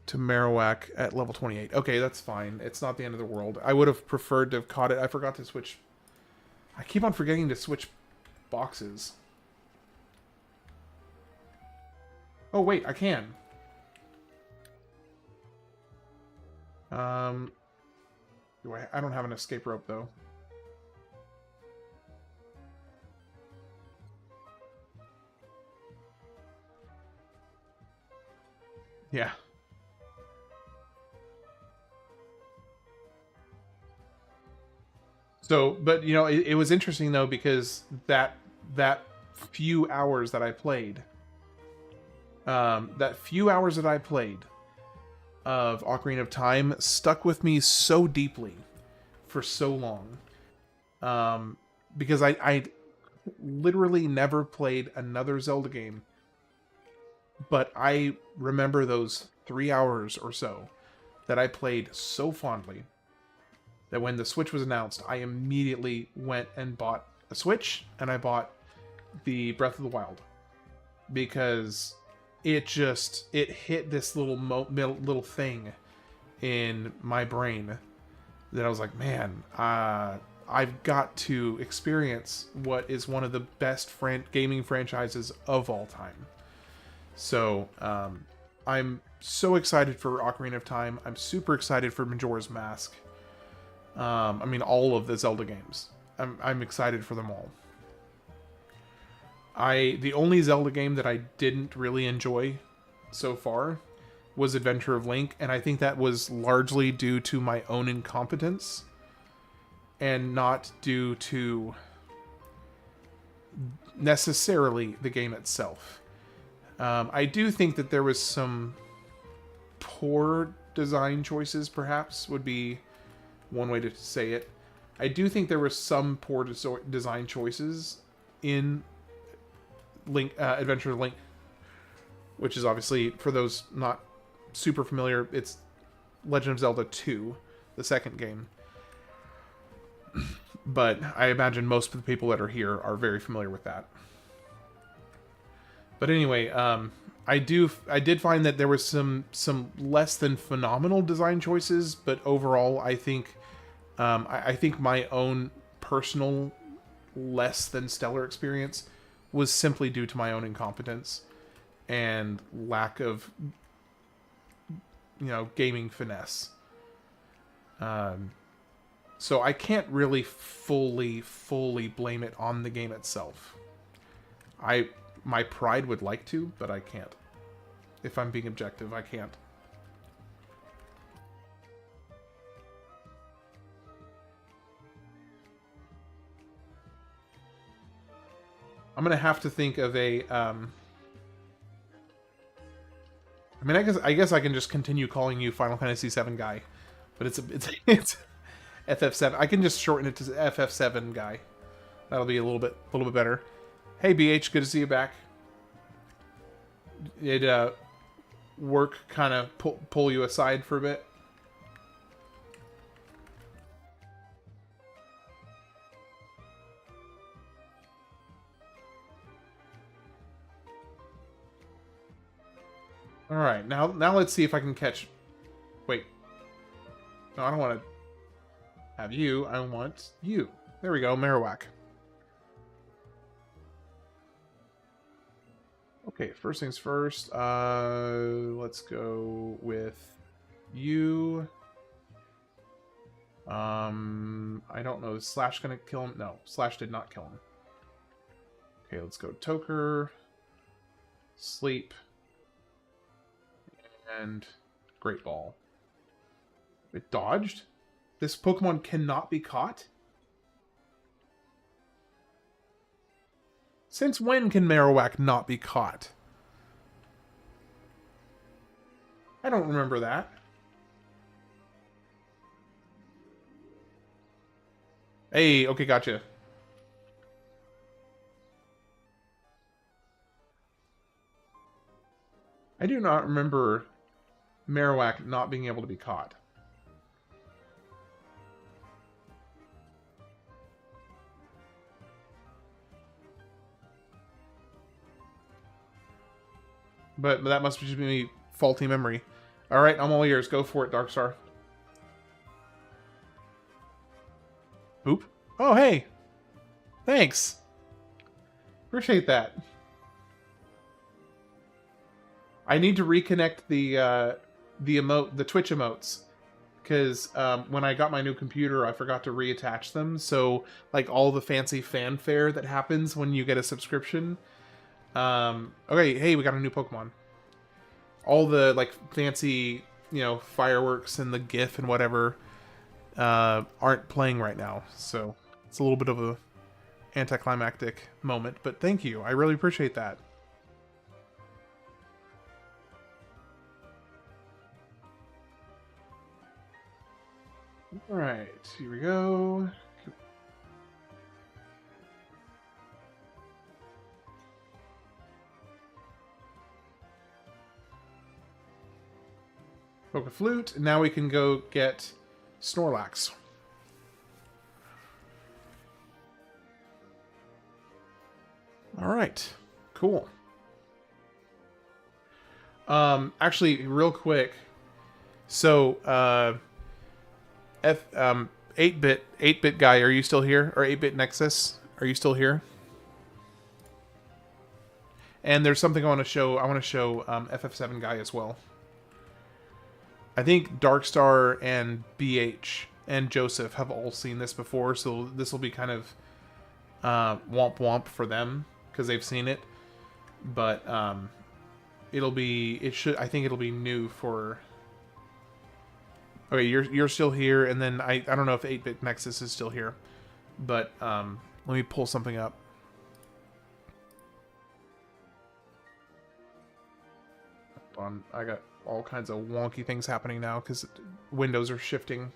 to Marowak at level 28. Okay, that's fine. It's not the end of the world. I would have preferred to have caught it. I forgot to switch. I keep on forgetting to switch boxes. Oh, wait, I can. I don't have an escape rope, though. Yeah. So, but you know, it was interesting though because that few hours that I played, that few hours that I played of Ocarina of Time stuck with me so deeply for so long, because I literally never played another Zelda game, but I remember those 3 hours or so that I played so fondly that when the Switch was announced, I immediately went and bought a Switch, and I bought the Breath of the Wild. Because it hit this little thing in my brain that I was like, man, I've got to experience what is one of the best gaming franchises of all time. So, I'm so excited for Ocarina of Time. I'm super excited for Majora's Mask. I mean, all of the Zelda games. I'm excited for them all. The only Zelda game that I didn't really enjoy so far was Adventure of Link, and I think that was largely due to my own incompetence and not due to necessarily the game itself. I do think that there was some poor design choices, perhaps, would be one way to say it. I do think there were some poor design choices in Adventure of Link, which is obviously, for those not super familiar, it's Legend of Zelda 2, the second game. But I imagine most of the people that are here are very familiar with that. But anyway, I did find that there was some less than phenomenal design choices, but overall, I think my own personal less than stellar experience was simply due to my own incompetence and lack of, gaming finesse. So I can't really fully blame it on the game itself. My pride would like to, but I can't. If I'm being objective, I can't. I'm gonna have to think of a. I mean, I guess I can just continue calling you Final Fantasy VII guy, but it's FF7. I can just shorten it to FF7 guy. That'll be a little bit better. Hey BH, good to see you back. Did work kind of pull you aside for a bit? All right, now let's see if I can catch. Wait, no, I don't want to have you. I want you. There we go, Marowak. Okay, first things first. Let's go with you. I don't know. Is Slash gonna kill him? No, Slash did not kill him. Okay, let's go Toker. Sleep. And Great Ball. It dodged? This Pokemon cannot be caught? Since when can Marowak not be caught? I don't remember that. Hey, okay, gotcha. I do not remember Marowak not being able to be caught. But that must just be faulty memory. Alright, I'm all ears. Go for it, Darkstar. Oop. Oh, hey! Thanks! Appreciate that. I need to reconnect the Twitch emotes. Because when I got my new computer, I forgot to reattach them. So, like, all the fancy fanfare that happens when you get a subscription. Okay, hey, we got a new Pokemon. All the, like, fancy, you know, fireworks and the GIF and whatever aren't playing right now. So, it's a little bit of a anticlimactic moment. But thank you. I really appreciate that. Alright, here we go. Poke Flute, and now we can go get Snorlax. Alright, cool. Actually, real quick, so, 8-bit guy, are you still here? Or 8-bit Nexus, are you still here? And there's something I want to show. I want to show FF7 guy as well. I think Darkstar and BH and Joseph have all seen this before, so this will be kind of womp womp for them because they've seen it. But it'll be. I think it'll be new for. Okay, you're still here, and then I don't know if 8-bit Nexus is still here, but let me pull something up. Hold on, I got all kinds of wonky things happening now because windows are shifting.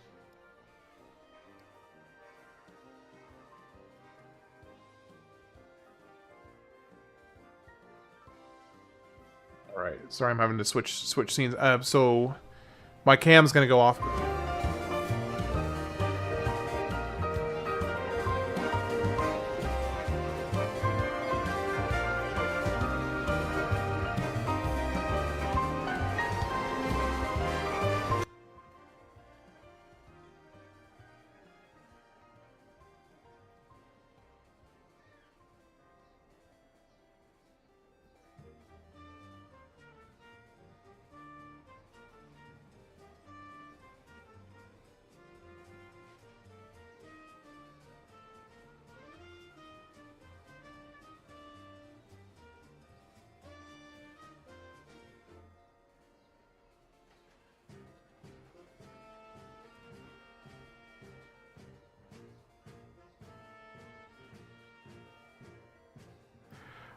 All right, sorry, I'm having to switch scenes. So. My cam's gonna go off.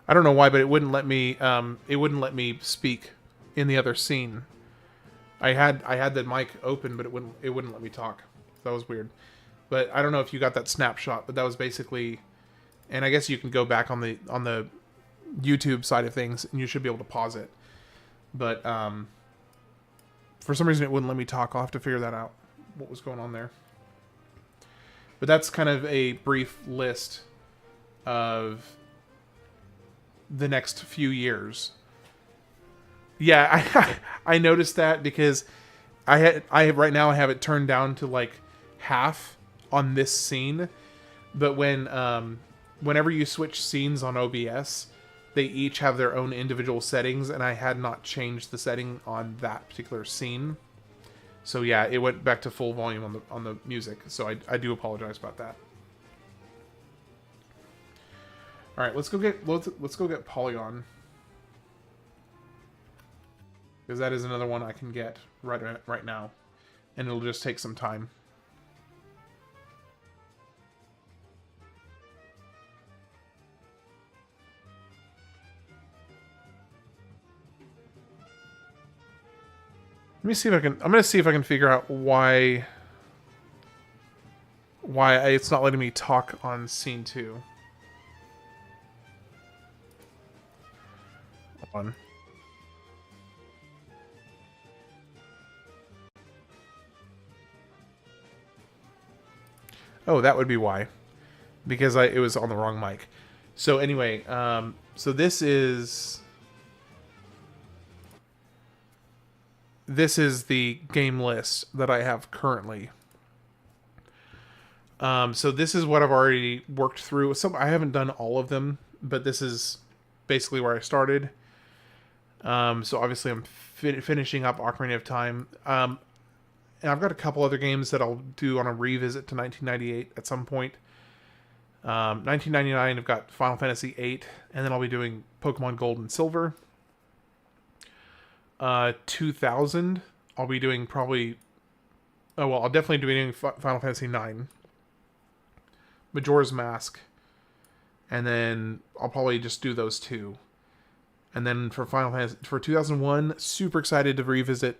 I don't know why, but it wouldn't let me. It wouldn't let me speak in the other scene. I had the mic open, but it wouldn't let me talk. That was weird. But I don't know if you got that snapshot, but that was basically. And I guess you can go back on the YouTube side of things, and you should be able to pause it. But for some reason, it wouldn't let me talk. I'll have to figure that out. What was going on there? But that's kind of a brief list of the next few years. Yeah, I noticed that because right now I have it turned down to like half on this scene, but whenever you switch scenes on OBS, they each have their own individual settings, and I had not changed the setting on that particular scene. So yeah, it went back to full volume on the music. So I do apologize about that. All right, let's go get Polygon, because that is another one I can get right now, and it'll just take some time. Let me see if I can. I'm gonna see if I can figure out why it's not letting me talk on scene 2. Hold on. Oh, that would be why, because it was on the wrong mic. So anyway, so this is. this is the game list that I have currently. So this is what I've already worked through. Some I haven't done all of them, but this is basically where I started. So obviously I'm finishing up Ocarina of Time. And I've got a couple other games that I'll do on a revisit to 1998 at some point. 1999, I've got Final Fantasy VIII, and then I'll be doing Pokemon Gold and Silver. 2000, I'll be doing probably. Oh well, I'll definitely be doing Final Fantasy IX, Majora's Mask, and then I'll probably just do those two. And then for Final Fantasy for 2001, super excited to revisit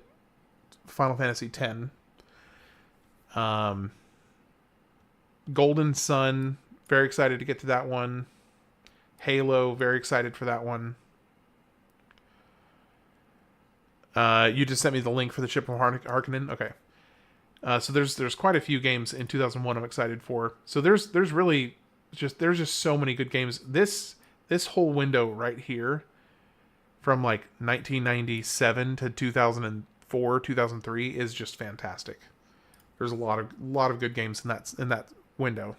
Final Fantasy X. Um, Golden Sun, very excited to get to that one. Halo, very excited for that one. You just sent me the link for the Ship of Harkonnen. Okay. So there's quite a few games in 2001 I'm excited for. So there's really there's just so many good games. This whole window right here, from like 1997 to 2004, 2003, is just fantastic. There's a lot of good games in that window.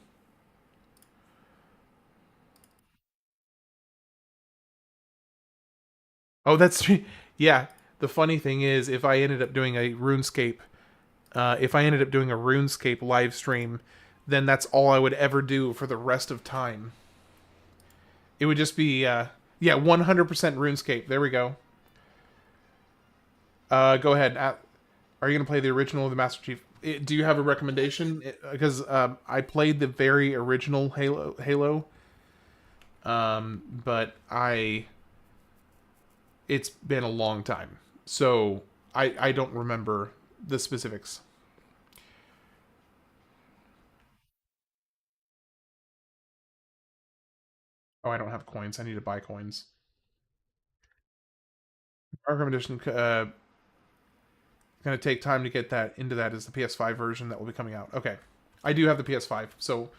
Oh, that's yeah. The funny thing is, if I ended up doing a RuneScape, if I ended up doing a RuneScape live stream, then that's all I would ever do for the rest of time. It would just be, yeah, 100% RuneScape. There we go. Go ahead. Are you going to play the original of the Master Chief? Do you have a recommendation? Because I played the very original Halo, but it's been a long time, so I don't remember the specifics. Oh, I don't have coins. I need to buy coins. Arkham Edition going to take time to get that into that is the PS5 version that will be coming out. Okay, I do have the PS5, so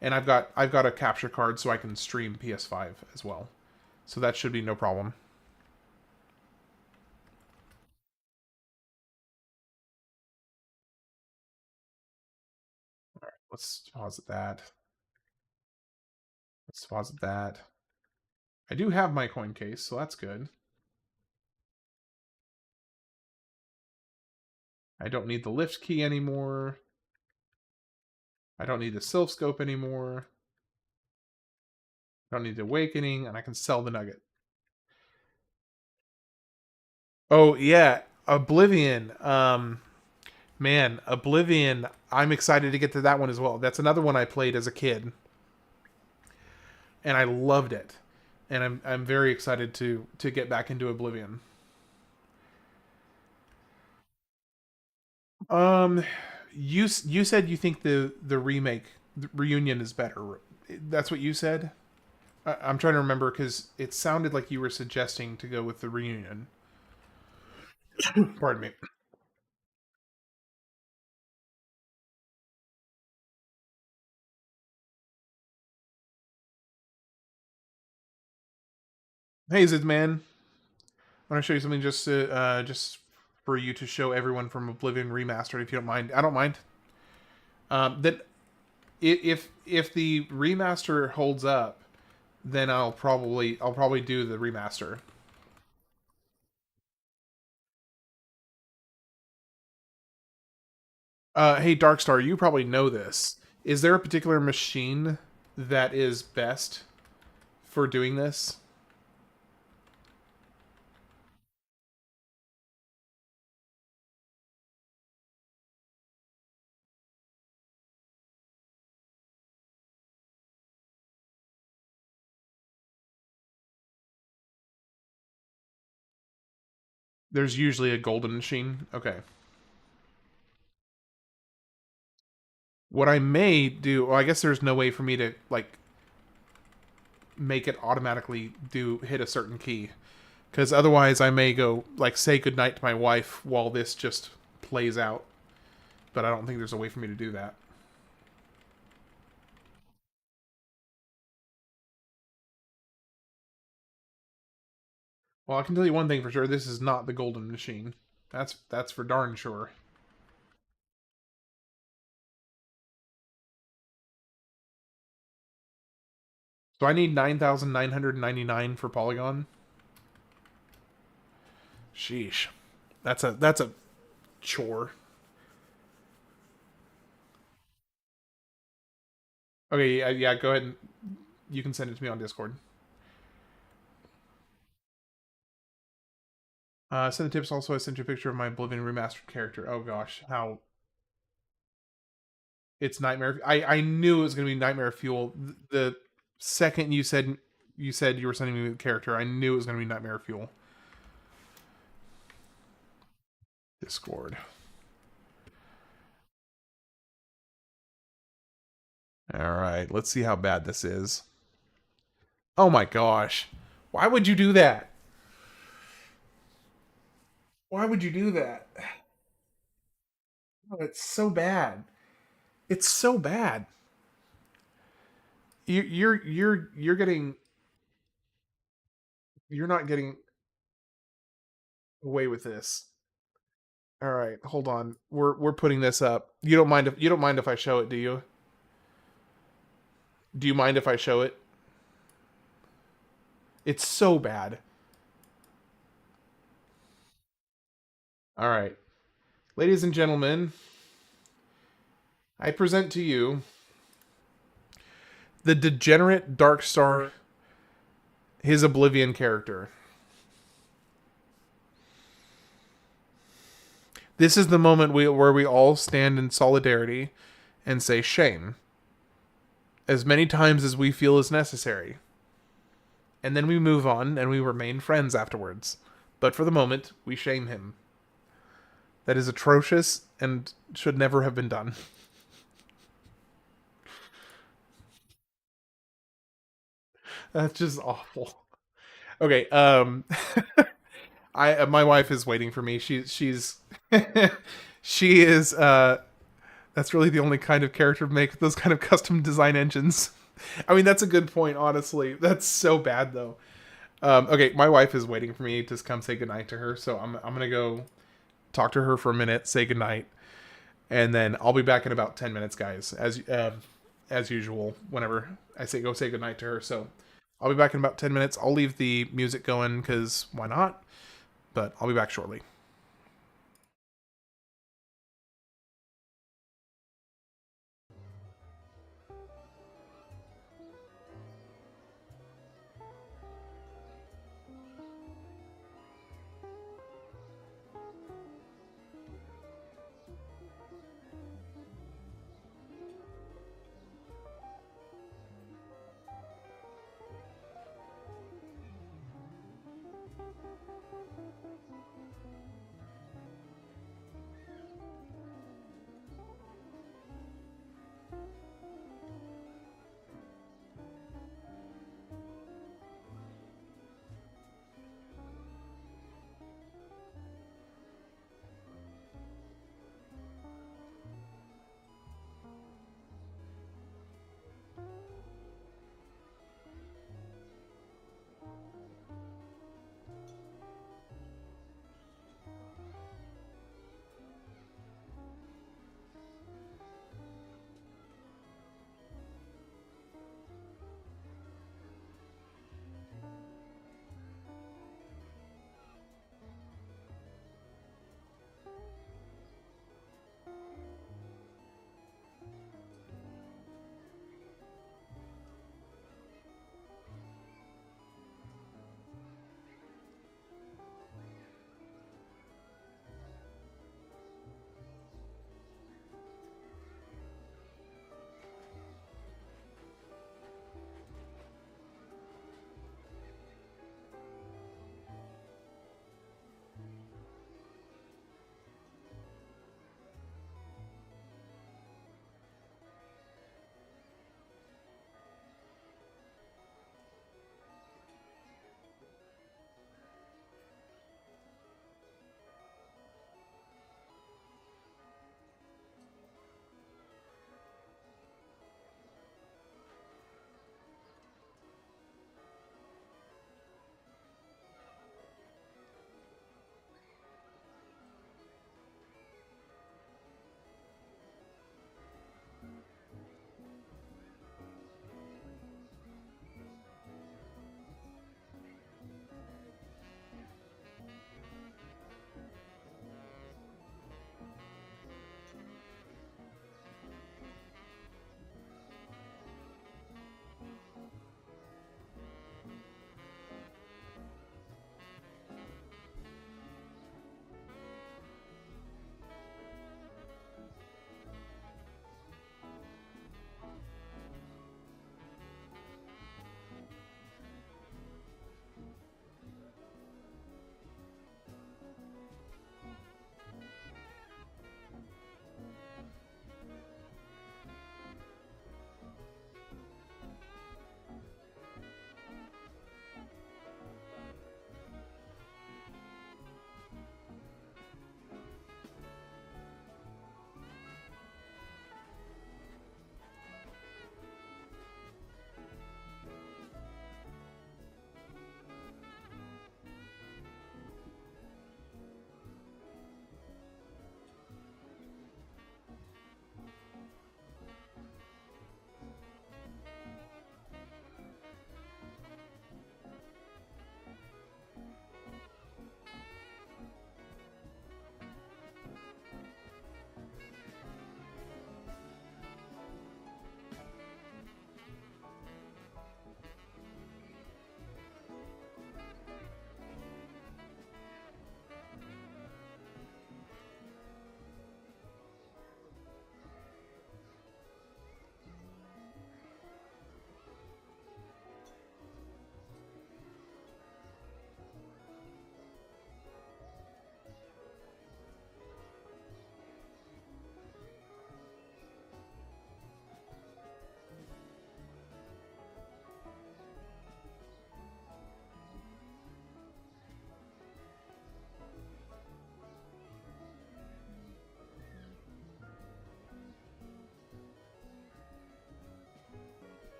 and I've got a capture card so I can stream PS5 as well, so that should be no problem. All right, let's deposit that. Let's deposit that. I do have my coin case, so that's good. I don't need the lift key anymore. I don't need the Sylph Scope anymore. I don't need the Awakening, and I can sell the Nugget. Oh yeah, Oblivion. Man, Oblivion. I'm excited to get to that one as well. That's another one I played as a kid, and I loved it. And I'm very excited to get back into Oblivion. Um, you said you think the remake the reunion is better. That's what you said. I'm trying to remember because it sounded like you were suggesting to go with the reunion. Pardon me. Hey, Zid man, I want to show you something just for you to show everyone from Oblivion Remastered, if you don't mind. I don't mind. That if the remaster holds up, then I'll probably do the remaster. Hey, Darkstar, you probably know this. Is there a particular machine that is best for doing this? There's usually a golden machine. Okay. What I may do, well, I guess there's no way for me to like make it automatically do hit a certain key, because otherwise I may go like say goodnight to my wife while this just plays out. But I don't think there's a way for me to do that. Well, I can tell you one thing for sure: this is not the golden machine. That's for darn sure. So I need 9,999 for Polygon. Sheesh. That's a chore. Okay, yeah, go ahead and you can send it to me on Discord. Send the tips. Also, I sent you a picture of my Oblivion remastered character. Oh gosh, how it's nightmare. I knew it was gonna be nightmare fuel. The second you were sending me the character, I knew it was gonna be nightmare fuel. Discord. All right, let's see how bad this is. Oh my gosh, why would you do that? Why would you do that? Oh, it's so bad. It's so bad. You're getting you're not getting away with this. All right, hold on. We're putting this up. You don't mind if I show it, do you? Do you mind if I show it? It's so bad. All right. Ladies and gentlemen, I present to you the degenerate Darkstar, his Oblivion character. This is the moment where we all stand in solidarity and say shame as many times as we feel is necessary. And then we move on and we remain friends afterwards. But for the moment, we shame him. That is atrocious and should never have been done. That's just awful. Okay, I my wife is waiting for me. She's she is that's really the only kind of character to make those kind of custom design engines. I mean, that's a good point, honestly. That's so bad though. Okay, my wife is waiting for me to come say goodnight to her, so I'm gonna go talk to her for a minute, say goodnight, and then I'll be back in about 10 minutes, guys. As usual, whenever I say go say goodnight to her, so I'll be back in about 10 minutes. I'll leave the music going because why not? But I'll be back shortly.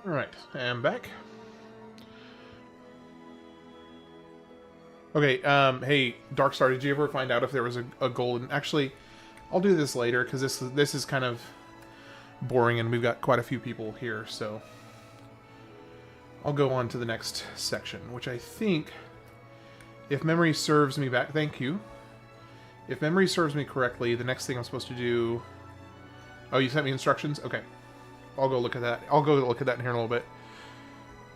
Alright, I'm back. Okay, hey, Darkstar, did you ever find out if there was a golden... Actually, I'll do this later, because this is kind of boring, and we've got quite a few people here, so... I'll go on to the next section, which I think, if memory serves me back... Thank you. If memory serves me correctly, the next thing I'm supposed to do... Oh, you sent me instructions? Okay. I'll go look at that. I'll go look at that in here in a little bit.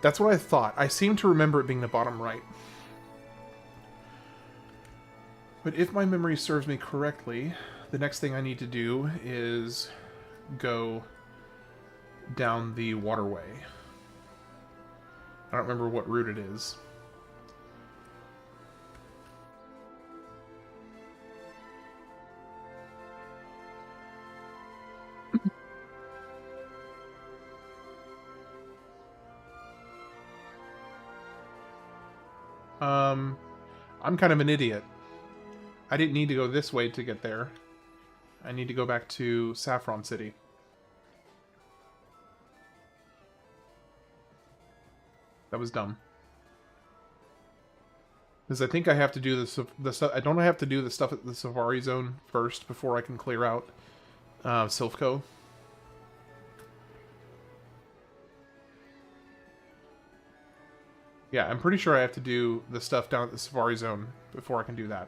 That's what I thought. I seem to remember it being the bottom right. But if my memory serves me correctly, the next thing I need to do is go down the waterway. I don't remember what route it is. I'm kind of an idiot. I didn't need to go this way to get there. I need to go back to Saffron City. That was dumb. Because I think I have to do the stuff. I don't have to do the stuff at the Safari Zone first before I can clear out Silphco. Yeah, I'm pretty sure I have to do the stuff down at the Safari Zone before I can do that.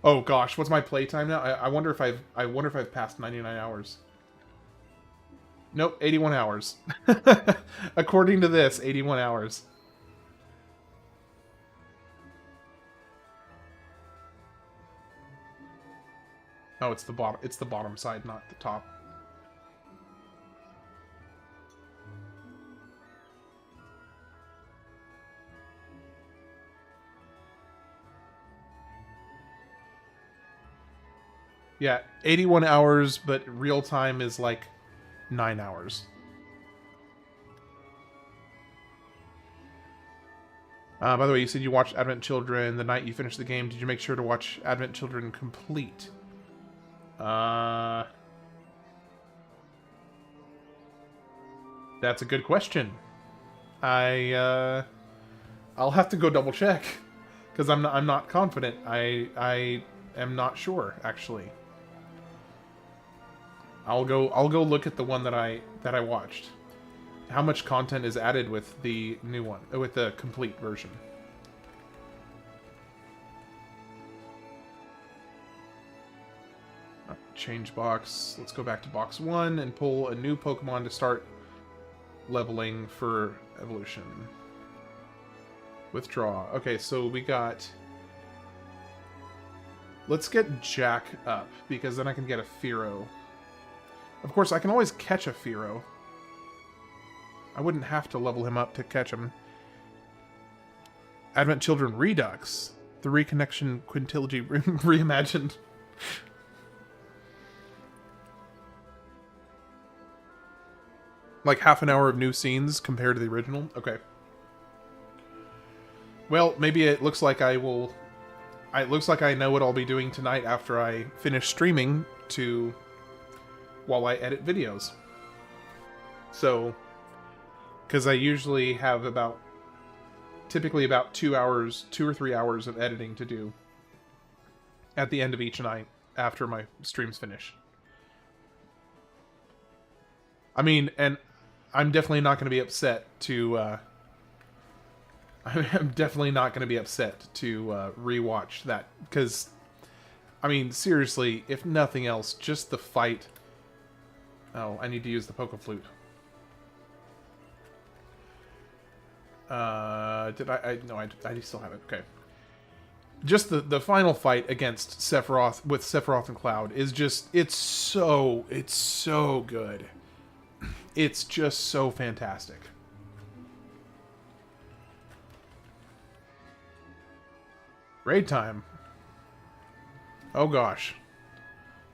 Oh gosh, what's my playtime now? I wonder if I've passed 99 hours. Nope, 81 hours. According to this, 81 hours. Oh, it's the bottom. It's the bottom side, not the top. Yeah, 81 hours, but real time is like 9 hours. By the way, you said you watched Advent Children the night you finished the game. Did you make sure to watch Advent Children complete? That's a good question. I'll have to go double check because I'm not confident. I am not sure actually. I'll go look at the one that I watched. How much content is added with the new one, with the complete version? Change box. Let's go back to box 1 and pull a new Pokemon to start leveling for evolution. Withdraw. Okay, so we got... Let's get Jack up, because then I can get a Fearow. Of course, I can always catch a Fearow. I wouldn't have to level him up to catch him. Advent Children Redux. The Reconnection Quintilogy reimagined. Like half an hour of new scenes compared to the original? Okay. Well, maybe it looks like I will... It looks like I know what I'll be doing tonight after I finish streaming while I edit videos. So, because I usually have typically about 2 or 3 hours of editing to do at the end of each night after my streams finish. I mean, and I'm definitely not going to be upset to... I'm definitely not going to be upset to rewatch that, because, I mean, seriously, if nothing else, just the fight... Oh, I need to use the Poke Flute. Did I... No, I still have it. Okay. Just the final fight against Sephiroth, with Sephiroth and Cloud, is just... It's so good. It's just so fantastic. Raid time. Oh gosh.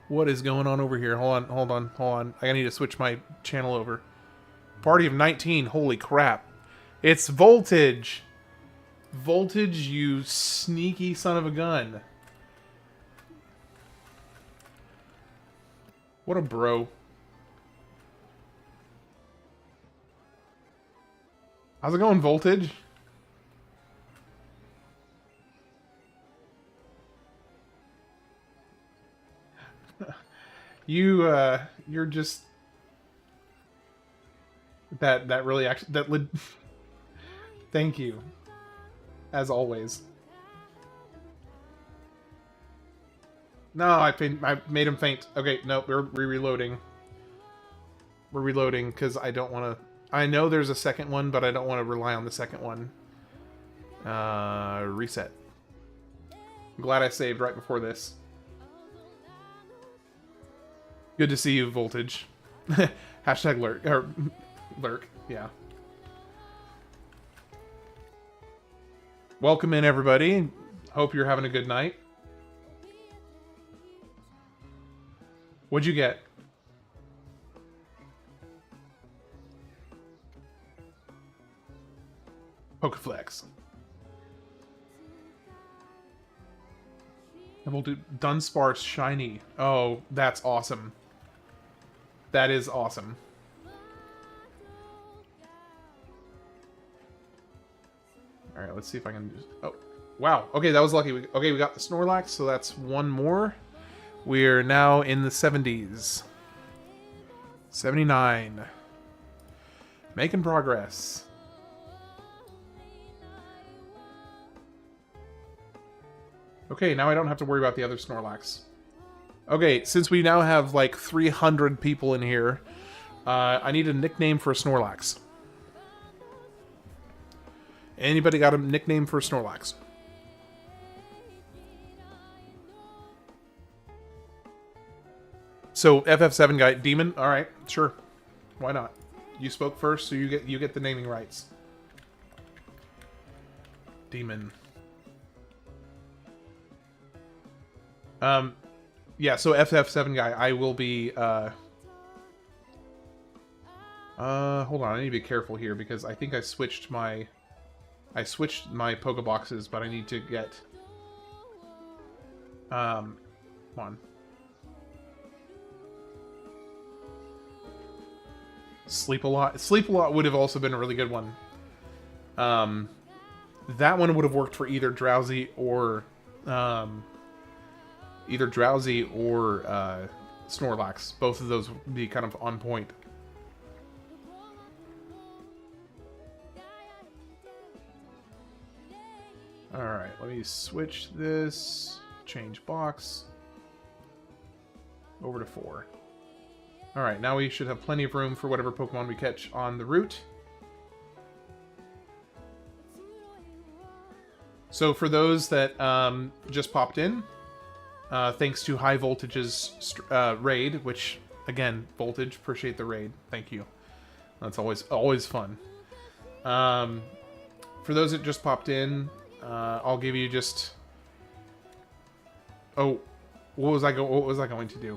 What is going on over here? Hold on. I need to switch my channel over. Party of 19. Holy crap. It's Voltage. Voltage, you sneaky son of a gun. What a bro. How's it going, Voltage? You're just that really actually thank you, as always. No, I made him faint. Okay, no, we're reloading. We're reloading because I don't want to. I know there's a second one, but I don't want to rely on the second one. Reset. I'm glad I saved right before this. Good to see you, Voltage. Hashtag lurk. Or, lurk, yeah. Welcome in, everybody. Hope you're having a good night. What'd you get? Pokeflex. And we'll do Dunsparce Shiny. Oh, that's awesome. That is awesome. Alright, let's see if I can just... Oh, wow. Okay, that was lucky. Okay, we got the Snorlax, so that's one more. We're now in the 70s. 79. Making progress. Okay, now I don't have to worry about the other Snorlax. Okay, since we now have like 300 people in here, I need a nickname for a Snorlax. Anybody got a nickname for a Snorlax? So FF7 guy, Demon. All right, sure, why not? You spoke first, so you get the naming rights. Demon. Yeah. So FF7 guy, I will be. Hold on, I need to be careful here because I think I switched my Pokeboxes, but I need to get. Come on. Sleep a lot. Sleep a lot would have also been a really good one. That one would have worked for either Drowsy or Snorlax. Both of those would be kind of on point. Alright, let me switch this. Change box. Over to 4. Alright, now we should have plenty of room for whatever Pokemon we catch on the route. So for those that just popped in, thanks to High Voltage's raid, which, again, Voltage, appreciate the raid. Thank you. That's always fun. For those that just popped in, I'll give you just... Oh, what was I going to do?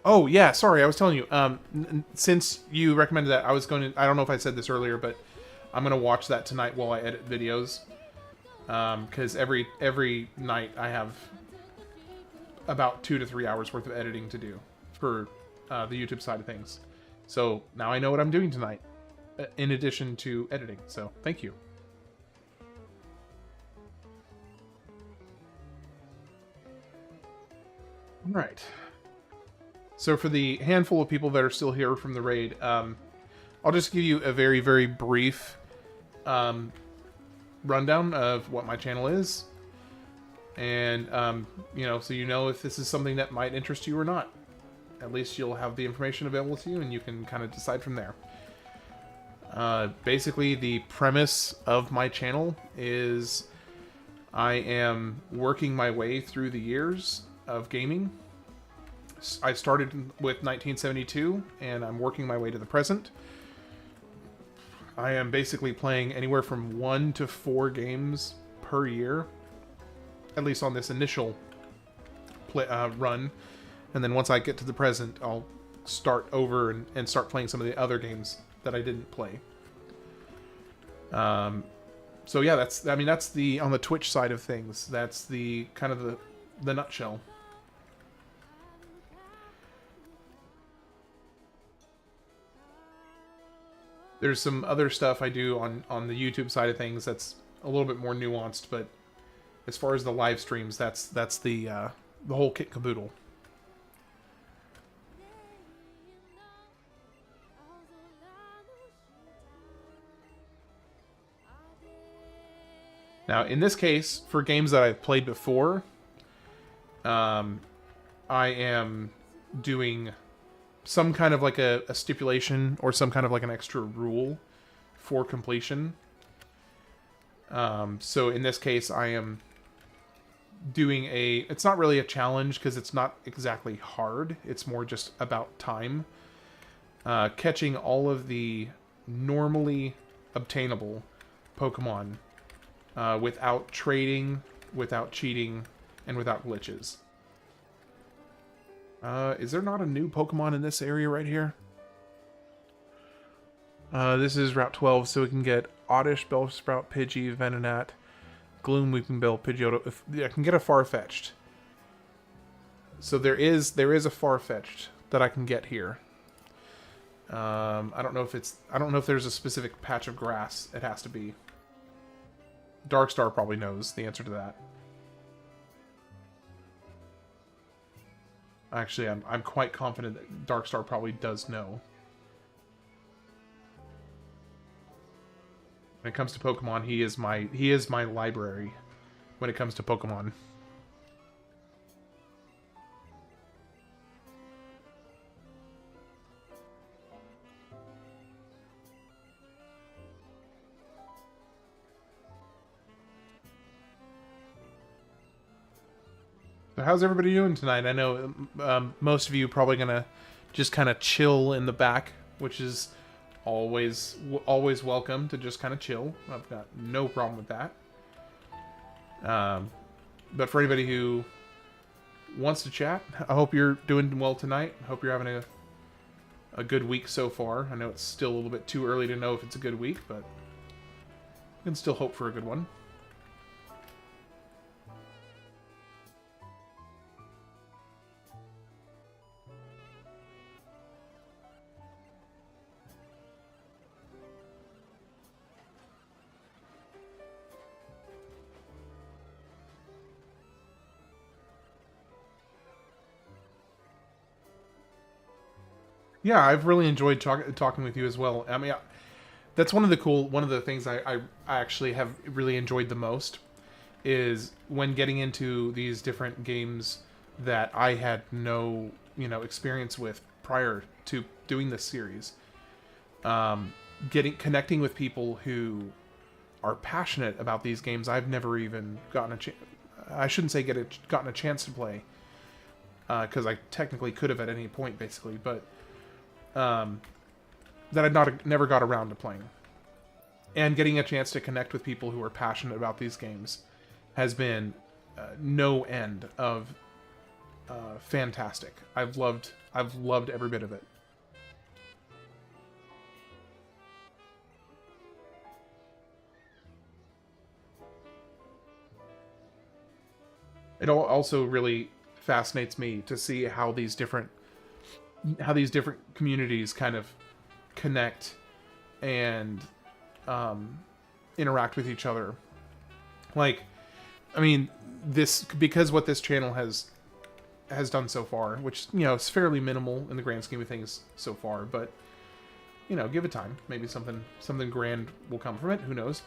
Oh, yeah, sorry, I was telling you. Since you recommended that, I don't know if I said this earlier, but I'm going to watch that tonight while I edit videos. Because every night I have about 2 to 3 hours worth of editing to do for the YouTube side of things. So now I know what I'm doing tonight, in addition to editing. So thank you. All right. So for the handful of people that are still here from the raid, I'll just give you a very, very brief rundown of what my channel is. And, so you know if this is something that might interest you or not. At least you'll have the information available to you and you can kind of decide from there. Basically, the premise of my channel is I am working my way through the years of gaming. I started with 1972, and I'm working my way to the present. I am basically playing anywhere from 1 to 4 games per year, at least on this initial run. And then once I get to the present, I'll start over and start playing some of the other games that I didn't play. So yeah, that's the on the Twitch side of things. That's the kind of the nutshell. There's some other stuff I do on the YouTube side of things that's a little bit more nuanced, but as far as the live streams, that's the whole kit caboodle. Now, in this case, for games that I've played before, I am doing some kind of like a stipulation or some kind of like an extra rule for completion. So in this case, I am doing it's not really a challenge because it's not exactly hard. It's more just about time. Catching all of the normally obtainable Pokemon without trading, without cheating, and without glitches. Is there not a new Pokemon in this area right here? This is Route 12, so we can get Oddish, Bellsprout, Pidgey, Venonat, Gloom, Weeping Bell, Pidgeotto. I can get a Farfetch'd. So there is a Farfetch'd that I can get here. I don't know if there's a specific patch of grass it has to be. Darkstar probably knows the answer to that. Actually, I'm quite confident that Darkstar probably does know. When it comes to Pokemon, he is my library when it comes to Pokemon. So how's everybody doing tonight? I know most of you are probably gonna just kind of chill in the back, which is always welcome to just kind of chill. I've got no problem with that. But for anybody who wants to chat, I hope you're doing well tonight. I hope you're having a good week so far. I know it's still a little bit too early to know if it's a good week, but you can still hope for a good one. Yeah, I've really enjoyed talking with you as well. I mean, that's one of the things I actually have really enjoyed the most is when getting into these different games that I had no, experience with prior to doing this series. Connecting with people who are passionate about these games I've never even gotten a chance. I shouldn't say gotten a chance to play, because I technically could have at any point, basically, but that I'd never got around to playing. And getting a chance to connect with people who are passionate about these games has been no end of fantastic. I've loved every bit of it. It also really fascinates me to see how these different communities kind of connect and interact with each other. Like, I mean, because what this channel has done so far, which is fairly minimal in the grand scheme of things so far, but give it time. Maybe something grand will come from it. Who knows?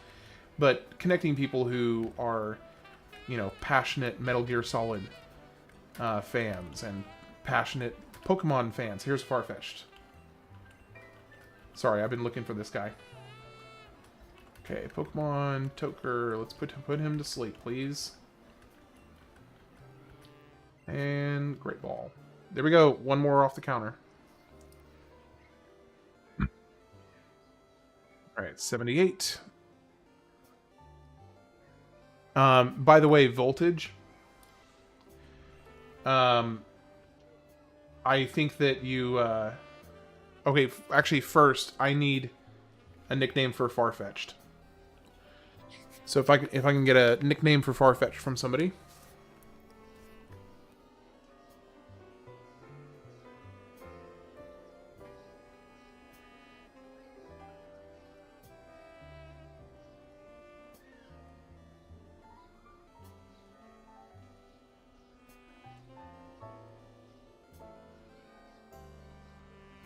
But connecting people who are passionate Metal Gear Solid fans and passionate Pokemon fans. Here's Farfetch'd. Sorry, I've been looking for this guy. Okay, Pokemon Toker. Let's put him to sleep, please. And Great Ball. There we go. One more off the counter. Alright, 78. By the way, Voltage. I think that you, okay, actually first, I need a nickname for Farfetch'd. So if I can get a nickname for Farfetch'd from somebody.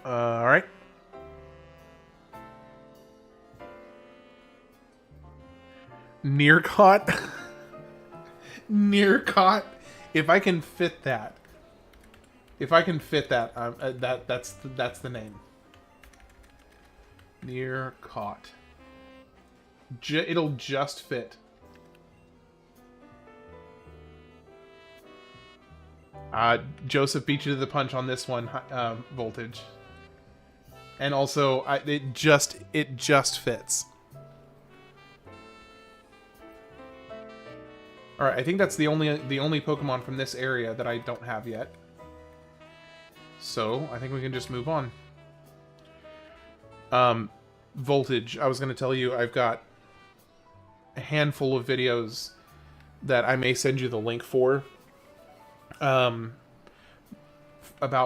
Alright. Near caught. Near caught. If I can fit that. If I can fit that, that's the name. Near caught. It'll just fit. Joseph beat you to the punch on this one, Voltage. And also, it just fits. All right, I think that's the only Pokemon from this area that I don't have yet. So I think we can just move on. Voltage. I was going to tell you I've got a handful of videos that I may send you the link for. About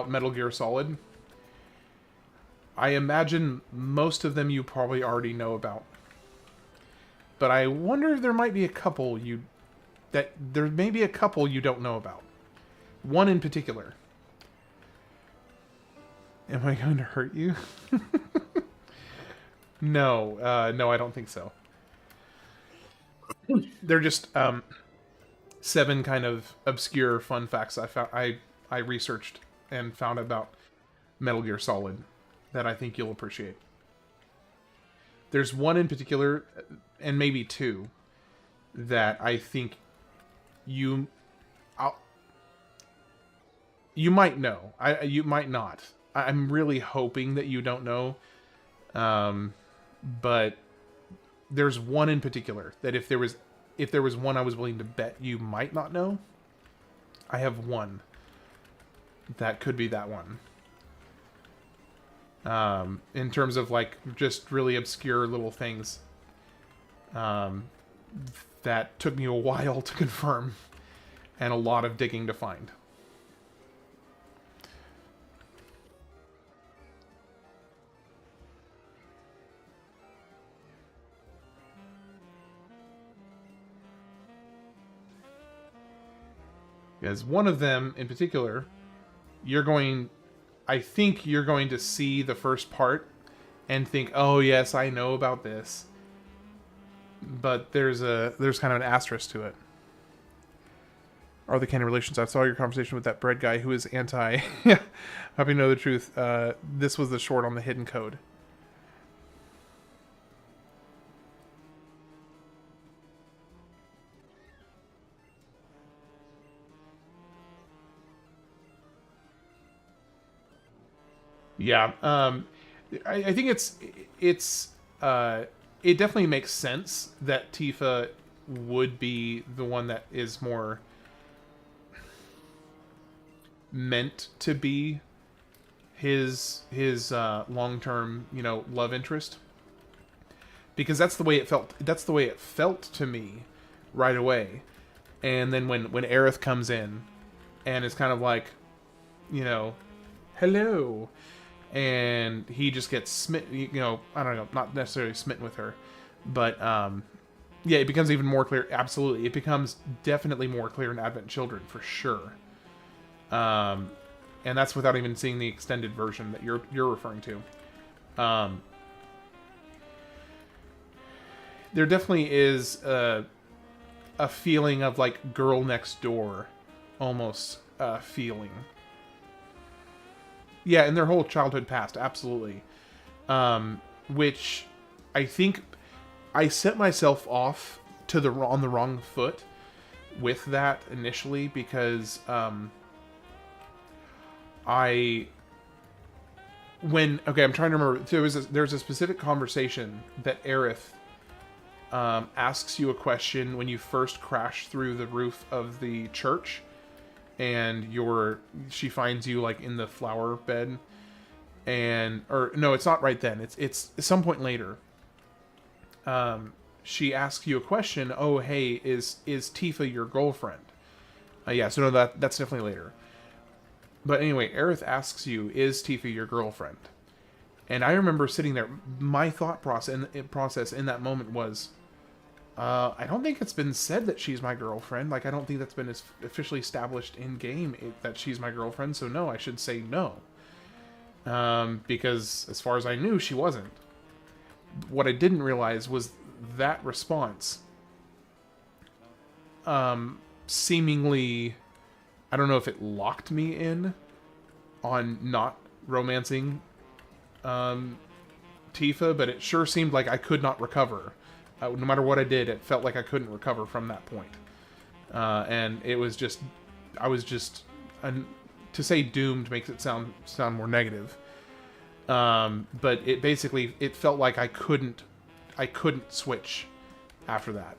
Metal Gear Solid. I imagine most of them you probably already know about. But I wonder if there might be a couple you don't know about. One in particular. Am I going to hurt you? No, no, I don't think so. They're just 7 kind of obscure fun facts I researched and found about Metal Gear Solid that I think you'll appreciate. There's one in particular, and maybe two, that I think you might know. You might not. I'm really hoping that you don't know. But there's one in particular that if there was one I was willing to bet you might not know, I have one that could be that one. In terms of like just really obscure little things that took me a while to confirm and a lot of digging to find. Because one of them in particular, I think you're going to see the first part and think, oh yes, I know about this. But there's kind of an asterisk to it. Are the canon relations? I saw your conversation with that bread guy who is anti. Happy to know the truth. This was the short on the hidden code. Yeah, I think it definitely makes sense that Tifa would be the one that is more meant to be his long-term, love interest, because that's the way it felt. That's the way it felt to me right away. And then when Aerith comes in and is kind of like, hello. And he just gets smitten, I don't know, not necessarily smitten with her, but, yeah, it becomes even more clear. Absolutely. It becomes definitely more clear in Advent Children, for sure. And that's without even seeing the extended version that you're referring to. There definitely is a feeling of, like, girl next door, almost, feeling. Yeah, in their whole childhood past, absolutely. Which I think I set myself off on the wrong foot with that initially, because I'm trying to remember. There's a specific conversation that Aerith asks you a question when you first crash through the roof of the church. And she finds you like in the flower bed, or no, it's not right then. It's some point later. She asks you a question. Oh, hey, is Tifa your girlfriend? Yeah, so no, that's definitely later. But anyway, Aerith asks you, is Tifa your girlfriend? And I remember sitting there. My thought process in that moment was, I don't think it's been said that she's my girlfriend. Like, I don't think that's been officially established in game that she's my girlfriend. So no, I should say no. because as far as I knew, she wasn't. What I didn't realize was that response seemingly, I don't know if it locked me in on not romancing Tifa, but it sure seemed like I could not recover. No matter what I did, it felt like I couldn't recover from that point. And it was just, I was just, to say doomed makes it sound more negative. But it basically, it felt like I couldn't switch after that.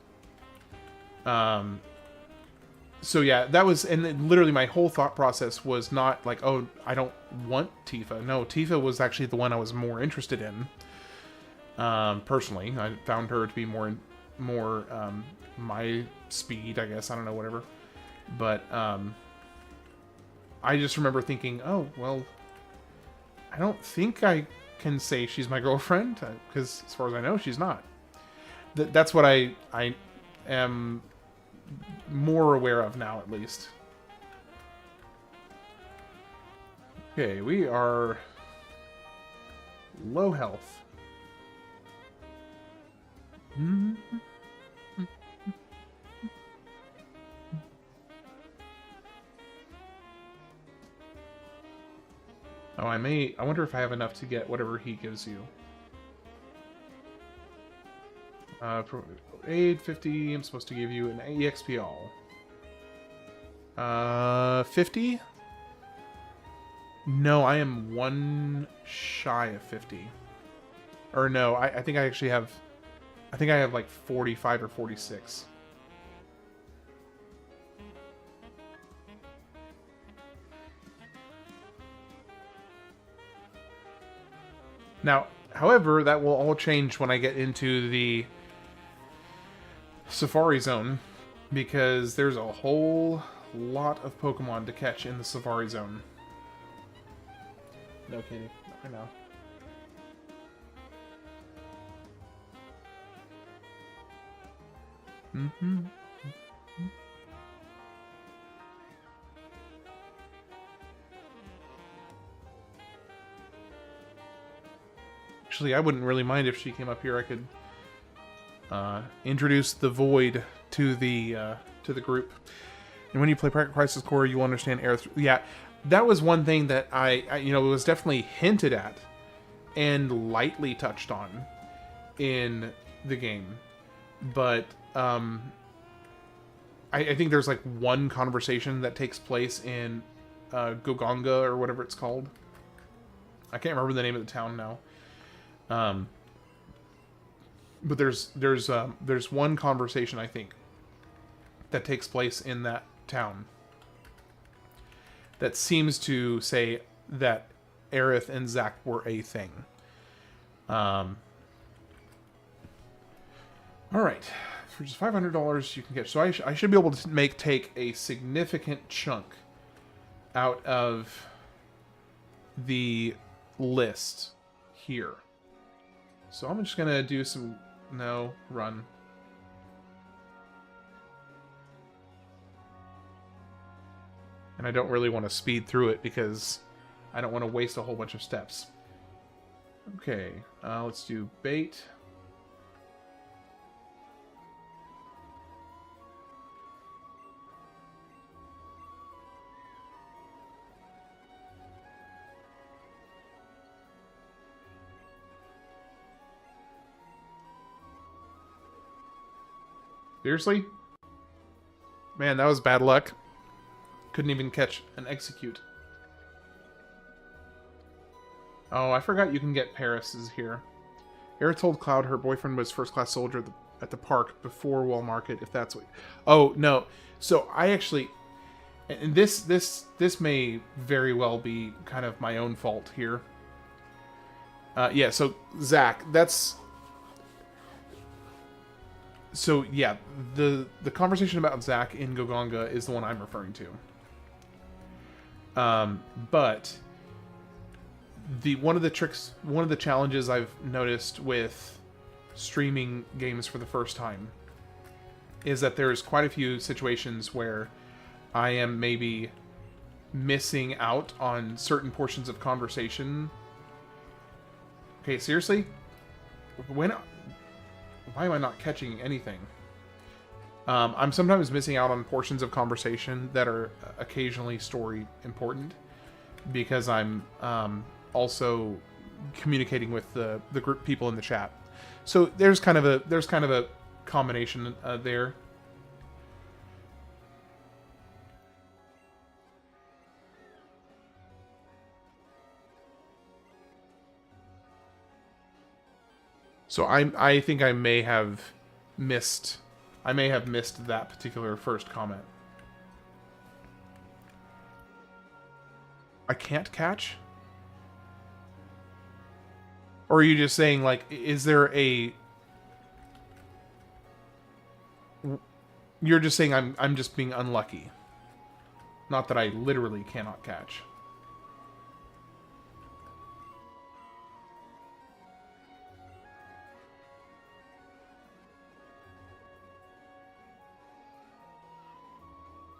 So yeah, that was, and then literally my whole thought process was not like, oh, I don't want Tifa. No, Tifa was actually the one I was more interested in. Personally, I found her to be more my speed, I guess. I don't know, whatever. But I just remember thinking, oh, well, I don't think I can say she's my girlfriend, because as far as I know, she's not. That's what I am more aware of now, at least. Okay, we are low health. Oh, I wonder if I have enough to get whatever he gives you. Aid 50, I'm supposed to give you an EXP all. 50? No, I am one shy of 50. Or no, I think I actually have, I think I have like 45 or 46. Now, however, that will all change when I get into the Safari Zone, because there's a whole lot of Pokemon to catch in the Safari Zone. No kidding, not right now. Actually, I wouldn't really mind if she came up here. I could introduce the Void to the group. And when you play Pocket Crisis Core, you understand Aerith. Yeah, that was one thing that I you know, it was definitely hinted at and lightly touched on in the game. But I think there's like one conversation that takes place in Goganga or whatever it's called. I can't remember the name of the town now. But there's one conversation, I think, that takes place in that town that seems to say that Aerith and Zack were a thing. All right, for just $500 you can get. So I should be able to take a significant chunk out of the list here. So I'm just gonna do some run. And I don't really want to speed through it because I don't want to waste a whole bunch of steps. Okay, let's do bait. Seriously? Man, that was bad luck. Couldn't even catch an execute. Oh, I forgot you can get Paris's here. Aerith told Cloud her boyfriend was first-class soldier at the park before Wall Market, if that's what... Oh, no. So, I actually... And this may very well be kind of my own fault here. Yeah, so, Zack, that's... So, yeah, the conversation about Zack in Goganga is the one I'm referring to. But one of the challenges I've noticed with streaming games for the first time is that there's quite a few situations where I am maybe missing out on certain portions of conversation Okay, seriously? When... Why am I not catching anything? I'm sometimes missing out on portions of conversation that are occasionally story important because I'm also communicating with the group people in the chat. So there's kind of a combination there. So I think I may have missed that particular first comment. I can't catch? Or are you just saying, like, is there a... You're just saying I'm just being unlucky. Not that I literally cannot catch.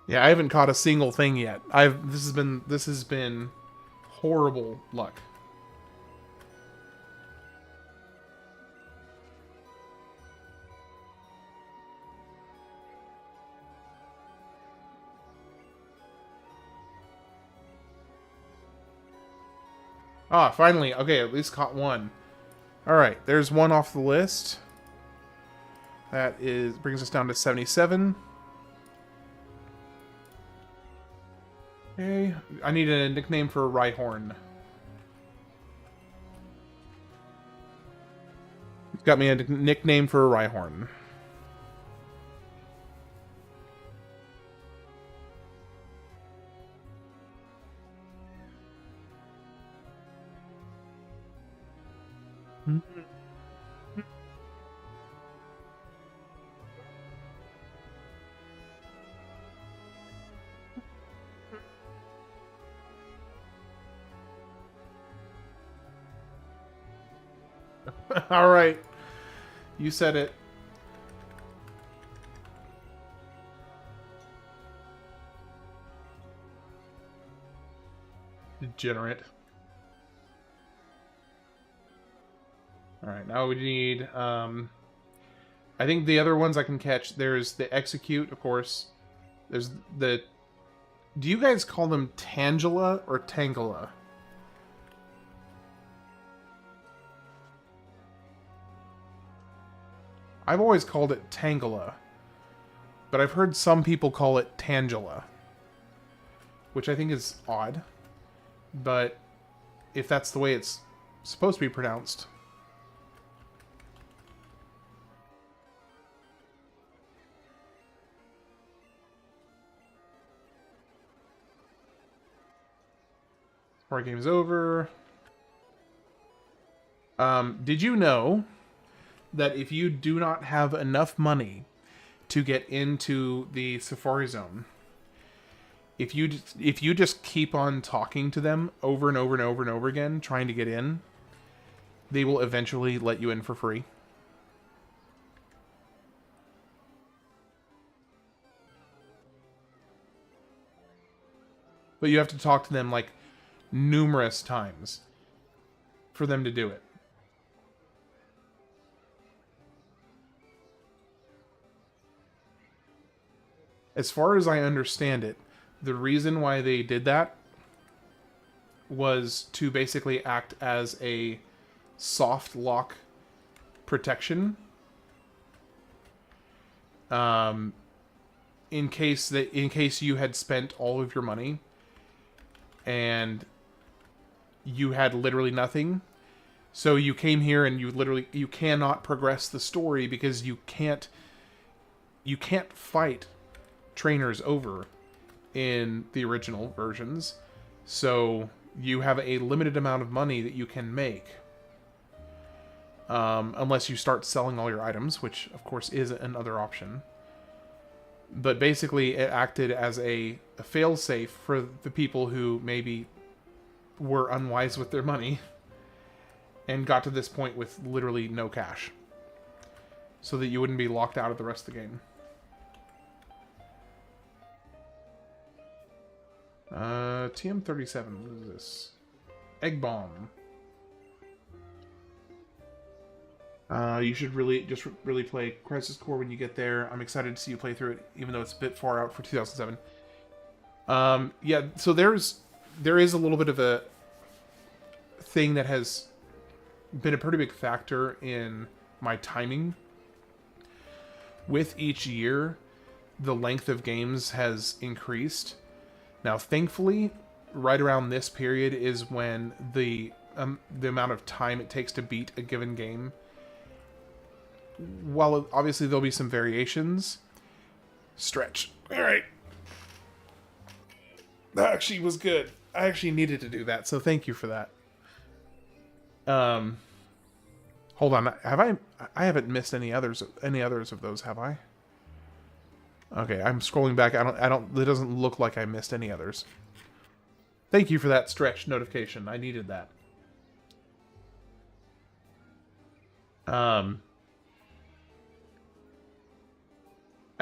Yeah, I haven't caught a single thing yet. This has been horrible luck. Ah, finally. Okay, at least caught one. Alright, there's one off the list. That brings us down to 77. Okay, I need a nickname for Rhyhorn. It's got me a nickname for Rhyhorn. All right. You said it. Degenerate. Alright, now we need... I think the other ones I can catch, there's the Execute, of course. There's the... Do you guys call them Tangela or Tangela? I've always called it Tangela, but I've heard some people call it Tangela, which I think is odd, but if that's the way it's supposed to be pronounced. Our game's over. Did you know that if you do not have enough money to get into the Safari Zone, if you just keep on talking to them over and over and over and over again, trying to get in, they will eventually let you in for free? But you have to talk to them like numerous times for them to do it. As far as I understand it, the reason why they did that was to basically act as a soft lock protection. In case you had spent all of your money and you had literally nothing. So you came here and you cannot progress the story because you can't fight trainers over in the original versions. So you have a limited amount of money that you can make. Unless you start selling all your items, which of course is another option. But basically it acted as a fail-safe for the people who maybe were unwise with their money and got to this point with literally no cash. So that you wouldn't be locked out of the rest of the game. TM37, what is this? Egg Bomb. You should really play Crisis Core when you get there. I'm excited to see you play through it, even though it's a bit far out for 2007. Yeah, so there is a little bit of a thing that has been a pretty big factor in my timing. With each year, the length of games has increased. Now, thankfully, right around this period is when the amount of time it takes to beat a given game, while obviously there'll be some variations. Stretch. All right. That actually was good. I actually needed to do that, so thank you for that. Hold on. I haven't missed any others of those, have I? Okay, I'm scrolling back. It doesn't look like I missed any others. Thank you for that stretch notification. I needed that. I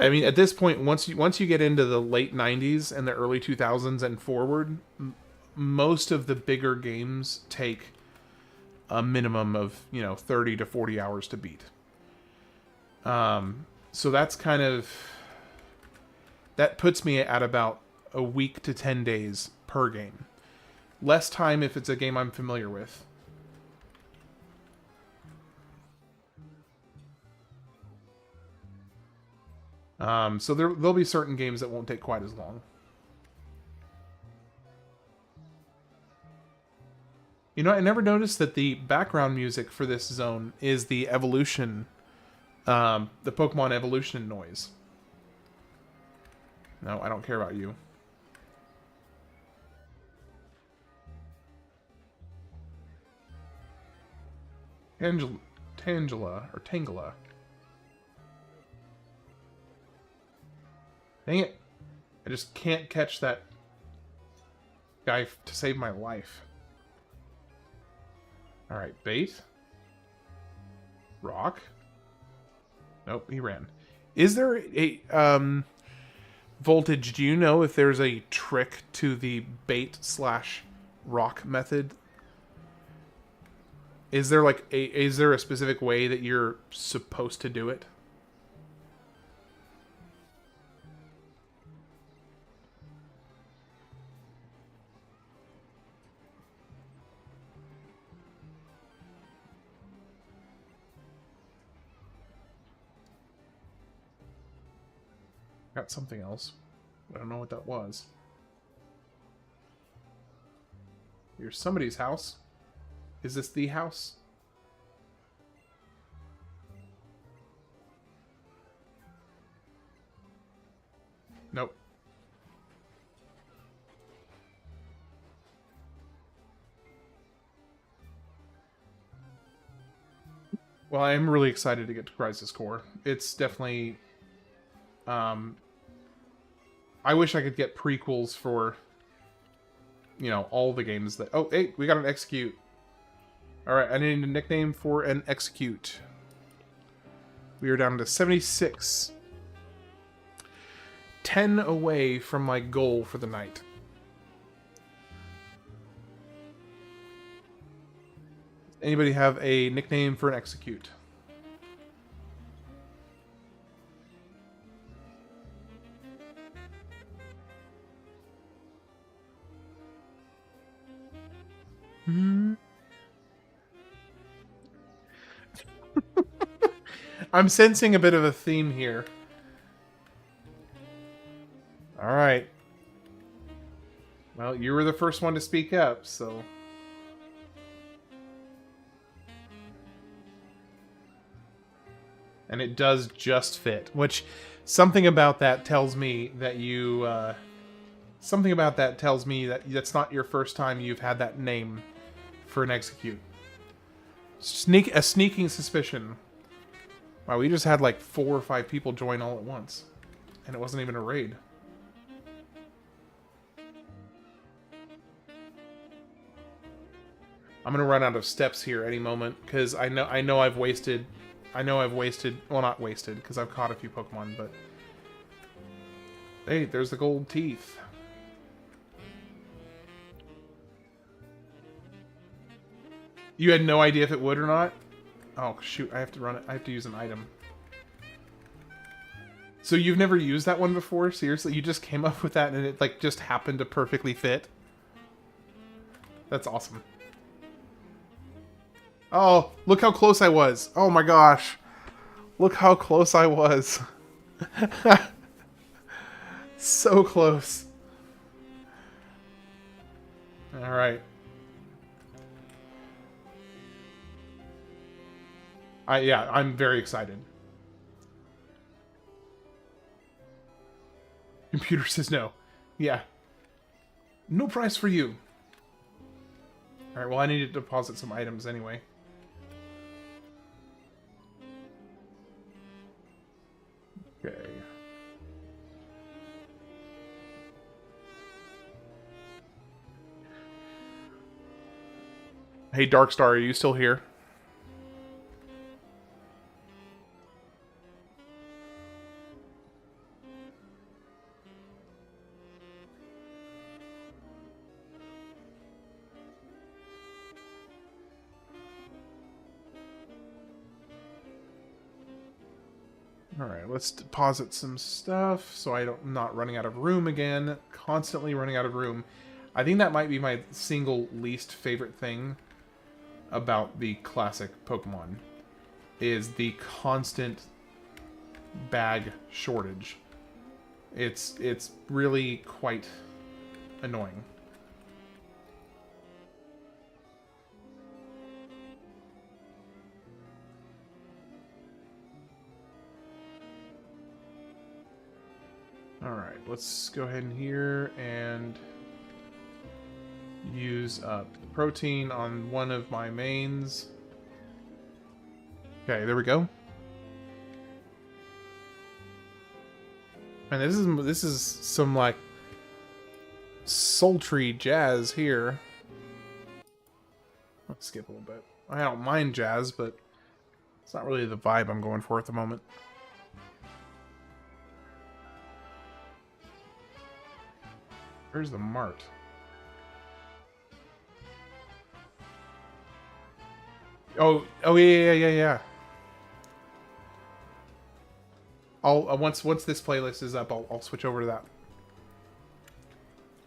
mean, at this point, once you get into the late 90s and the early 2000s and forward, most of the bigger games take a minimum of, 30 to 40 hours to beat. So that's kind of... That puts me at about a week to 10 days per game. Less time if it's a game I'm familiar with. So there'll be certain games that won't take quite as long. I never noticed that the background music for this zone is the evolution, the Pokemon evolution noise. No, I don't care about you. Tangela. Dang it. I just can't catch that guy to save my life. Alright, bait. Rock. Nope, he ran. Is there a, Voltage, do you know if there's a trick to the bait/rock method? Is there a specific way that you're supposed to do it? Got something else. I don't know what that was. Here's somebody's house. Is this the house? Nope. Well, I am really excited to get to Crisis Core. It's definitely... I wish I could get prequels for, all the games that... Oh, hey, we got an Execute. Alright, I need a nickname for an Execute. We are down to 76. 10 away from my goal for the night. Anybody have a nickname for an Execute? I'm sensing a bit of a theme here. Alright. Well, you were the first one to speak up, so... And it does just fit, which... Something about that tells me that you... something about that tells me that that's not your first time you've had that name for an Execute. A sneaking suspicion. Wow, we just had like 4 or 5 people join all at once. And it wasn't even a raid. I'm gonna run out of steps here any moment, because I know I've wasted... Well, not wasted, because I've caught a few Pokemon, but... Hey, there's the gold teeth. You had no idea if it would or not? Oh, shoot. I have to run it. I have to use an item. So you've never used that one before? Seriously? You just came up with that and it, like, just happened to perfectly fit? That's awesome. Oh, look how close I was. Oh my gosh. Look how close I was. So close. Alright. Yeah, I'm very excited. Computer says no. Yeah. No price for you. Alright, well I need to deposit some items anyway. Okay. Hey Darkstar, are you still here? Alright, let's deposit some stuff so I'm not running out of room again. Constantly running out of room. I think that might be my single least favorite thing about the classic Pokemon. Is the constant bag shortage. It's really quite annoying. Alright, let's go ahead in here and use up protein on one of my mains. Okay, there we go. And this is some like sultry jazz here. Let's skip a little bit. I don't mind jazz, but it's not really the vibe I'm going for at the moment. Where's the mart? Oh yeah. I'll once this playlist is up, I'll switch over to that.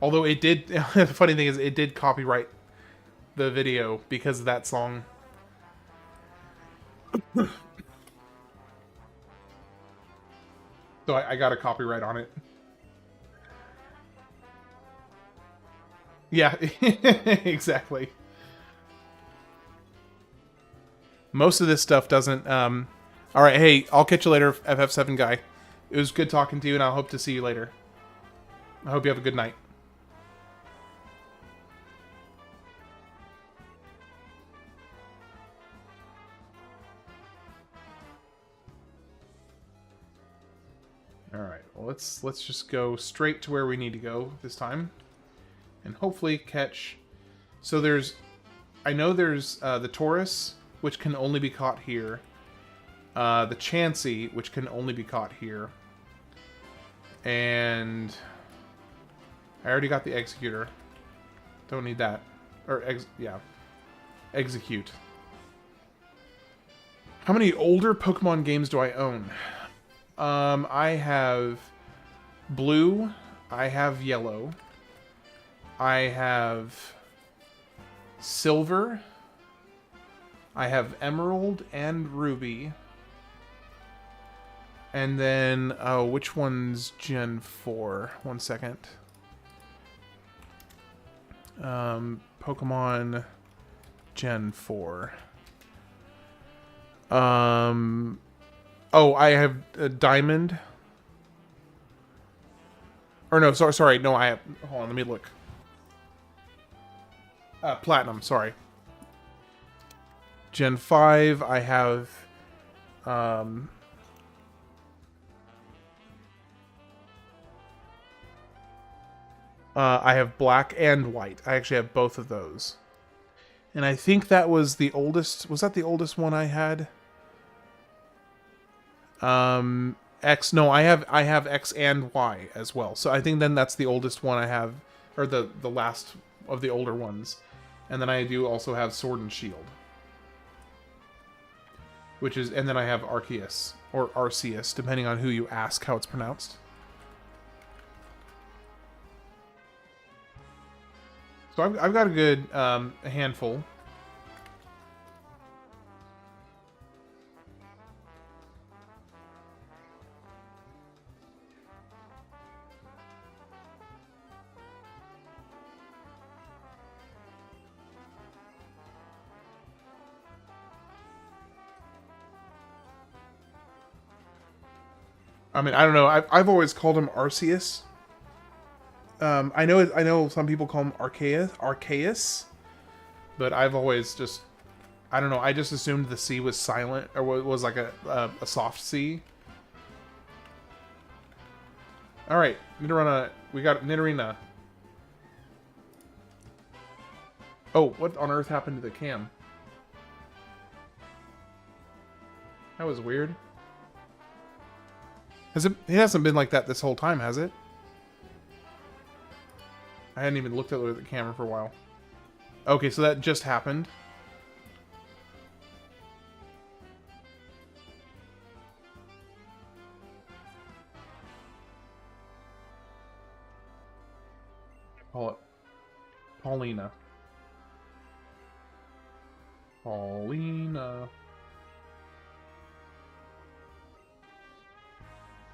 Although it did, the funny thing is, it did copyright the video because of that song. So I got a copyright on it. Yeah, exactly. Most of this stuff doesn't... Alright, hey, I'll catch you later, FF7 guy. It was good talking to you, and I hope to see you later. I hope you have a good night. Alright, well, let's just go straight to where we need to go this time. And hopefully catch... So there's... I know there's the Taurus, which can only be caught here. The Chansey, which can only be caught here. And... I already got the Executor. Don't need that. Or, yeah. Execute. How many older Pokemon games do I own? I have Blue. I have Yellow. I have Silver. I have Emerald and Ruby. And then, oh, which one's Gen 4? 1 second. Pokemon Gen 4. Oh, I have a Diamond. Or no, sorry, no, I have... Hold on, let me look. Platinum, sorry. Gen 5, I have... I have Black and White. I actually have both of those. And I think that was the oldest... Was that the oldest one I had? X... No, I have X and Y as well. So I think then that's the oldest one I have... Or the last of the older ones. And then I do also have Sword and Shield. which is, and then I have Arceus, or Arceus, depending on who you ask how it's pronounced. So I've got a good a handful. I mean, I don't know. I've always called him Arceus. I know some people call him Arceus, but I've always just, I don't know. I just assumed the C was silent, or was like a soft C. All right, Nidorina. We got Nidorina. Oh, what on earth happened to the cam? That was weird. It hasn't been like that this whole time, has it? I hadn't even looked at the camera for a while. Okay, so that just happened. Paulina. Paulina.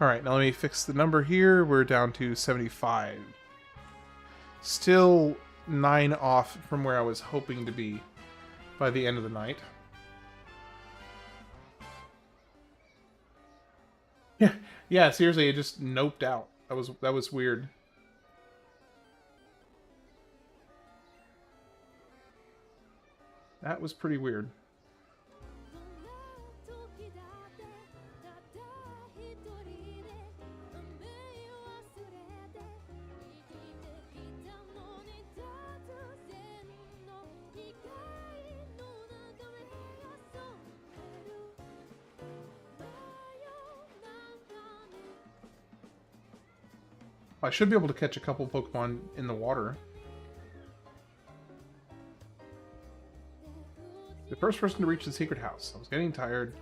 Alright, now let me fix the number here. We're down to 75. Still 9 off from where I was hoping to be by the end of the night. Yeah, seriously, it just noped out. That was weird. That was pretty weird. I should be able to catch a couple Pokemon in the water. The first person to reach the secret house. I was getting tired.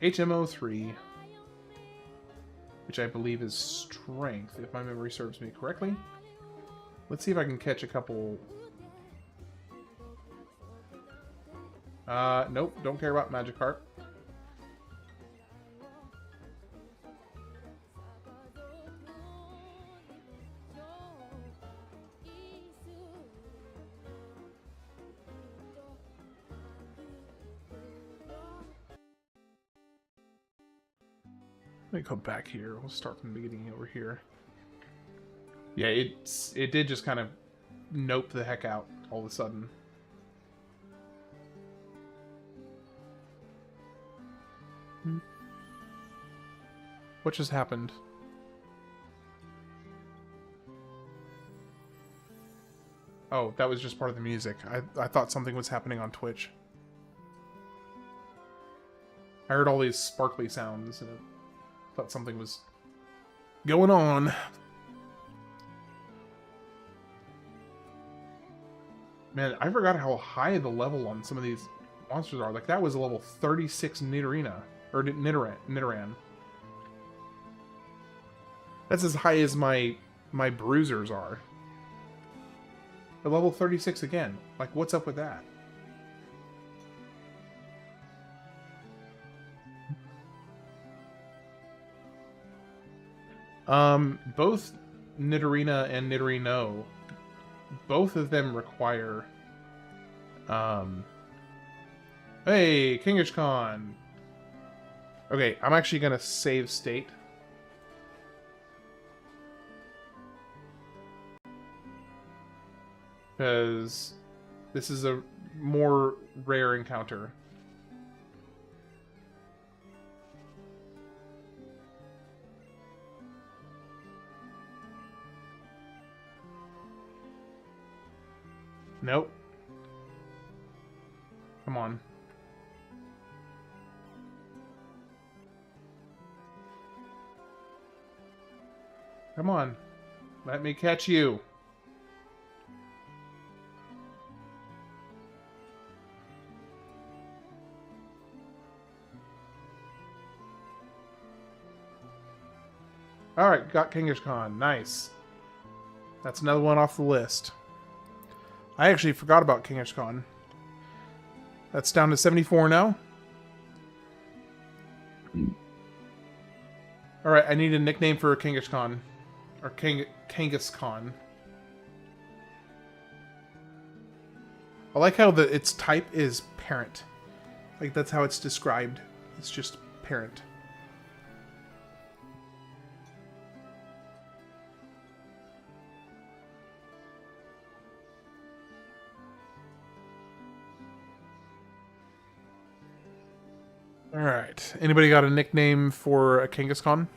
HMO3. Which I believe is strength, if my memory serves me correctly. Let's see if I can catch a couple... Nope, don't care about Magikarp. Let me go back here. We'll start from the beginning over here. Yeah, it did just kind of nope the heck out all of a sudden. What just happened? Oh, that was just part of the music. I thought something was happening on Twitch. I heard all these sparkly sounds and I thought something was going on. Man, I forgot how high the level on some of these monsters are. Like, that was a level 36 Nidorina. Or Nidoran. That's as high as my bruisers are. They're level 36 again. Like, what's up with that? Both Nidorina and Nidorino, both of them require, hey, Kingish Khan! Okay, I'm actually gonna save state. Because this is a more rare encounter. Nope. Come on. Come on. Let me catch you. Alright, got Kangaskhan. Nice. That's another one off the list. I actually forgot about Kangaskhan. That's down to 74 now. Alright, I need a nickname for Kangaskhan. Or Kangaskhan. I like how its type is parent. Like, that's how it's described. It's just parent. Alright. Anybody got a nickname for a Kangaskhan?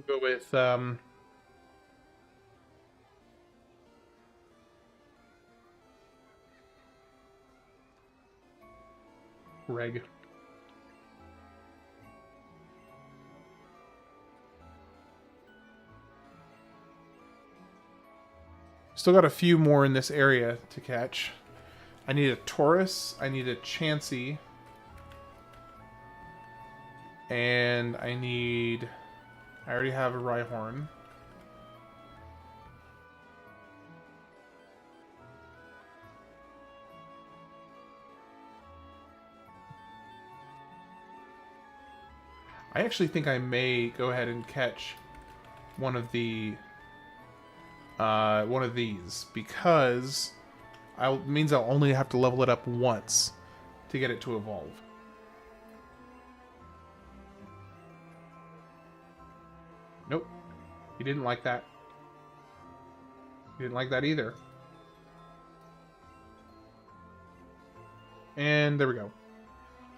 We'll go with, Reg. Still got a few more in this area to catch. I need a Taurus, I need a Chansey, and I already have a Rhyhorn. I actually think I may go ahead and catch one of these because means I'll only have to level it up once to get it to evolve. Nope. He didn't like that. He didn't like that either. And there we go.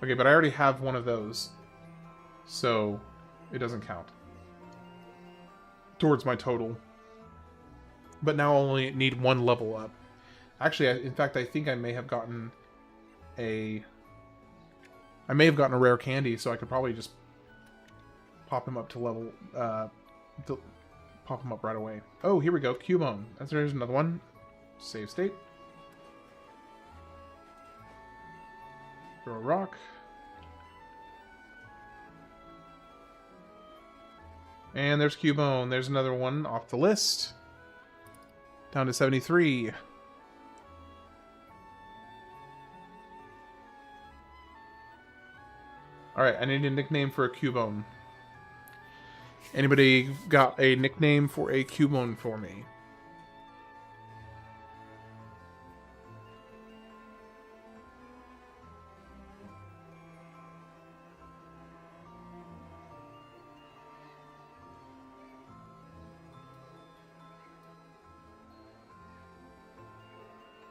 Okay, but I already have one of those. So, it doesn't count towards my total. But now I only need one level up. Actually, in fact, I think I may have gotten a rare candy, so I could probably just pop him up to level, pop him up right away. Oh, here we go, Cubone. There's another one. Save state. Throw a rock. And there's Cubone. There's another one off the list. Down to 73. Alright, I need a nickname for a Cubone. Anybody got a nickname for a Cubone for me?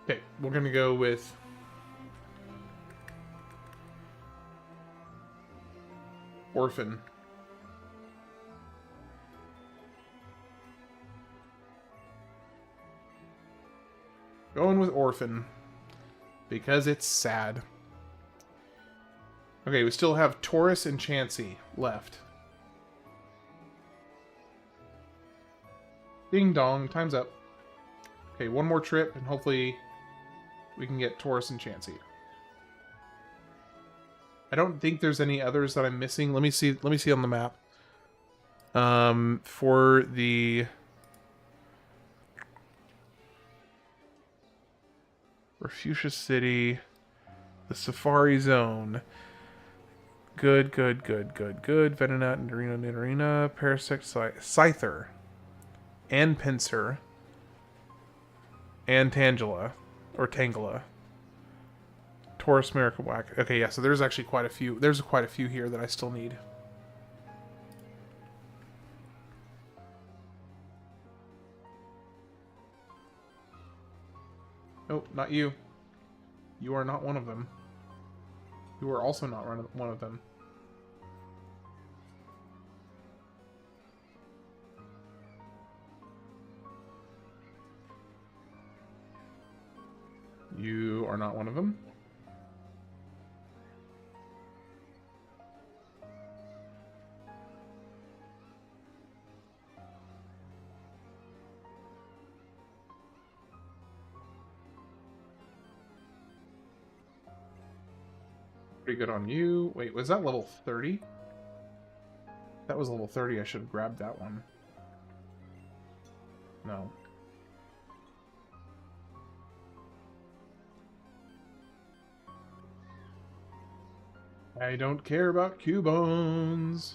Okay, we're gonna go with Orphan. Going with Orphan because it's sad. Okay, we still have Taurus and Chansey left. Ding dong, time's up. Okay, one more trip and hopefully we can get Taurus and Chansey. I don't think there's any others that I'm missing. Let me see on the map. For the Refugia City, the Safari Zone. Good. Venonat, Nidorina, Parasect, Scyther, and Pinsir, and Tangela. Or Tangela. Taurus, Marowak. Okay, yeah, so there's actually quite a few. There's quite a few here that I still need. Oh, not you. You are not one of them. You are also not one of them. You are not one of them. Pretty good on you. Wait, was that level 30? That was level 30. I should have grabbed that one. No. I don't care about Cubons.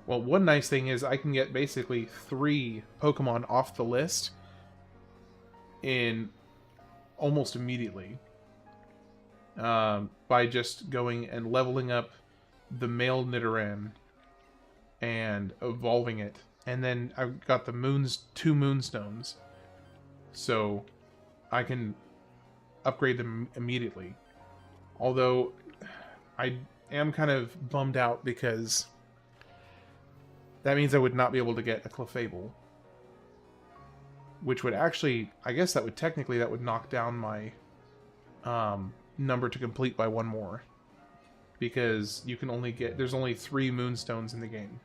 Well, one nice thing is I can get basically 3 Pokemon off the list in almost immediately by just going and leveling up the male Nidoran and evolving it. And then I've got the 2 Moonstones, so I can upgrade them immediately. Although I am kind of bummed out because that means I would not be able to get a Clefable. Which would actually, I guess that would technically, that would knock down my number to complete by 1 more. Because you can only get, there's only 3 Moonstones in the game.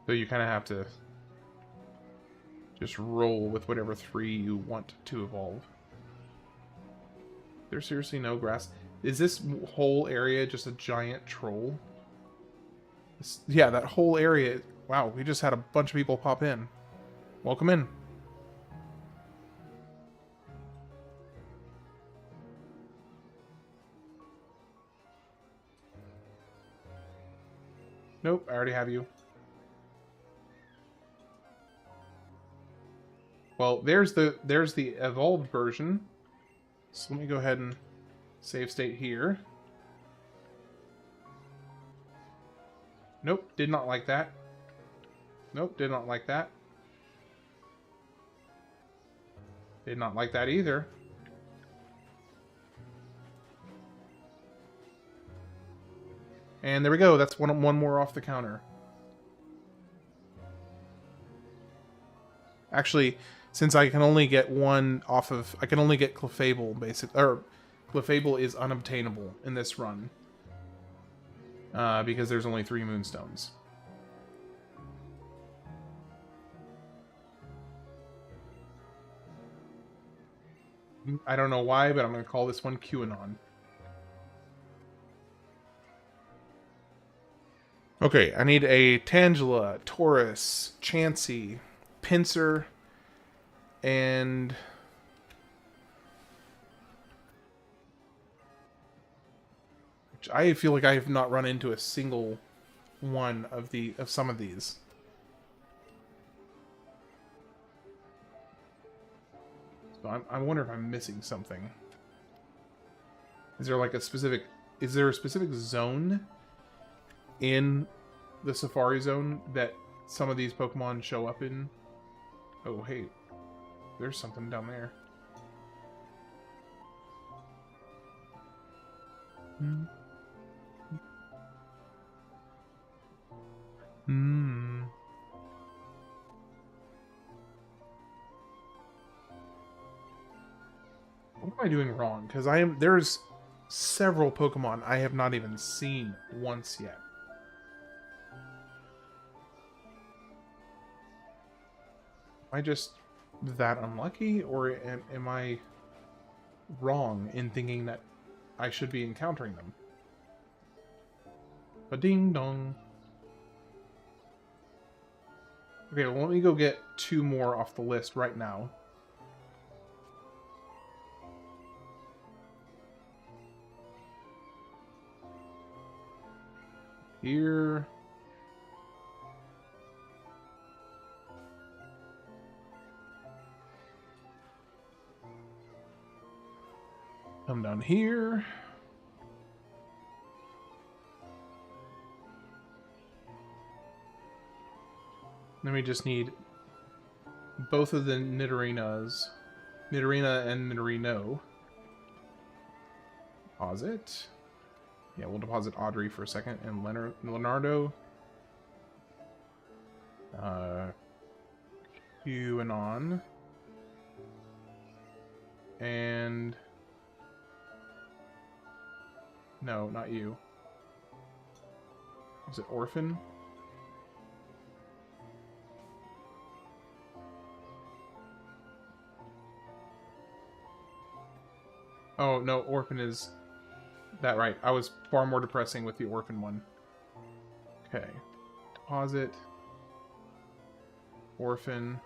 So you kind of have to just roll with whatever 3 you want to evolve. There's seriously no grass. Is this whole area just a giant troll? Yeah, that whole area. Wow, we just had a bunch of people pop in. Welcome in. Nope, I already have you. Well, there's the evolved version. So let me go ahead and save state here. Nope, did not like that. Nope, did not like that. Did not like that either. And there we go, that's one more off the counter. Actually, since I can only get one off of... I can only get Clefable, basically. Or, Clefable is unobtainable in this run. Because there's only 3 Moonstones. I don't know why, but I'm going to call this one QAnon. Okay, I need a Tangela, Taurus, Chansey, Pinsir, and... I feel like I have not run into a single one of some of these. So I wonder if I'm missing something. Is there like a specific... Is there a specific zone in the Safari Zone that some of these Pokemon show up in? Oh, hey. There's something down there. What am I doing wrong? Because there's several Pokemon I have not even seen once yet. Am I just that unlucky, or am I wrong in thinking that I should be encountering them? A ding dong. Okay, well, let me go get 2 more off the list right now. Here. Come down here. Then we just need both of the Nidorinas. Nidorina and Nidorino. Deposit. Yeah, we'll deposit Audrey for a second. And Leonardo. QAnon. And... No, not you. Is it Orphan? Oh, no, Orphan is... That right. I was far more depressing with the Orphan one. Okay. Deposit. Orphan.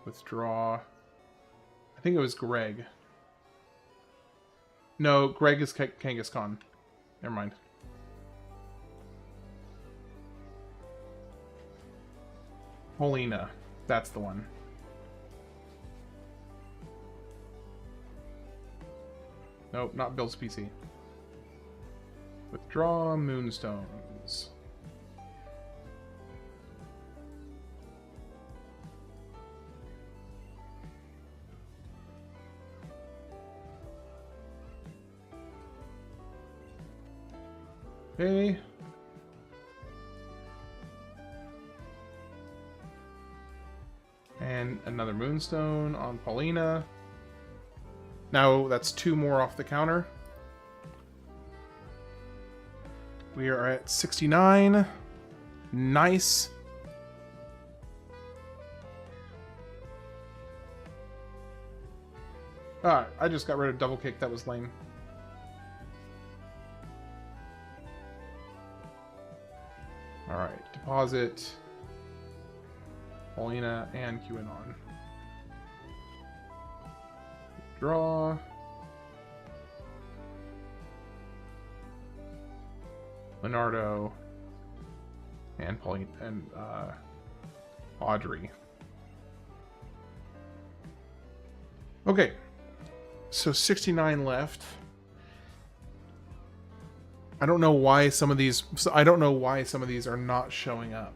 Withdraw. I think it was Greg. No, Greg is Kangaskhan. Never mind. Polina. That's the one. Nope, not Bill's PC. Withdraw Moonstones. Okay. And another Moonstone on Paulina. Now that's 2 more off the counter. We are at 69. Nice. Ah, I just got rid of double kick. That was lame. Alright, deposit Paulina and QAnon. Draw. Leonardo and Pauline and Audrey. Okay, so 69 left. I don't know why some of these. I don't know why some of these are not showing up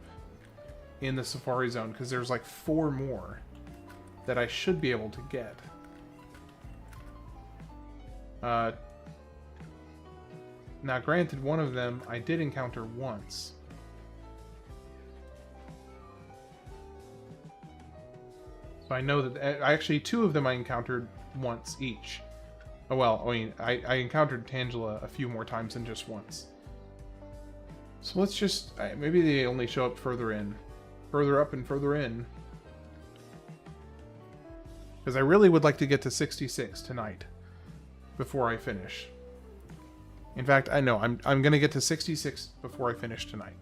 in the Safari Zone, because there's like 4 more that I should be able to get. Now, granted, one of them I did encounter once. So I know that... Actually, 2 of them I encountered once each. Oh, well, I mean, I encountered Tangela a few more times than just once. So let's just... Maybe they only show up further in. Further up and further in. Because I really would like to get to 66 tonight. Before I finish. In fact, I know I'm gonna get to 66 before I finish tonight.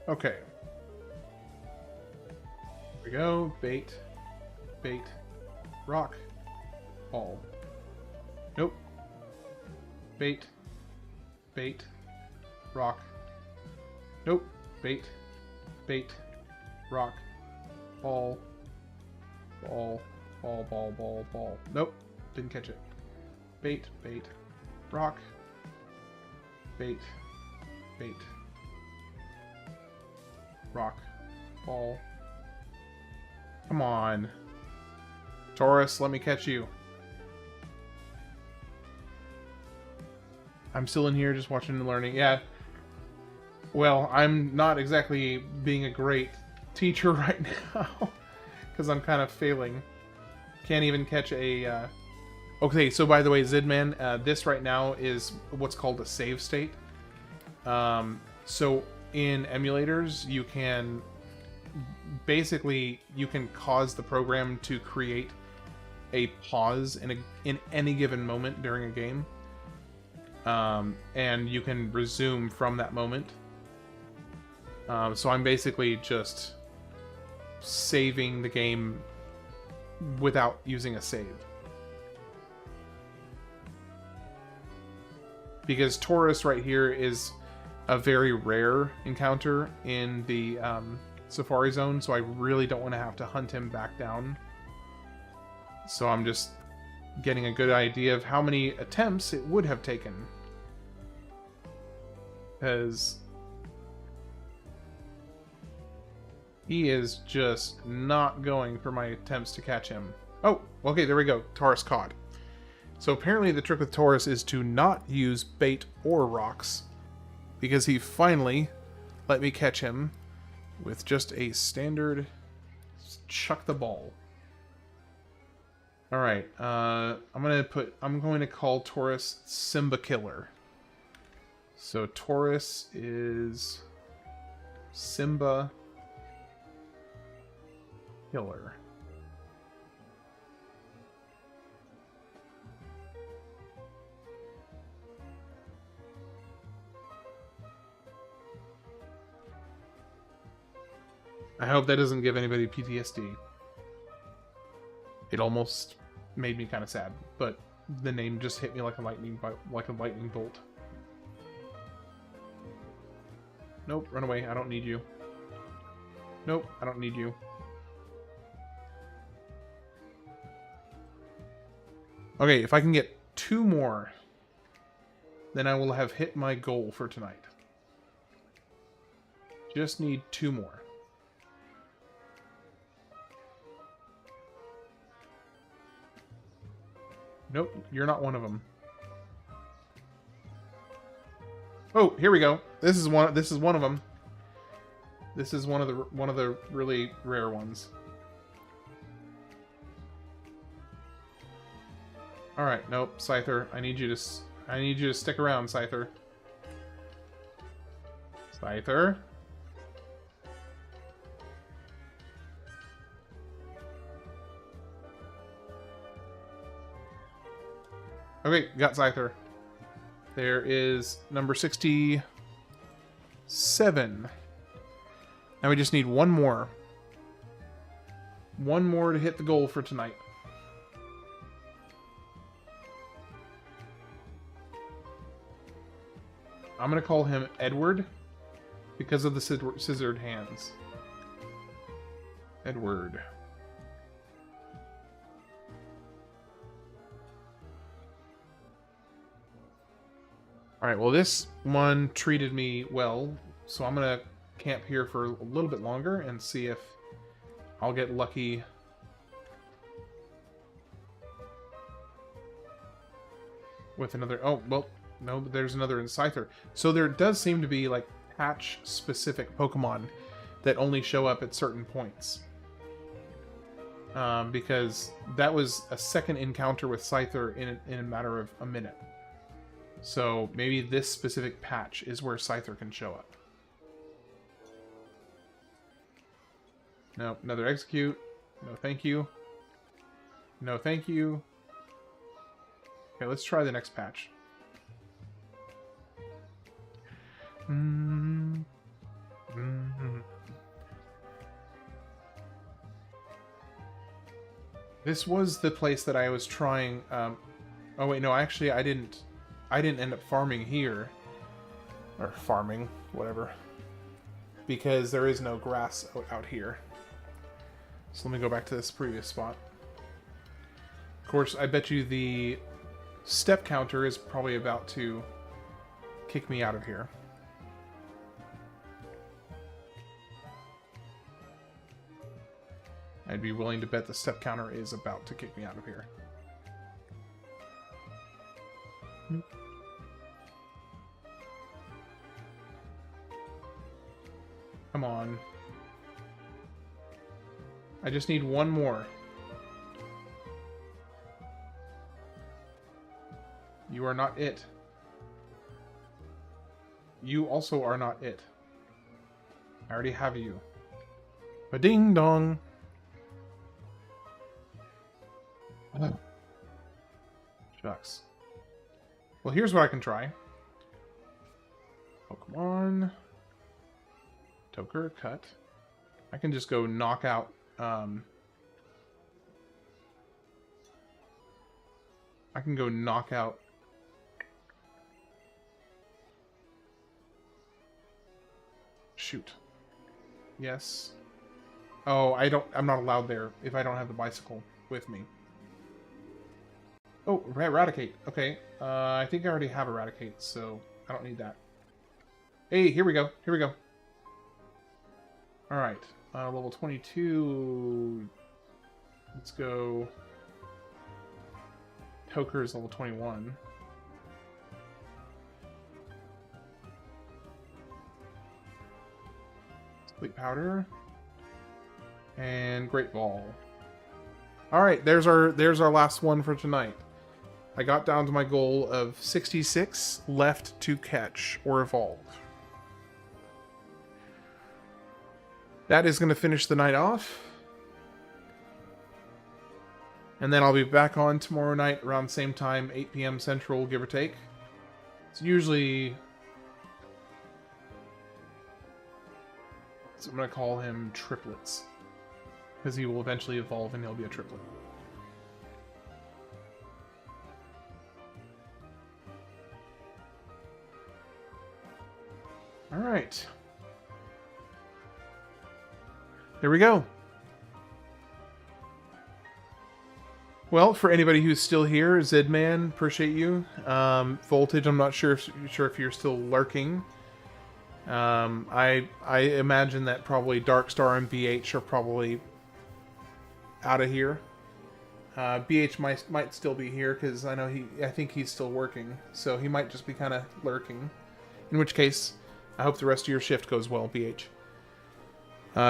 Okay. Here we go. Bait. Bait. Rock. Ball. Nope. Bait. Bait. Rock. Nope. Bait. Bait. Rock. Ball. Ball. Ball, ball, ball, ball. Nope. Didn't catch it. Bait. Bait. Rock. Bait. Bait. Rock. Ball. Come on. Taurus, let me catch you. I'm still in here just watching and learning. Yeah. Well, I'm not exactly being a great teacher right now. Because I'm kind of failing. Can't even catch a... Okay, so by the way, Zidman, this right now is what's called a save state. So... In emulators, you can basically cause the program to create a pause in any given moment during a game, and you can resume from that moment. So I'm basically just saving the game without using a save, because Taurus right here is a very rare encounter in the Safari Zone, so I really don't want to have to hunt him back down. So I'm just getting a good idea of how many attempts it would have taken. Because he is just not going for my attempts to catch him. Oh, okay, there we go. Taurus caught. So apparently the trick with Taurus is to not use bait or rocks, because he finally let me catch him with just a standard chuck the ball. All right, I'm going to call Taurus Simba Killer. So Taurus is Simba Killer. I hope that doesn't give anybody PTSD. It almost made me kind of sad, but the name just hit me like a lightning bolt. Nope, run away. I don't need you. Nope, I don't need you. Okay, if I can get 2 more, then I will have hit my goal for tonight. Just need 2 more. Nope, you're not one of them. Oh, here we go. This is one of them. This is one of the really rare ones. All right, nope, Scyther. I need you to stick around, Scyther. Scyther. Okay, got Scyther. There is number 67. Now we just need 1 more. 1 more to hit the goal for tonight. I'm going to call him Edward because of the scissored hands. Edward. Alright, well this one treated me well, so I'm going to camp here for a little bit longer and see if I'll get lucky. With another... Oh, well, no, but there's another in Scyther. So there does seem to be, like, patch-specific Pokemon that only show up at certain points. Because that was a second encounter with Scyther in a matter of a minute. So maybe this specific patch is where Scyther can show up. No, another execute. No, thank you. No, thank you. Okay, let's try the next patch. This was the place that I was trying. Oh wait, no, actually, I didn't end up farming here, or farming, whatever, because there is no grass out here. So let me go back to this previous spot. Of course, I bet you the step counter is probably about to kick me out of here. I'd be willing to bet the step counter is about to kick me out of here. Come on. I just need 1 more. You are not it. You also are not it. I already have you. Ba-ding dong. Oh. Shucks. Well, here's what I can try. Pokemon. Toker, cut. I can just go knock out... I can go knock out... Shoot. Yes. Oh, I'm not allowed there if I don't have the bicycle with me. Oh, Eradicate. Okay. I think I already have Eradicate, so I don't need that. Hey, here we go. Here we go. Alright. Level 22. Let's go... Poker is level 21. Sleep Powder. And Great Ball. Alright, there's our last one for tonight. I got down to my goal of 66 left to catch or evolve. That is going to finish the night off. And then I'll be back on tomorrow night around the same time, 8 p.m. Central, give or take. It's usually... So I'm going to call him Triplets. Because he will eventually evolve and he'll be a triplet. Alright. There we go. Well, for anybody who's still here, Zedman, appreciate you. Voltage, I'm not sure if you're still lurking. I imagine that probably Darkstar and BH are probably out of here. BH might still be here because I think he's still working, so he might just be kind of lurking. In which case, I hope the rest of your shift goes well, BH.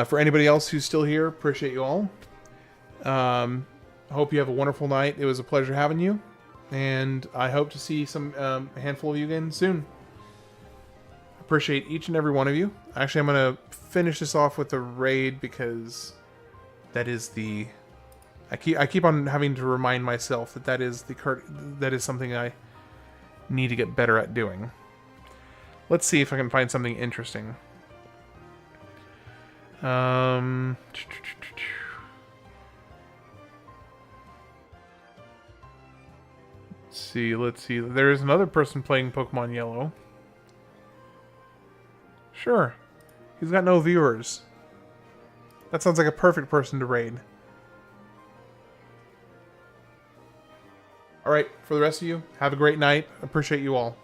For anybody else who's still here, appreciate you all. I hope you have a wonderful night. It was a pleasure having you, and I hope to see a handful of you again soon. Appreciate each and every one of you. Actually, I'm going to finish this off with a raid because that is the... I keep on having to remind myself that is something I need to get better at doing. Let's see if I can find something interesting. Let's see. There is another person playing Pokemon Yellow. Sure. He's got no viewers. That sounds like a perfect person to raid. Alright, for the rest of you, have a great night. Appreciate you all.